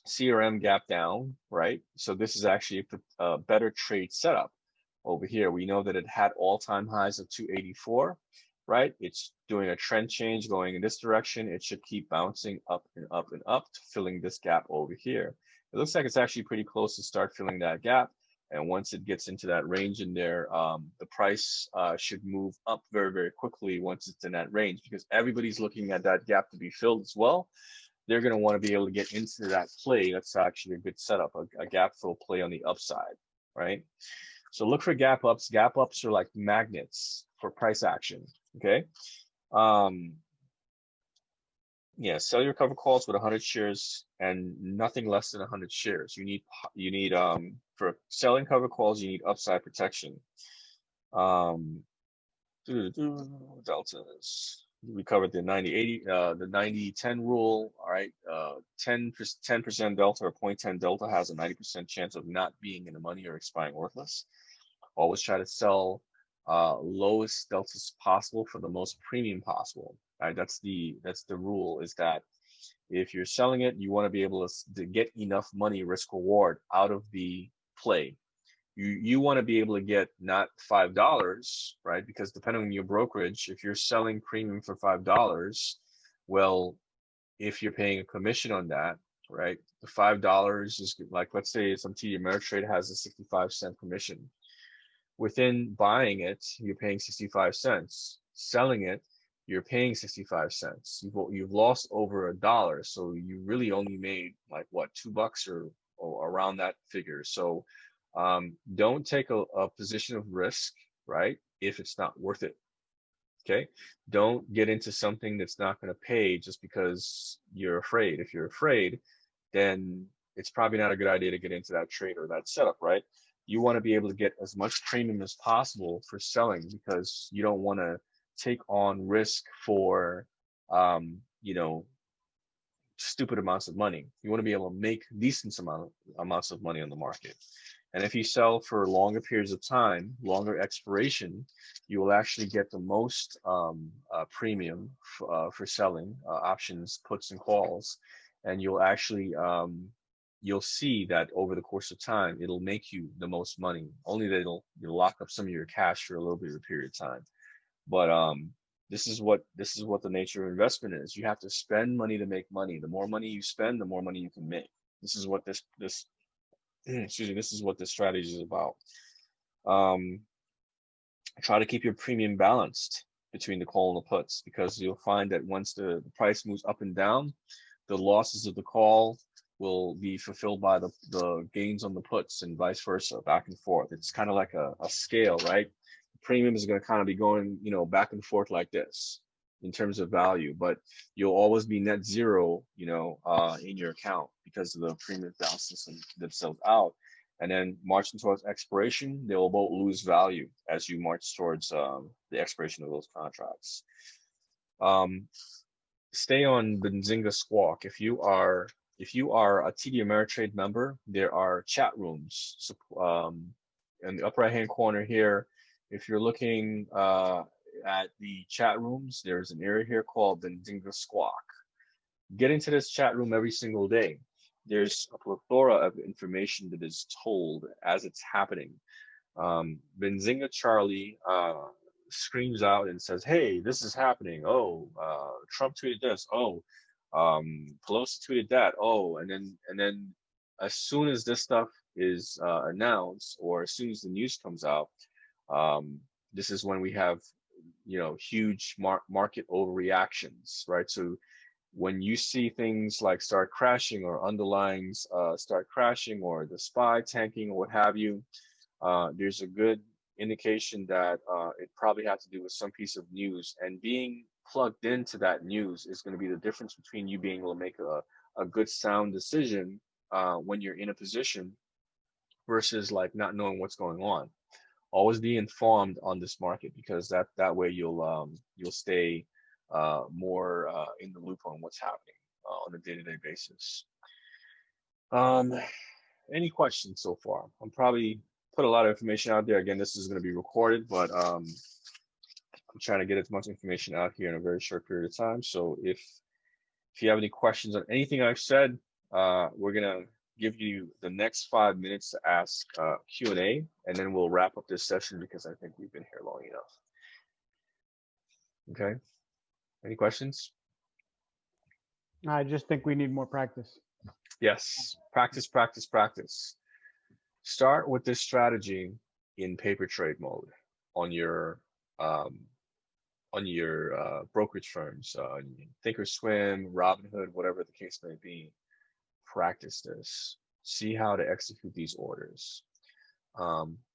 CRM gap down, right? So this is actually a better trade setup over here. We know that it had all-time highs of 284, right? It's doing a trend change going in this direction. It should keep bouncing up and up and up, filling this gap over here. It looks like it's actually pretty close to start filling that gap. And once it gets into that range in there, the price should move up very quickly once it's in that range, because everybody's looking at that gap to be filled as well. They're going to want to be able to get into that play. That's actually a good setup, a gap fill play on the upside, right? So look for gap ups. Gap ups are like magnets for price action, okay? Yeah, sell your cover calls with 100 shares and nothing less than 100 shares. You need for selling cover calls, you need upside protection. Deltas. We covered the 90-80, the 90-10 rule. All right, 10% delta or 0.10 delta has a 90% chance of not being in the money or expiring worthless. Always try to sell lowest deltas possible for the most premium possible. All right, that's the rule. Is that if you're selling it, you want to be able to get enough money risk reward out of the play. You want to be able to get not $5, right? Because depending on your brokerage, if you're selling premium for $5, well, if you're paying a commission on that, right? The $5 is like, let's say some TD Ameritrade has a 65-cent commission. Within buying it, you're paying 65 cents. Selling it, you're paying 65 cents. You've lost over $1, so you really only made like what, $2 or around that figure. So don't take a position of risk, right? If it's not worth it, okay? Don't get into something that's not going to pay just because you're afraid. If you're afraid, then it's probably not a good idea to get into that trade or that setup, right? You want to be able to get as much premium as possible for selling because you don't want to take on risk for, you know, stupid amounts of money. You want to be able to make decent amounts of money on the market. And if you sell for longer periods of time, longer expiration, you will actually get the most premium for selling options, puts, and calls. And you'll actually, you'll see that over the course of time, it'll make you the most money. Only that you'll lock up some of your cash for a little bit of a period of time. But this is what the nature of investment is. You have to spend money to make money. The more money you spend, the more money you can make. This is what this is what this strategy is about. Try to keep your premium balanced between the call and the puts, because you'll find that once the price moves up and down, the losses of the call will be fulfilled by the gains on the puts and vice versa, back and forth. It's kind of like a scale, right? The premium is going to kind of be going, you know, back and forth like this in terms of value, but you'll always be net zero, you know, in your account because of the premium balances themselves out. And then marching towards expiration, they will both lose value as you march towards the expiration of those contracts. Stay on Benzinga Squawk. If you are a TD Ameritrade member, there are chat rooms. So, in the upper right-hand corner here, if you're looking at the chat rooms, there's an area here called Benzinga Squawk. Get into this chat room every single day. There's a plethora of information that is told as it's happening. Benzinga Charlie screams out and says, "Hey, this is happening. Oh, Trump tweeted this. Oh, Pelosi tweeted that. Oh," and then as soon as this stuff is announced, or as soon as the news comes out, This is when we have, huge market overreactions, right? So when you see things like start crashing or underlyings start crashing or the SPY tanking or what have you, there's a good indication that it probably had to do with some piece of news, and being plugged into that news is going to be the difference between you being able to make a good sound decision when you're in a position versus like not knowing what's going on. Always be informed on this market, because that way you'll stay more in the loop on what's happening on a day-to-day basis. Any questions so far? I'm probably put a lot of information out there. Again, this is going to be recorded, but I'm trying to get as much information out here in a very short period of time. So if you have any questions on anything I've said, we're gonna give you the next 5 minutes to ask Q&A, and then we'll wrap up this session because I think we've been here long enough. Okay. Any questions? I just think we need more practice. Yes. Practice, practice, practice. Start with this strategy in paper trade mode on your brokerage firms, Thinkorswim, Robinhood, whatever the case may be. Practice this. See how to execute these orders.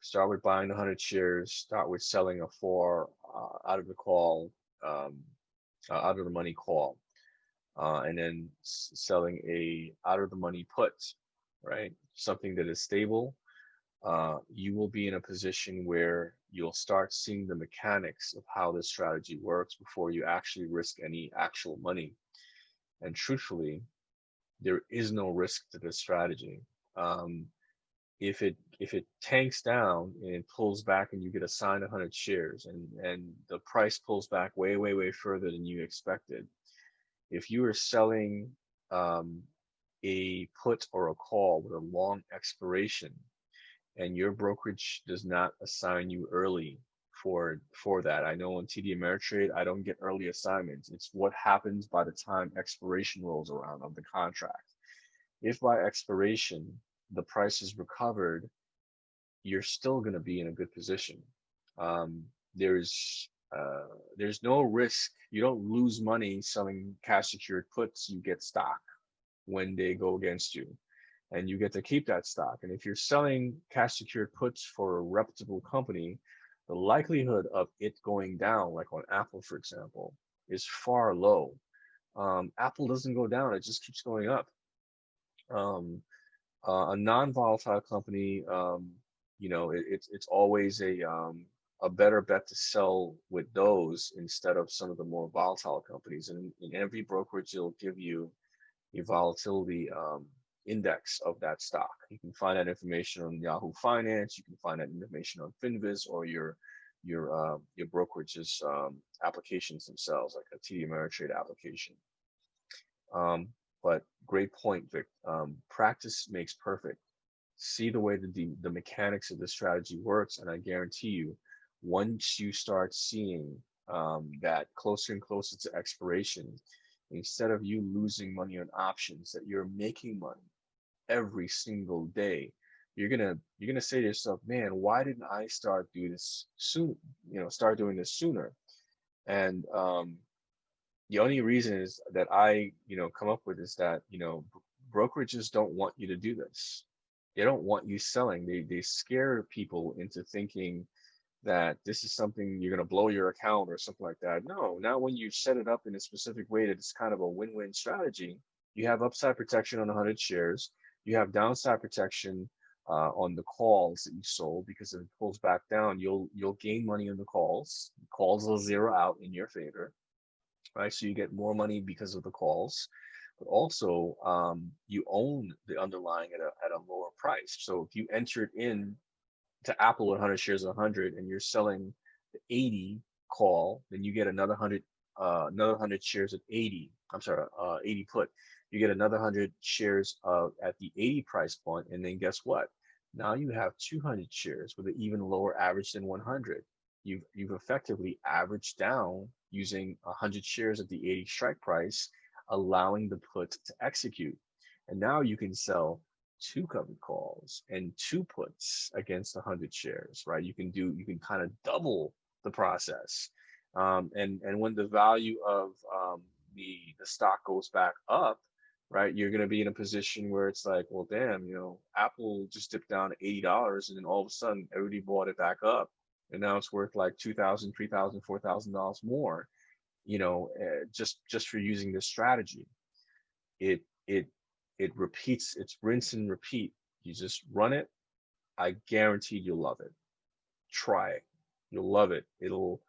Start with buying 100 shares. Start with selling a 4 out of the call, out of the money call, and then selling a out of the money put. Right, something that is stable. You will be in a position where you'll start seeing the mechanics of how this strategy works before you actually risk any actual money. And truthfully, there is no risk to this strategy. If it tanks down and it pulls back and you get assigned 100 shares and the price pulls back way, way, way further than you expected, if you are selling a put or a call with a long expiration and your brokerage does not assign you early for that. I know on TD Ameritrade, I don't get early assignments. It's what happens by the time expiration rolls around of the contract. If by expiration, the price is recovered, you're still going to be in a good position. There's no risk. You don't lose money selling cash secured puts. You get stock when they go against you, and you get to keep that stock. And if you're selling cash secured puts for a reputable company, the likelihood of it going down, like on Apple, for example, is far low. Apple doesn't go down, it just keeps going up. A non-volatile company, it's always a better bet to sell with those instead of some of the more volatile companies. And in every brokerage, it'll give you a volatility index of that stock. You can find that information on Yahoo Finance. You can find that information on Finviz or your brokerage's applications themselves, like a TD Ameritrade application. But great point, Vic. Practice makes perfect. See the way that the mechanics of the strategy works, and I guarantee you, once you start seeing that closer and closer to expiration, instead of you losing money on options, that you're making money every single day, you're gonna say to yourself, man, why didn't I start doing this soon? Start doing this sooner. And the only reason is that I come up with is that brokerages don't want you to do this. They don't want you selling. They scare people into thinking that this is something you're going to blow your account or something like that. No, now when you set it up in a specific way that it's kind of a win-win strategy, you have upside protection on 100 shares. You have downside protection on the calls that you sold, because if it pulls back down, you'll gain money on the calls. Calls will zero out in your favor, right? So you get more money because of the calls, but also you own the underlying at a lower price. So if you entered in to Apple 100 shares at 100 and you're selling the 80 call, then you get another 100 shares at 80. I'm sorry, 80 put. You get another 100 shares at the 80 price point, and then guess what? Now you have 200 shares with an even lower average than 100. You've effectively averaged down using 100 shares at the 80 strike price, allowing the put to execute. And now you can sell 2 covered calls and 2 puts against 100 shares, right? You can kind of double the process. And when the value of the stock goes back up, right, you're going to be in a position where it's like, well, damn, Apple just dipped down to $80, and then all of a sudden everybody bought it back up, and now it's worth like $2,000, $3,000, $4,000 more, just for using this strategy. It repeats, it's rinse and repeat. You just run it. I guarantee you'll love it. Try it. You'll love it. It'll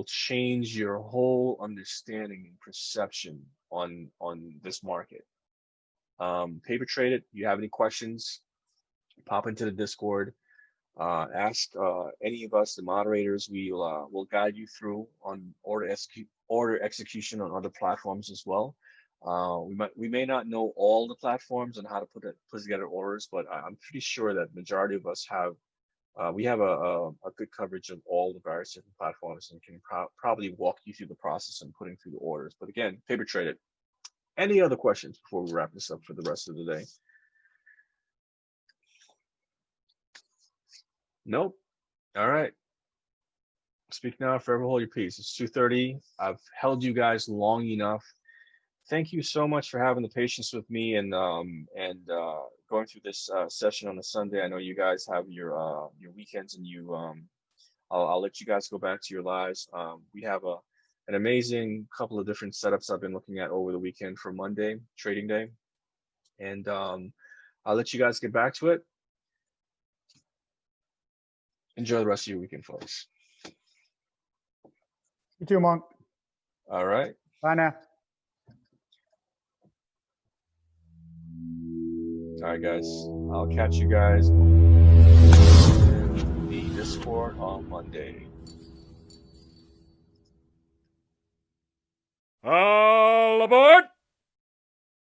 change your whole understanding and perception on this market. Paper trade it. You have any questions, pop into the Discord, ask any of us, the moderators. We'll guide you through on order execution on other platforms as well. We may not know all the platforms and how to put together orders, but I'm pretty sure that majority of us have we have a good coverage of all the various different platforms, and can probably walk you through the process and putting through the orders. But again, paper trade it. Any other questions before we wrap this up for the rest of the day? Nope. All right. Speak now, forever hold your peace. It's 2:30. I've held you guys long enough. Thank you so much for having the patience with me and going through this session on a Sunday. I know you guys have your weekends, and I'll let you guys go back to your lives. We have an amazing couple of different setups I've been looking at over the weekend for Monday, trading day, and I'll let you guys get back to it. Enjoy the rest of your weekend, folks. You too, Monk. All right. Bye now. All right, guys. I'll catch you guys in the Discord on Monday. All aboard!